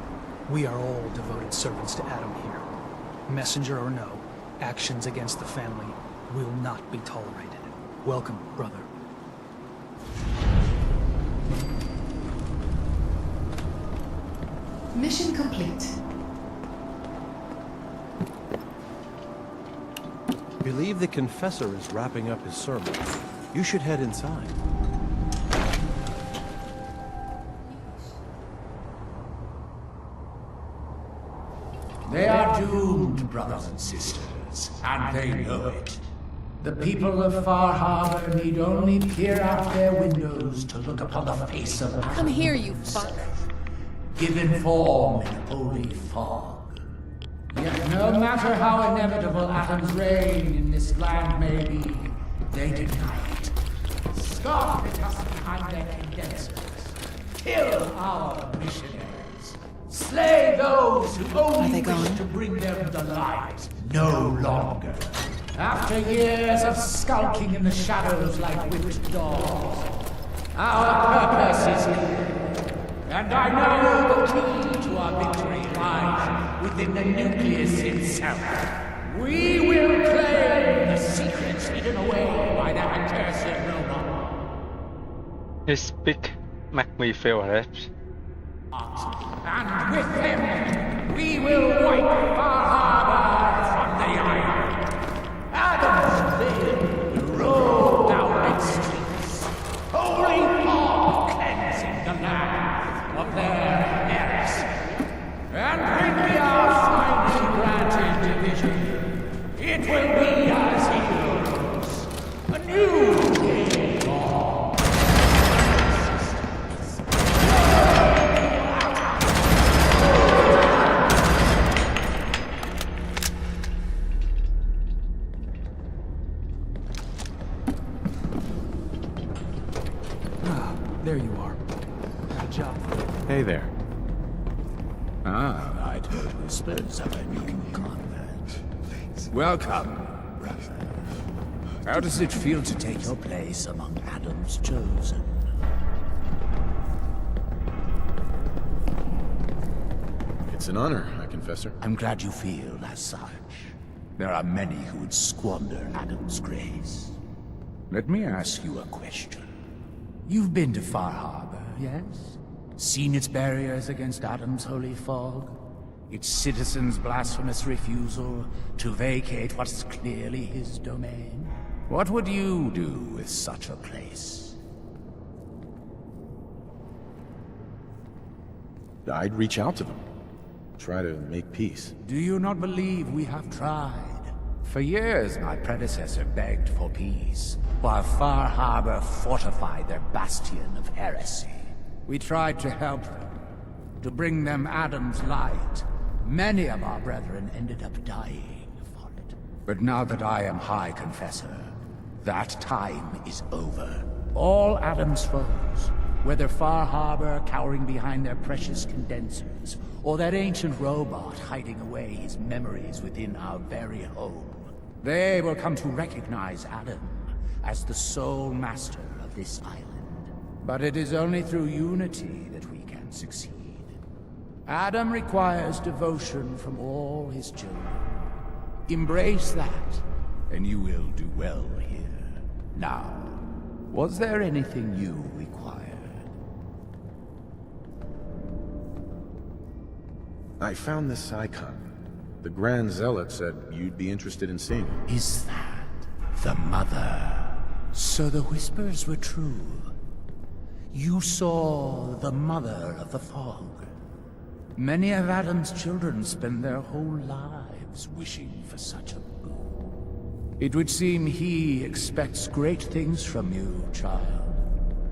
we are all devoted servants to Adam here. Messenger or no, actions against the family will not be tolerated. Welcome, brother. Mission complete. Believe the Confessor is wrapping up his sermon. You should head inside. They are doomed, brothers and sisters, and they know it. The people of Far Harbor need only peer out their windows to look upon the face of Adam. Come here, you fuck. Given form in holy fog. Yet no matter how inevitable Adam's reign in this land may be, they deny it. Scoff at us behind their condensers. Kill our missionaries. Slay those who only wish to bring them the light. No longer. After years of skulking in the shadows like whipped dogs, our purpose is clear. And I know the key to our victory lies within the nucleus itself. We will claim the secrets hidden away by that accursed robot. His speak make me feel rich. And with him, we will wipe Far Harbor from the island. Adam's will roll down its streets. Holy fog cleansing the land of their heresy. And bring me our finally granted division. It will be as heroes. A new day dawn. There you are. Good job. Hey there. Ah. I'd heard whispers of a new convert. Welcome, brother. How does it feel to take your place among Adam's chosen? It's an honor, High Confessor. I'm glad you feel as such. There are many who would squander Adam's grace. Let me ask you a question. You've been to Far Harbor, yes? Seen its barriers against Adam's holy fog? Its citizens' blasphemous refusal to vacate what's clearly his domain? What would you do with such a place? I'd reach out to them. Try to make peace. Do you not believe we have tried? For years, my predecessor begged for peace, while Far Harbor fortified their bastion of heresy. We tried to help them, to bring them Adam's light. Many of our brethren ended up dying for it. But now that I am High Confessor, that time is over. All Adam's foes, whether Far Harbor cowering behind their precious condensers, or that ancient robot hiding away his memories within our very home, they will come to recognize Adam as the sole master of this island. But it is only through unity that we can succeed. Adam requires devotion from all his children. Embrace that, and you will do well here. Now, Was there anything you required? I found this icon. The Grand Zealot said you'd be interested in seeing it. Is that the Mother? So the whispers were true. You saw the Mother of the Fog. Many of Adam's children spend their whole lives wishing for such a boon. It would seem he expects great things from you, child.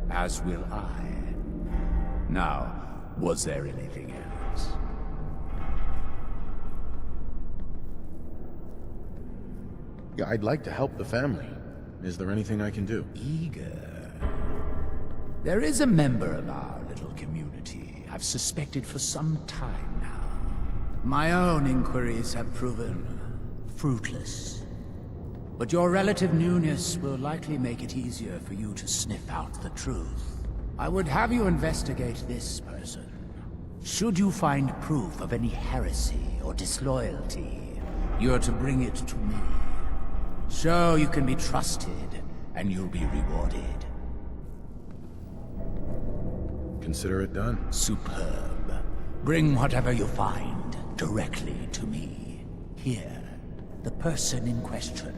As will I. Now, was there anything else? Yeah, I'd like to help the family. Is there anything I can do? Eager. There is a member of our little community I've suspected for some time now. My own inquiries have proven fruitless. But your relative newness will likely make it easier for you to sniff out the truth. I would have you investigate this person. Should you find proof of any heresy or disloyalty, you're to bring it to me. So you can be trusted, and you'll be rewarded. Consider it done. Superb. Bring whatever you find directly to me. Here, the person in question.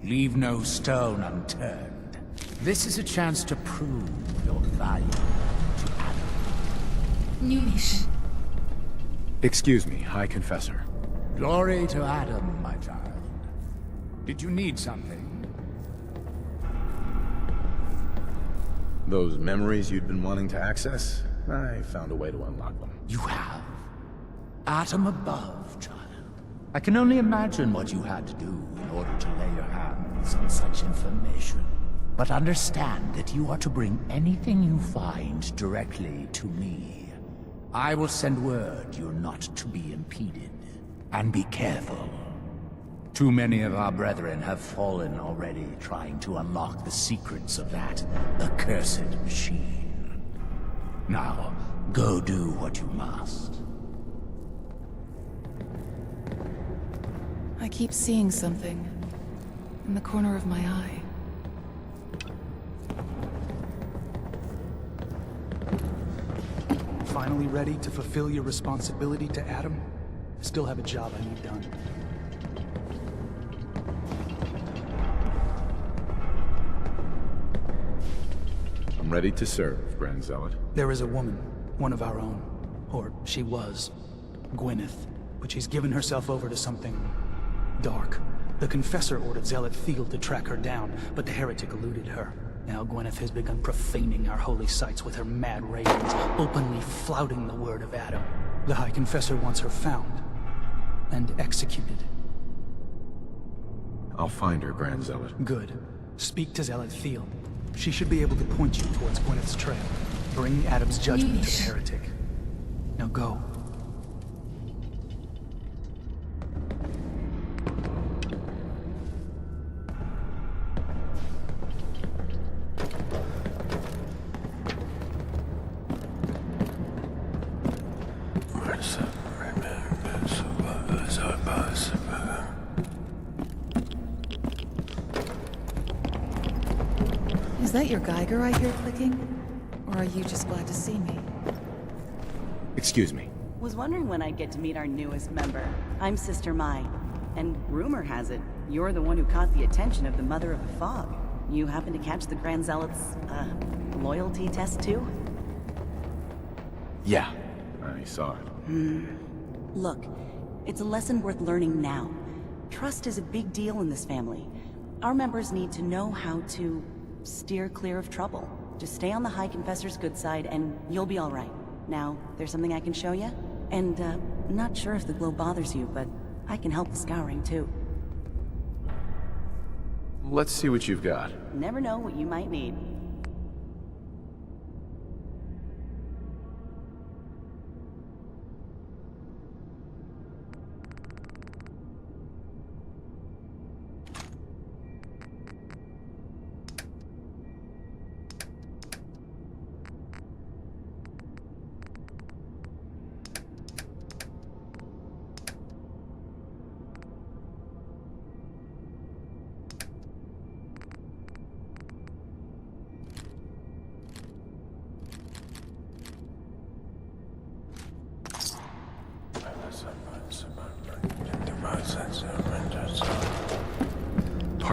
Leave no stone unturned. This is a chance to prove your value to Adam. New mission. Excuse me, High Confessor. Glory to Adam, my child. Did you need something? Those memories you'd been wanting to access? I found a way to unlock them. You have? Atom above, child. I can only imagine what you had to do in order to lay your hands on such information. But understand that you are to bring anything you find directly to me. I will send word you're not to be impeded. And be careful. Too many of our brethren have fallen already trying to unlock the secrets of that accursed machine. Now, go do what you must. I keep seeing something in the corner of my eye. Finally ready to fulfill your responsibility to Adam? Still have a job I need done. I'm ready to serve, Grand Zealot. There is a woman, one of our own. Or she was. Gwyneth. But she's given herself over to something dark. The Confessor ordered Zealot Field to track her down, but the heretic eluded her. Now Gwyneth has begun profaning our holy sites with her mad ravings, openly flouting the word of Adam. The High Confessor wants her found and executed. I'll find her, Grand Zealot. Good. Speak to Zealot Field. She should be able to point you towards Gwyneth's trail. Bring Adam's judgment to the heretic. Now go. Is that your Geiger I hear clicking? Or are you just glad to see me? Excuse me. Was wondering when I'd get to meet our newest member. I'm Sister Mai, and rumor has it, you're the one who caught the attention of the Mother of the Fog. You happen to catch the Grand Zealot's, loyalty test too? Yeah, I saw it. Look, it's a lesson worth learning now. Trust is a big deal in this family. Our members need to know how to steer clear of trouble. Just stay on the High Confessor's good side and you'll be alright. Now, there's something I can show you? And, not sure if the glow bothers you, but I can help with scouring too. Let's see what you've got. Never know what you might need.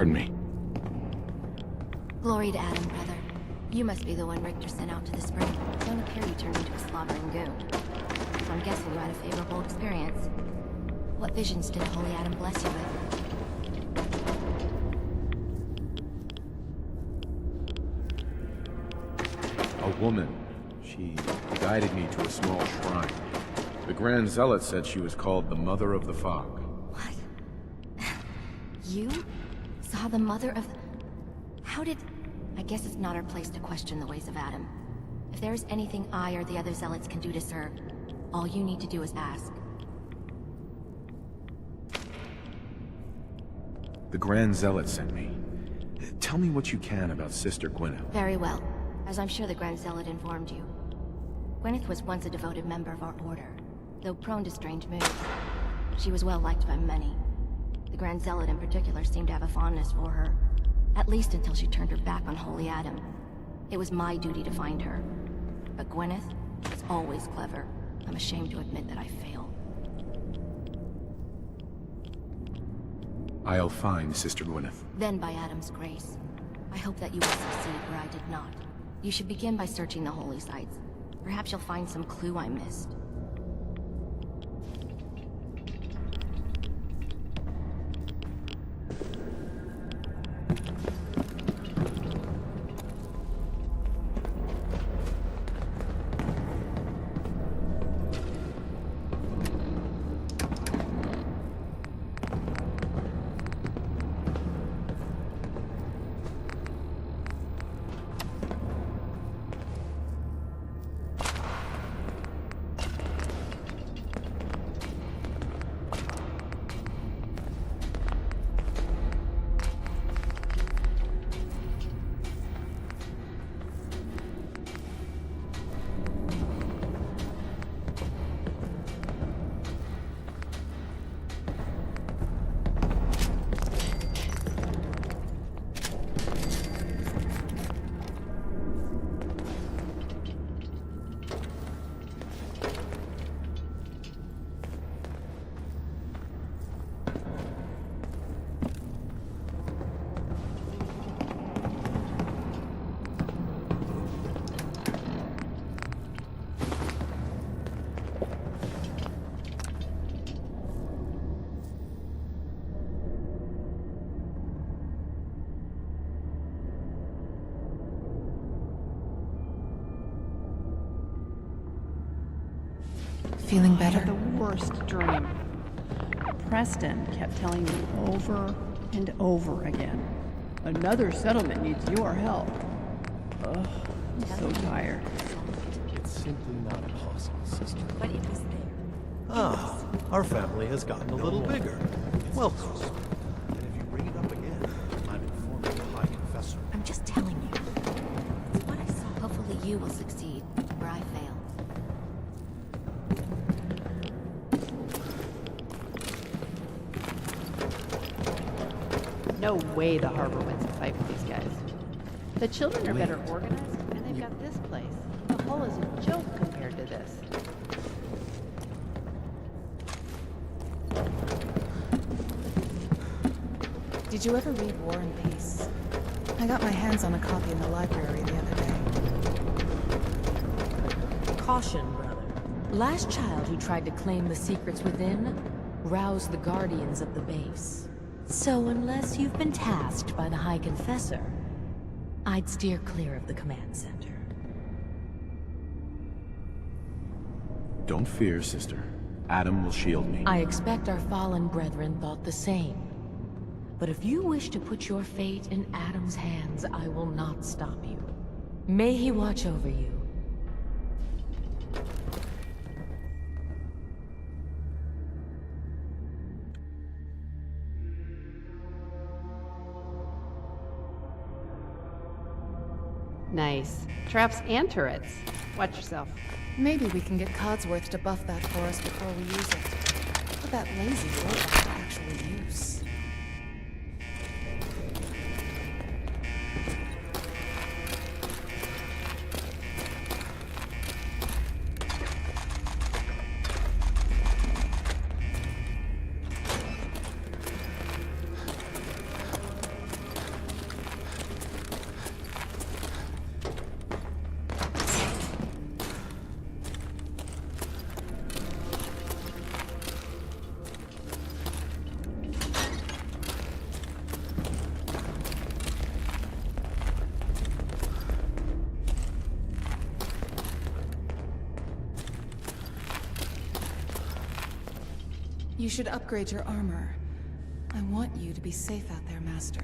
Pardon me. Glory to Adam, brother. You must be the one Richter sent out to the spring. Don't appear you turned into a slobbering goon. So I'm guessing you had a favorable experience. What visions did Holy Adam bless you with? A woman. She guided me to a small shrine. The Grand Zealot said she was called the Mother of the Fog. You saw the mother of... How did... I guess it's not our place to question the ways of Adam. If there is anything I or the other Zealots can do to serve, all you need to do is ask. The Grand Zealot sent me. Tell me what you can about Sister Gwyneth. Very well, as I'm sure the Grand Zealot informed you. Gwyneth was once a devoted member of our order, though prone to strange moods. She was well liked by many. The Grand Zealot in particular seemed to have a fondness for her, at least until she turned her back on Holy Adam. It was my duty to find her. But Gwyneth was always clever. I'm ashamed to admit that I failed. I'll find Sister Gwyneth. Then by Adam's grace, I hope that you will succeed where I did not. You should begin by searching the holy sites. Perhaps you'll find some clue I missed. Feeling I better? had the worst dream. Preston kept telling me over and over again, another settlement needs your help. Ugh, I'm so tired. It's simply not possible, sister. But it was there. Ah, our family has gotten a little bigger. Welcome. And if you bring it up again, I'm informing the High Confessor. I'm just telling you. It's what I saw. Hopefully you will succeed where I failed. No way the harbor wins a fight with these guys. The children are better organized, and they've got this place. The hull is a joke compared to this. Did you ever read War and Peace? I got my hands on a copy in the library the other day. Caution, brother. Last child who tried to claim the secrets within roused the guardians of the base. So unless you've been tasked by the High Confessor, I'd steer clear of the command center. Don't fear, sister. Adam will shield me. I expect our fallen brethren thought the same. But if you wish to put your fate in Adam's hands, I will not stop you. May he watch over you. Nice. Traps and turrets. Watch yourself. Maybe we can get Codsworth to buff that for us before we use it. Put that lazy robot to actual use. You should upgrade your armor. I want you to be safe out there, Master.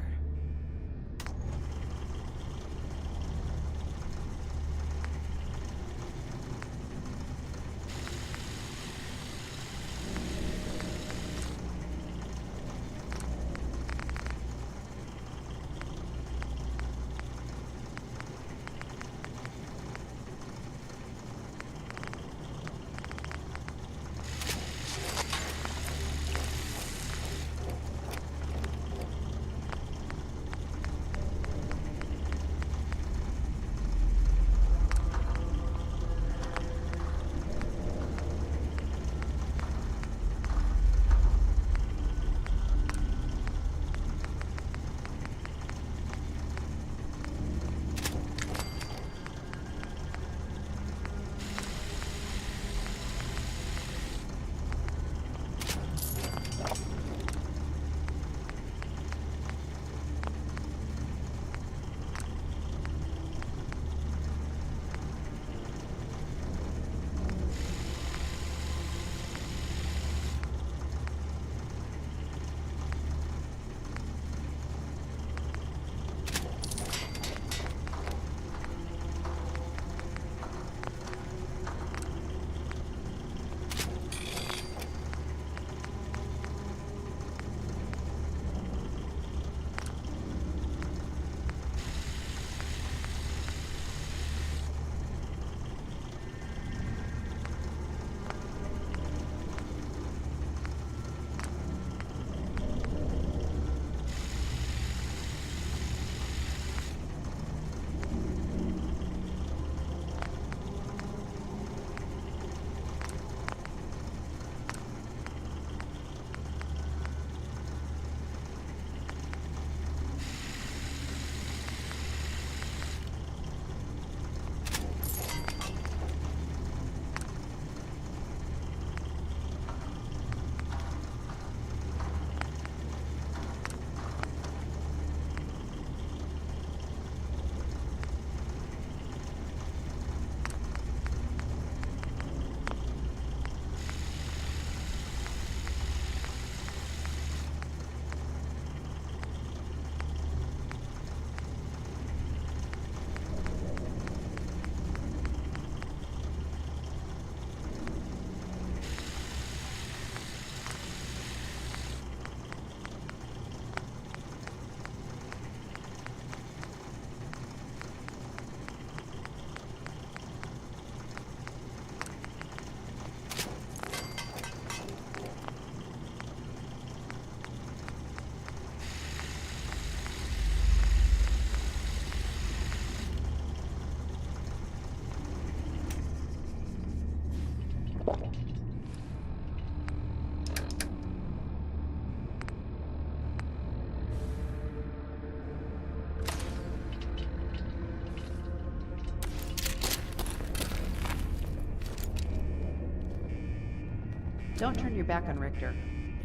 Don't turn your back on Richter.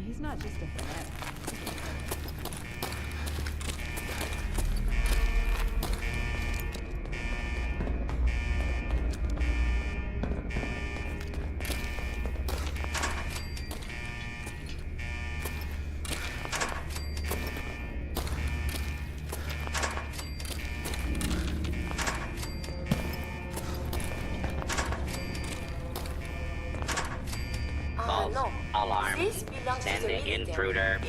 He's not just a fanatic. Alarm. Sending intruder.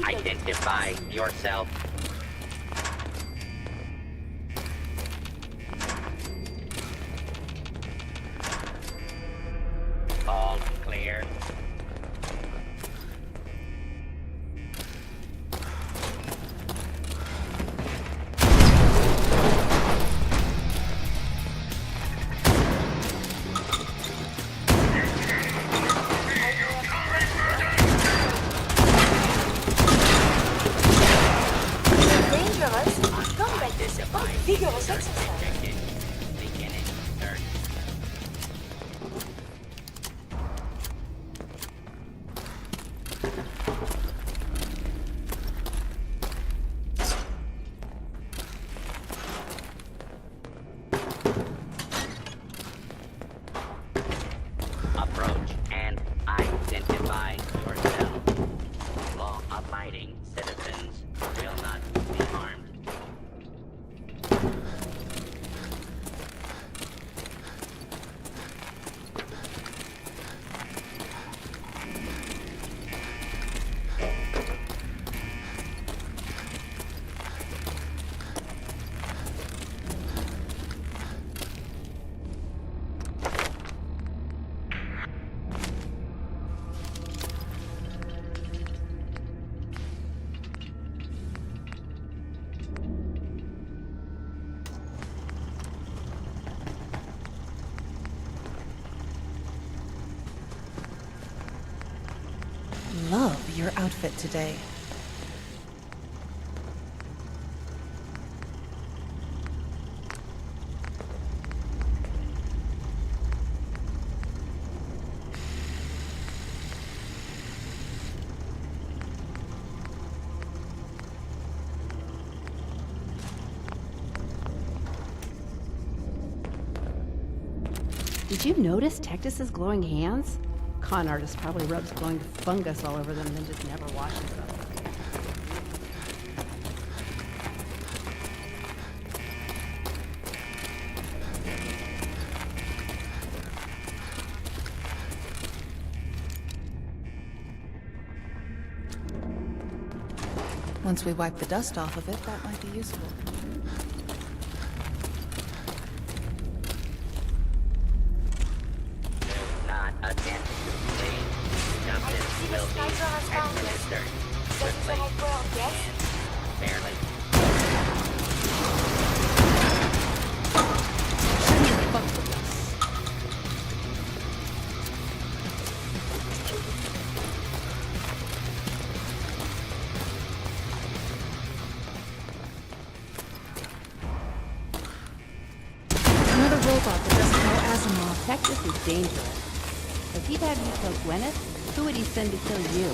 Identify yourself. All clear. Vigorous exercise. Beginning. Third. Approach and identify yourself. outfit today. Did you notice Tectus's glowing hands? Con artist probably rubs glowing fungus all over them and then just never washes them. Once we wipe the dust off of it, that might be useful. Not attempt to flee. Justice will be administered swiftly and fairly. Another robot that doesn't know Asimov. Tectus is dangerous. If he'd have you kill Gwyneth, who would he send to kill you?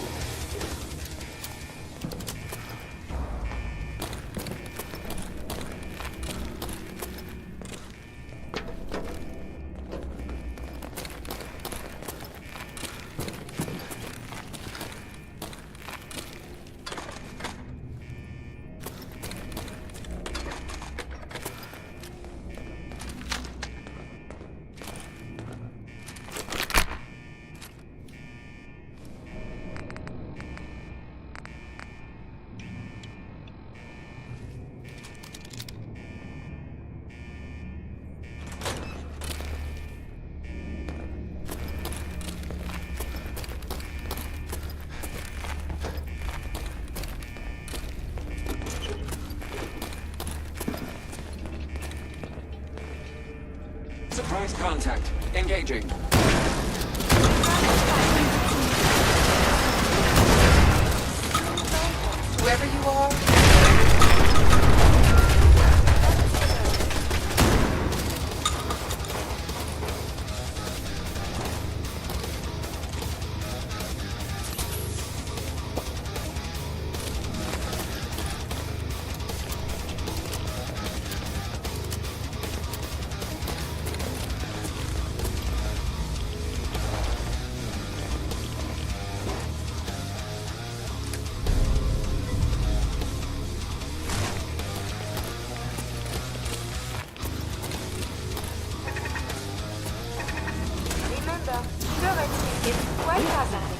Surprise contact. Engaging. Whoever you are, remember, currency is quite hazardous.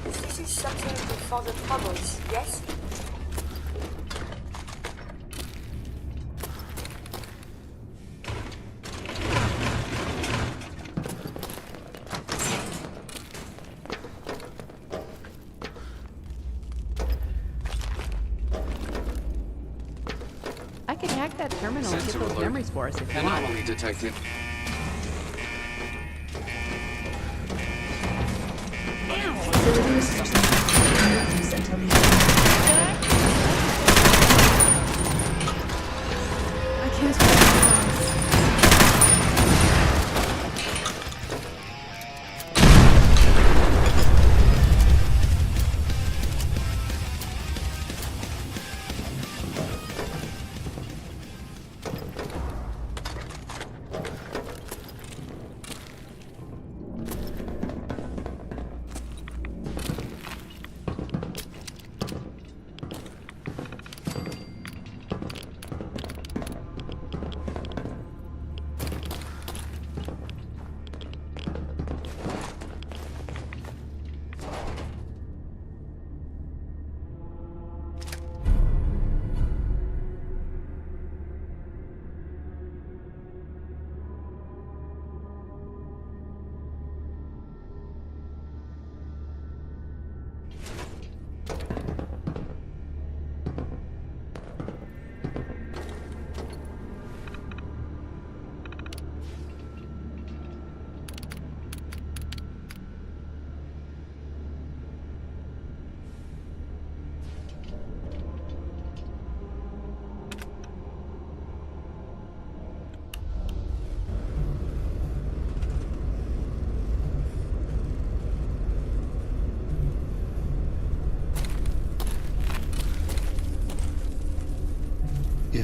This is something for the troubles, yes? I could hack that terminal and get Sensor those alert. memories for us if you want. Anomaly detected. Facility restrictions. Use until the I can't.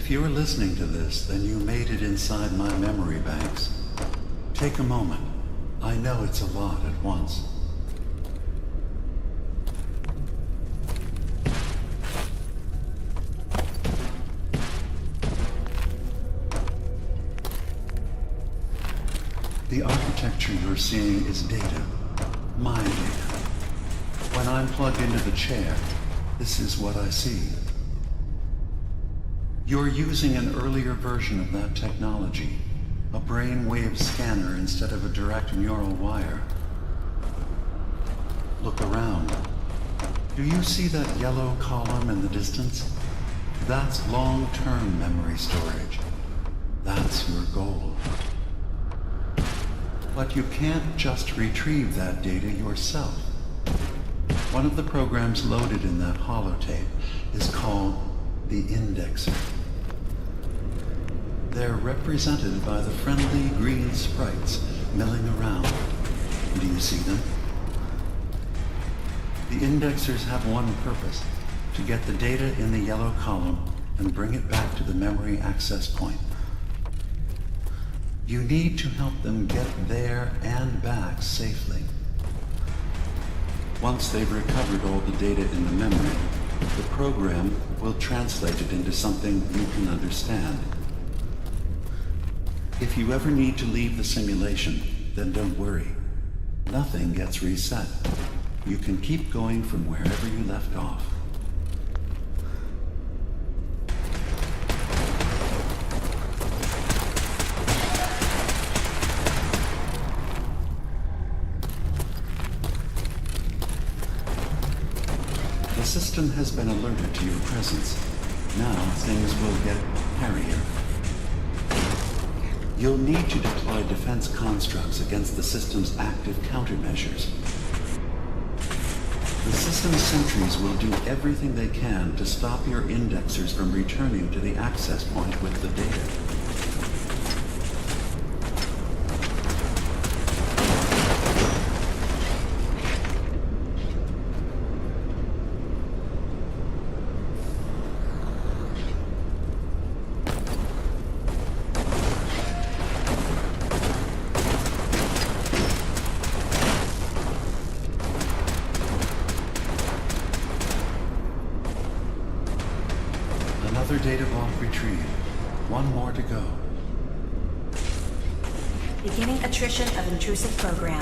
If you're listening to this, then you made it inside my memory banks. Take a moment. I know it's a lot at once. The architecture you're seeing is data. My data. When I'm plugged into the chair, this is what I see. You're using an earlier version of that technology, a brainwave scanner instead of a direct neural wire. Look around. Do you see that yellow column in the distance? That's long-term memory storage. That's your goal. But you can't just retrieve that data yourself. One of the programs loaded in that holotape is called the Indexer. They're represented by the friendly green sprites milling around. Do you see them? The Indexers have one purpose: to get the data in the yellow column and bring it back to the memory access point. You need to help them get there and back safely. Once they've recovered all the data in the memory, the program will translate it into something you can understand. If you ever need to leave the simulation, then don't worry. Nothing gets reset. You can keep going from wherever you left off. The system has been alerted to your presence. Now things will get hairier. You'll need to deploy defense constructs against the system's active countermeasures. The system's sentries will do everything they can to stop your indexers from returning to the access point with the data. Another data vault retrieved. One more to go. Beginning attrition of intrusive program.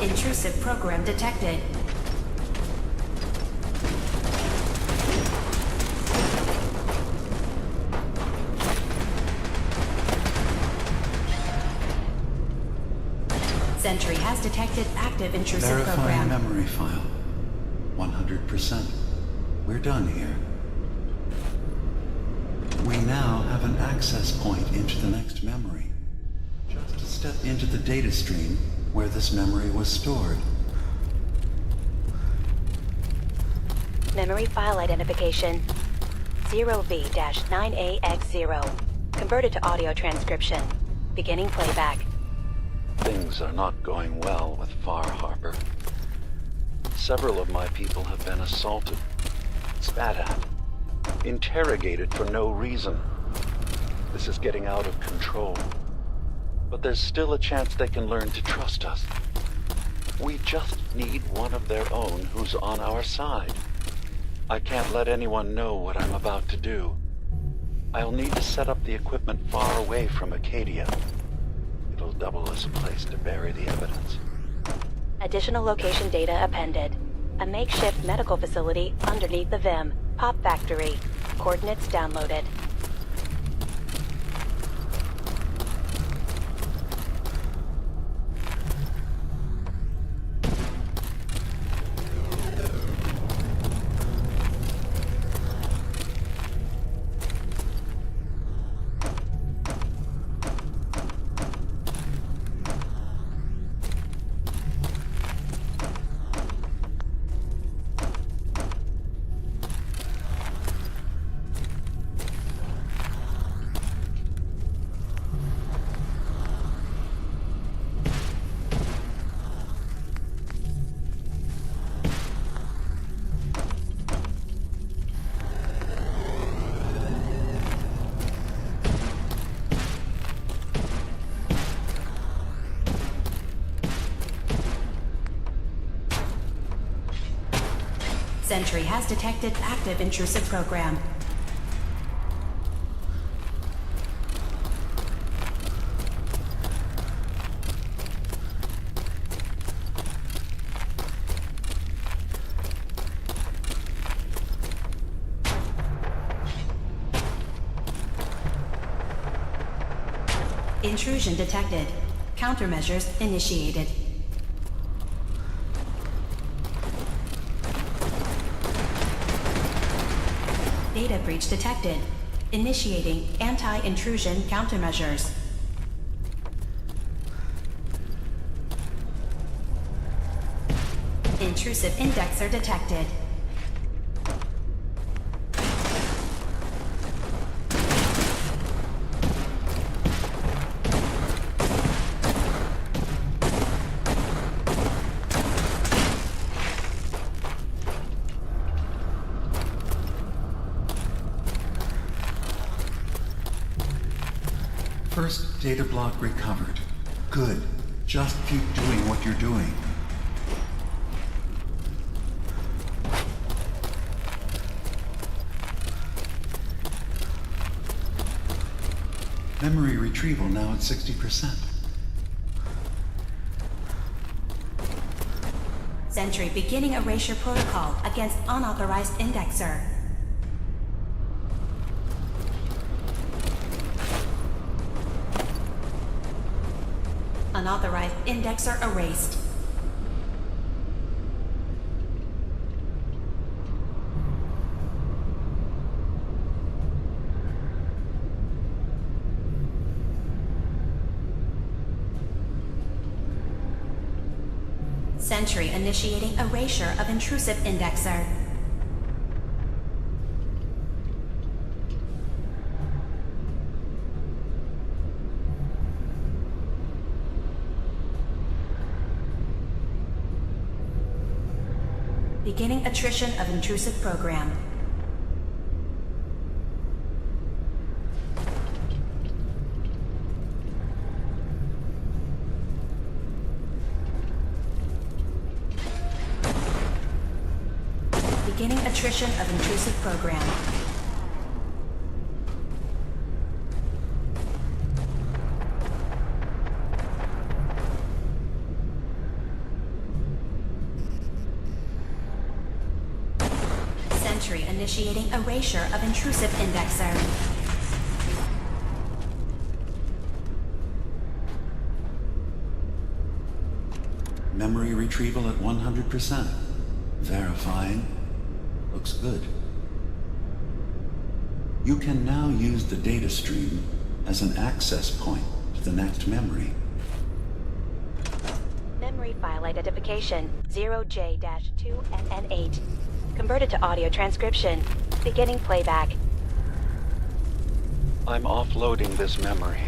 Intrusive program detected. Sentry has detected active intrusive Verifying program. memory file. 100%. We're done here. We now have an access point into the next memory. Just step into the data stream where this memory was stored. Memory file identification 0V-9AX0. Converted to audio transcription. Beginning playback. Things are not going well with Far Harbor. Several of my people have been assaulted, spat at, interrogated for no reason. This is getting out of control. But there's still a chance they can learn to trust us. We just need one of their own who's on our side. I can't let anyone know what I'm about to do. I'll need to set up the equipment far away from Acadia. It'll double as a place to bury the evidence. Additional location data appended. A makeshift medical facility underneath the VIM. Pop factory. Coordinates downloaded. Sentry has detected active intrusive program. Intrusion detected. Countermeasures initiated. Data breach detected. Initiating anti-intrusion countermeasures. Intrusive indexer detected. First data block recovered. Good. Just keep doing what you're doing. Memory retrieval now at 60%. Sentry beginning erasure protocol against unauthorized indexer. Unauthorized indexer erased. Sentry initiating erasure of intrusive indexer. Beginning attrition of intrusive program. Beginning attrition of intrusive program. Sentry initiating erasure of intrusive indexer. Memory retrieval at 100%. Verifying. Looks good. You can now use the data stream as an access point to the next memory. Memory file identification 0J-2NN8. Converted to audio transcription. Beginning playback. I'm offloading this memory.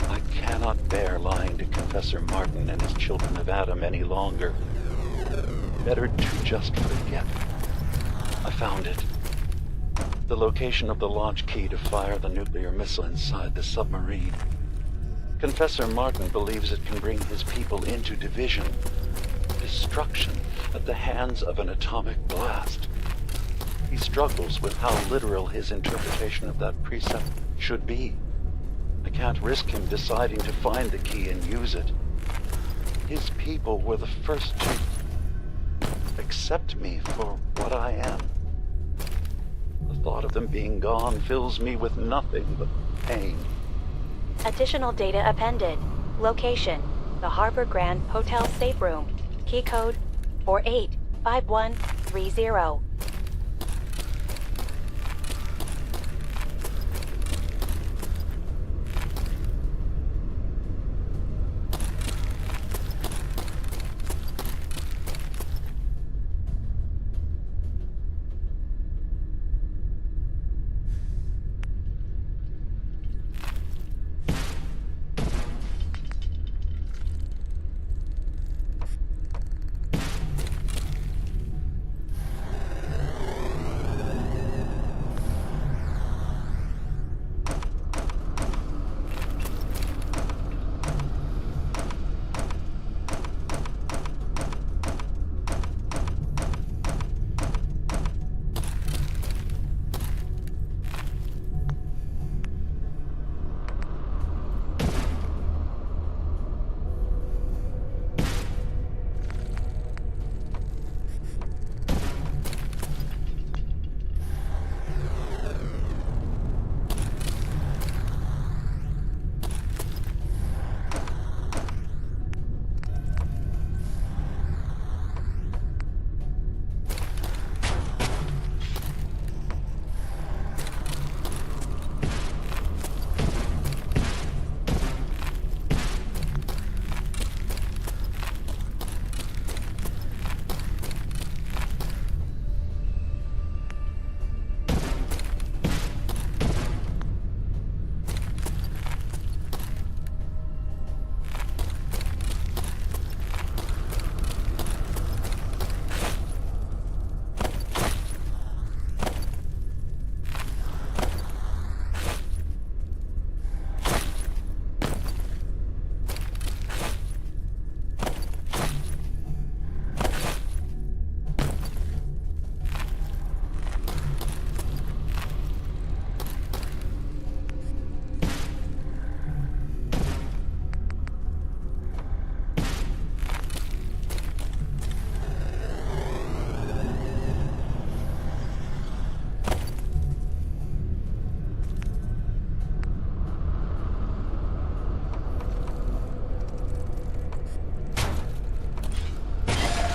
I cannot bear lying to Confessor Martin and his children of Adam any longer. Better to just forget. I found it. The location of the launch key to fire the nuclear missile inside the submarine. Confessor Martin believes it can bring his people into division, destruction at the hands of an atomic blast. He struggles with how literal his interpretation of that precept should be. I can't risk him deciding to find the key and use it. His people were the first to accept me for what I am. The thought of them being gone fills me with nothing but pain. Additional data appended. Location: the Harbor Grand Hotel safe room. Key code 485130.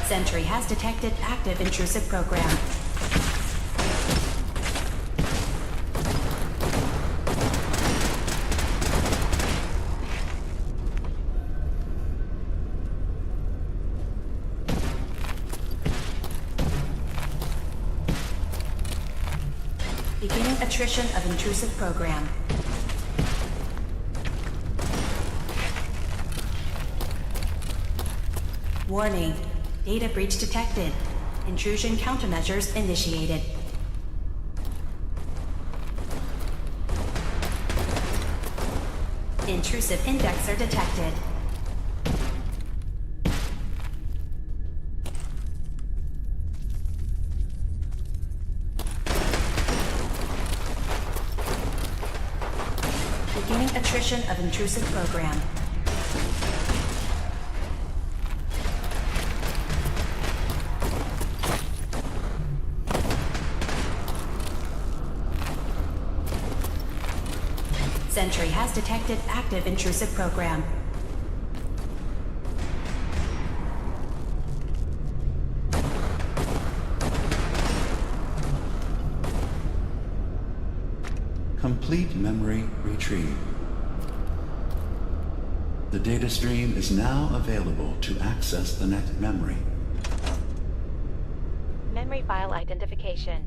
Sentry has detected active intrusive program. Beginning attrition of intrusive program. Warning. Data breach detected. Intrusion countermeasures initiated. Intrusive indexer detected. Beginning attrition of intrusive program. Sentry has detected active intrusive program. Complete memory retrieved. The data stream is now available to access the next memory. Memory file identification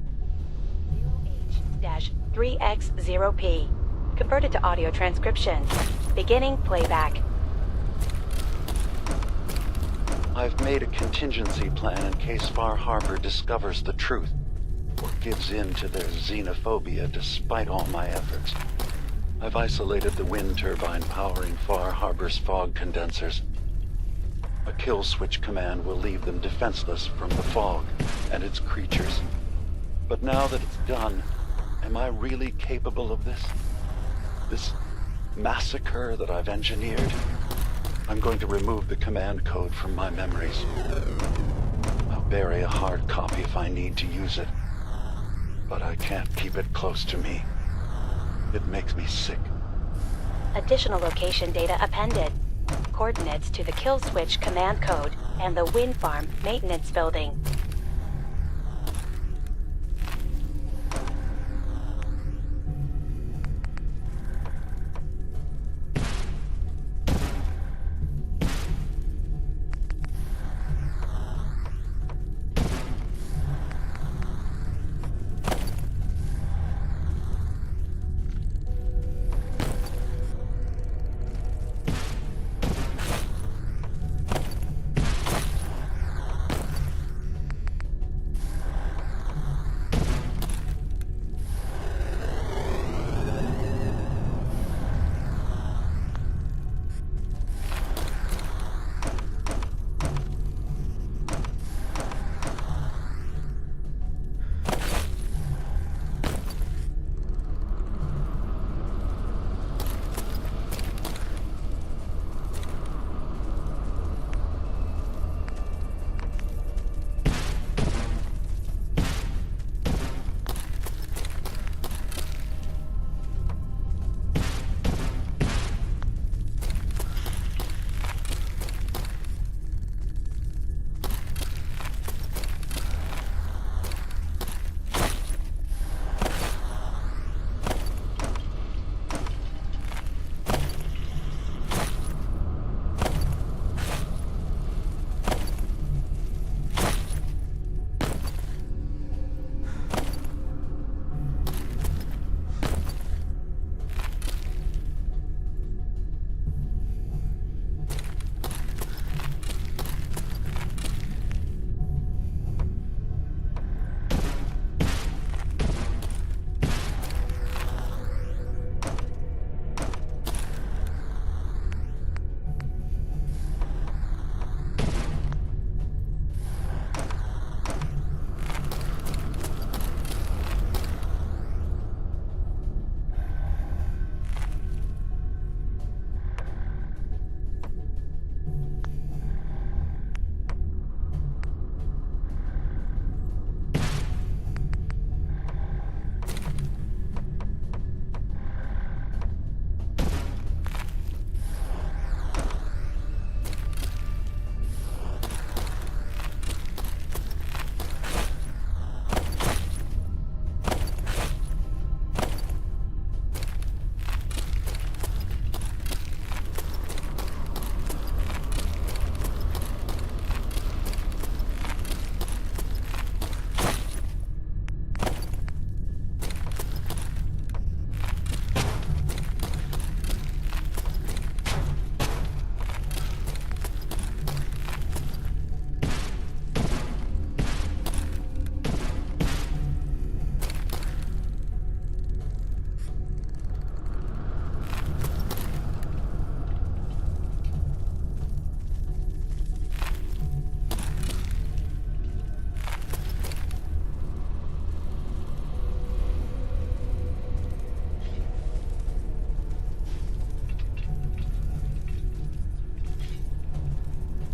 0H-3X0P. Converted to audio transcription. Beginning playback. I've made a contingency plan in case Far Harbor discovers the truth or gives in to their xenophobia despite all my efforts. I've isolated the wind turbine powering Far Harbor's fog condensers. A kill switch command will leave them defenseless from the fog and its creatures. But now that it's done, am I really capable of this? This massacre that I've engineered? I'm going to remove the command code from my memories. I'll bury a hard copy if I need to use it. But I can't keep it close to me. It makes me sick. Additional location data appended. Coordinates to the kill switch command code and the wind farm maintenance building.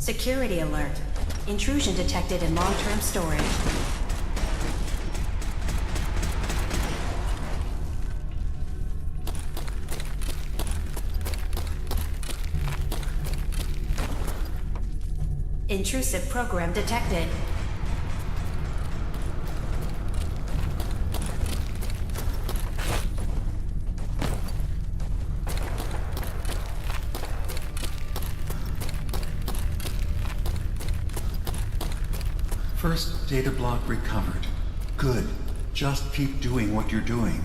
Security alert. Intrusion detected in long-term storage. Intrusive program detected. First data block recovered. Good. Just keep doing what you're doing.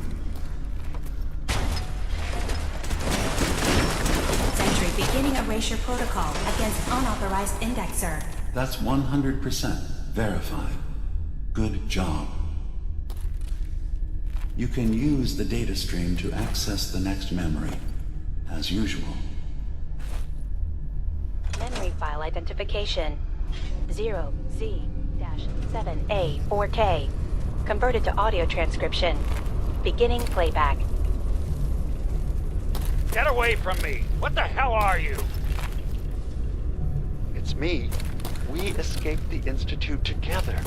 Sentry beginning erasure protocol against unauthorized indexer. That's 100% verified. Good job. You can use the data stream to access the next memory, as usual. Memory file identification 0Z-7A4K. Converted to audio transcription. Beginning playback. Get away from me! What the hell are you? It's me. We escaped the Institute together.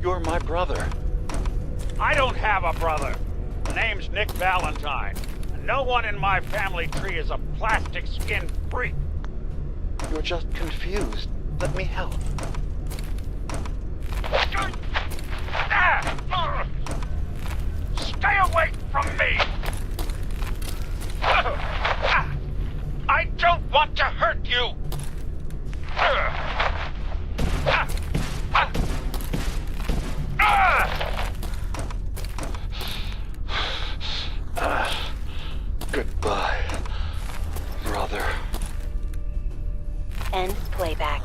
You're my brother. I don't have a brother. The name's Nick Valentine. And no one in my family tree is a plastic skin freak. You're just confused. Let me help. Stay away from me! I don't want to hurt you! Goodbye, brother. End playback.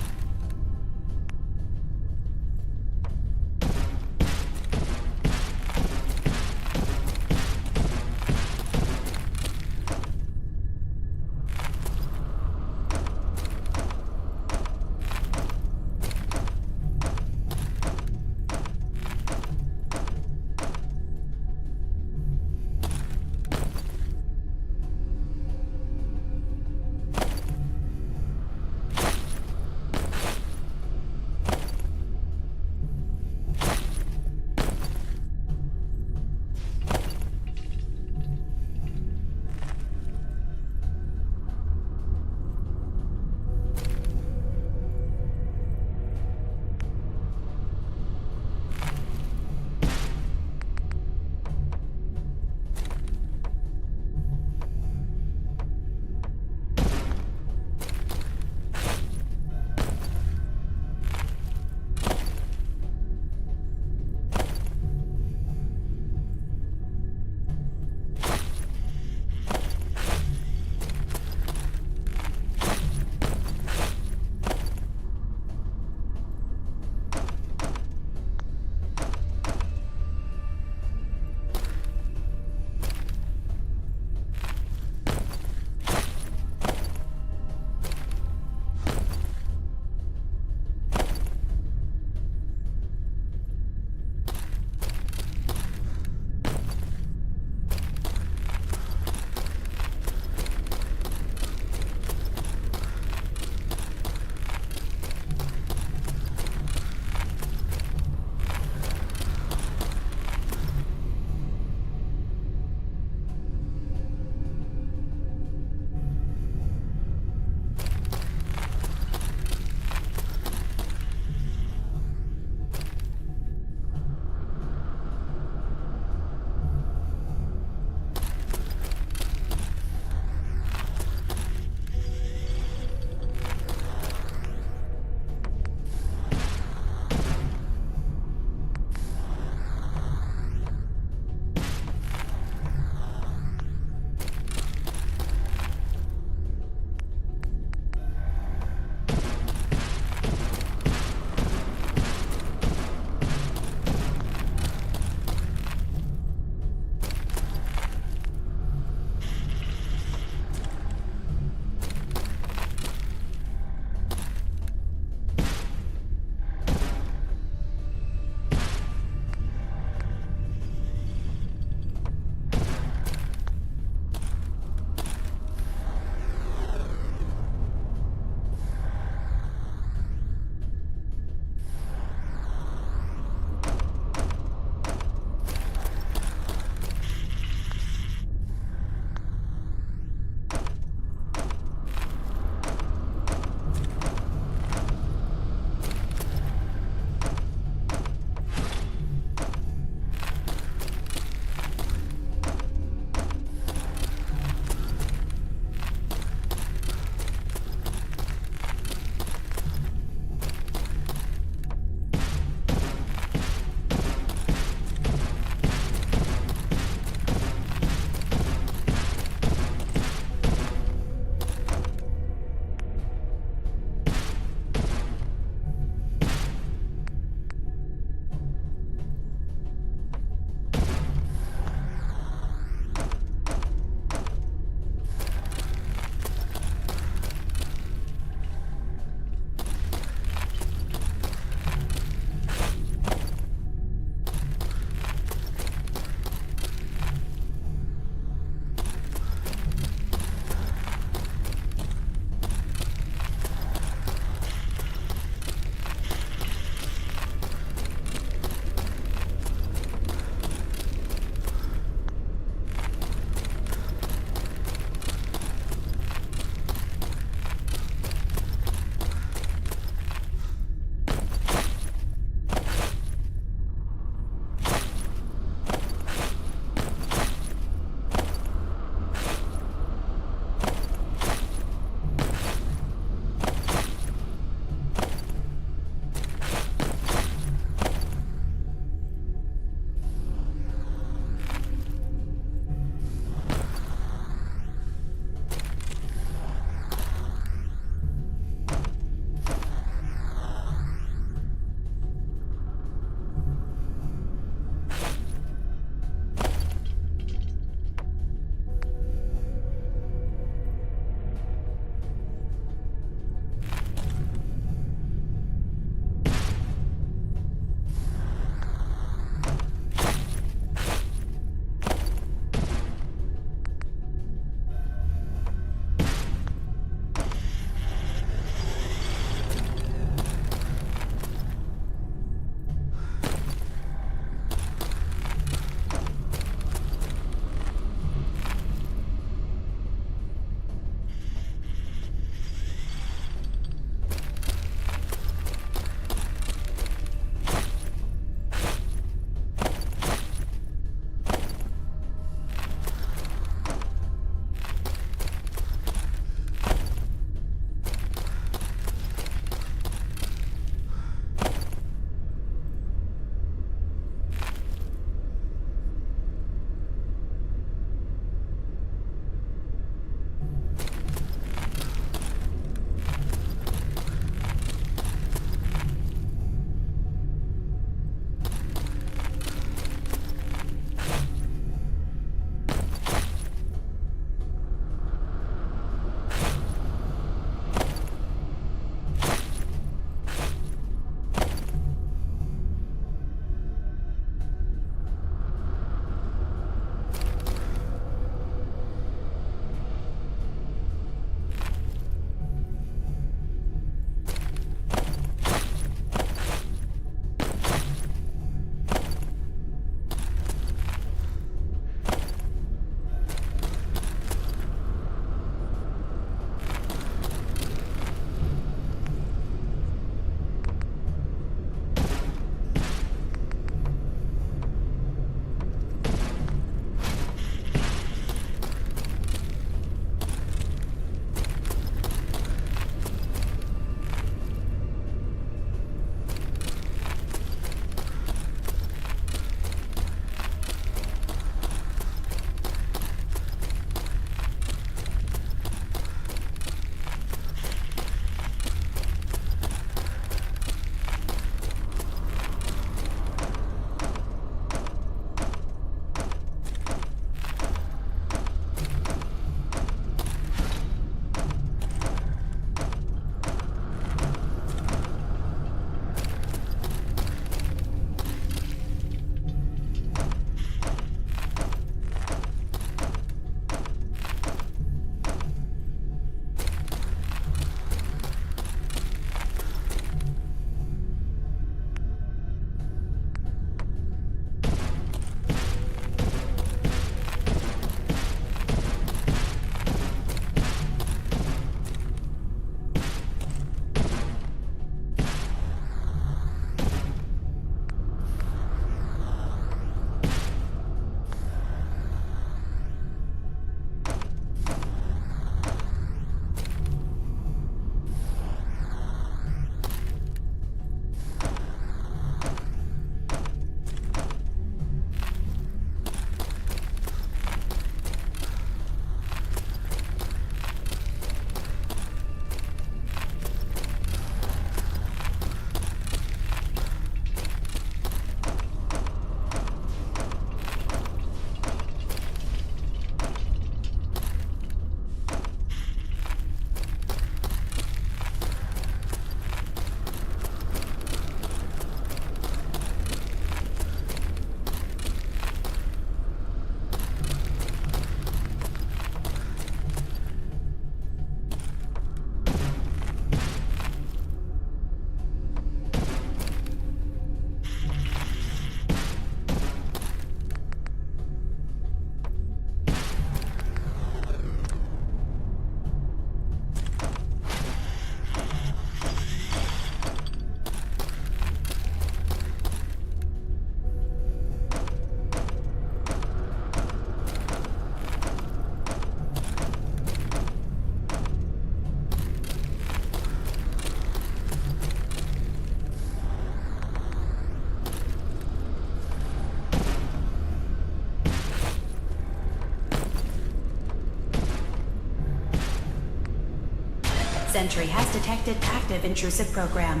Sentry has detected active intrusive program.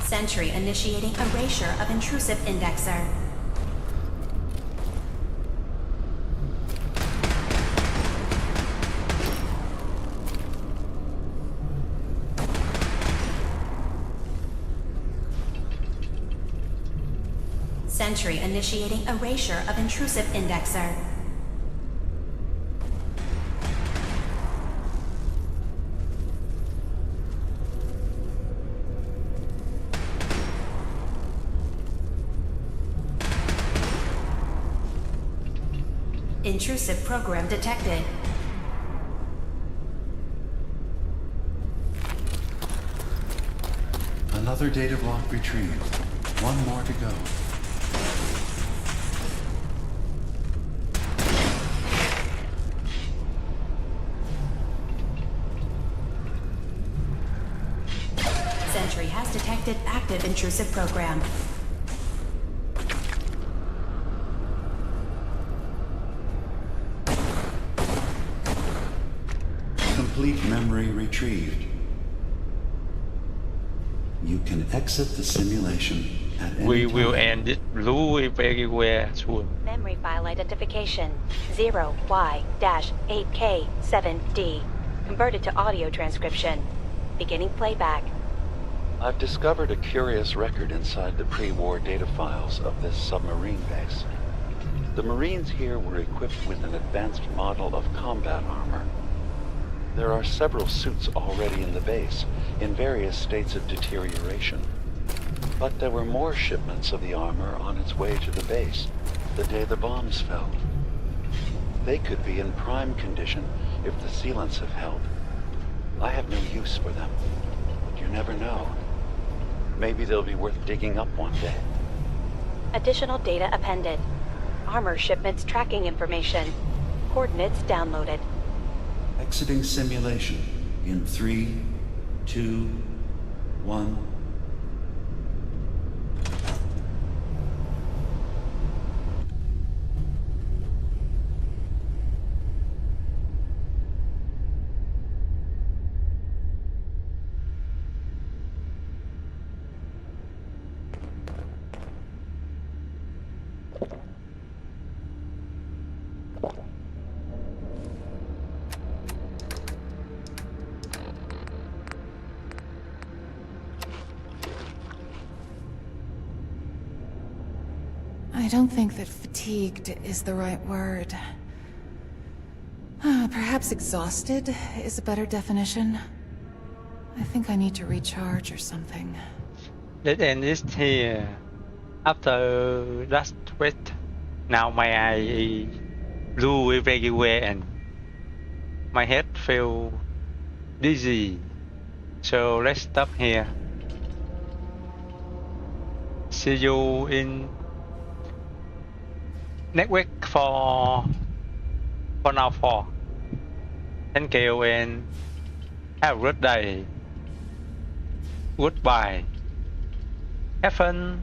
Sentry initiating erasure of intrusive indexer. Sentry initiating erasure of intrusive indexer. Intrusive program detected. Another data block retrieved. One more to go. Sentry has detected active intrusive program. Complete memory retrieved. You can exit the simulation at any We time. will end it blue everywhere soon. Memory file identification 0Y-8K7D. Converted to audio transcription. Beginning playback. I've discovered a curious record inside the pre-war data files of this submarine base. The Marines here were equipped with an advanced model of combat armor. There are several suits already in the base, in various states of deterioration. But there were more shipments of the armor on its way to the base, the day the bombs fell. They could be in prime condition if the sealants have held. I have no use for them, but you never know. Maybe they'll be worth digging up one day. Additional data appended. Armor shipments tracking information. Coordinates downloaded. Exiting simulation in 3, 2, 1. I don't think that fatigued is the right word. Perhaps exhausted is a better definition. I think I need to recharge or something. Let's end this here. After last quest, now my eye is blue everywhere and my head feels dizzy. So let's stop here. See you in next week for now for. Thank you and have a good day. Goodbye. Have fun.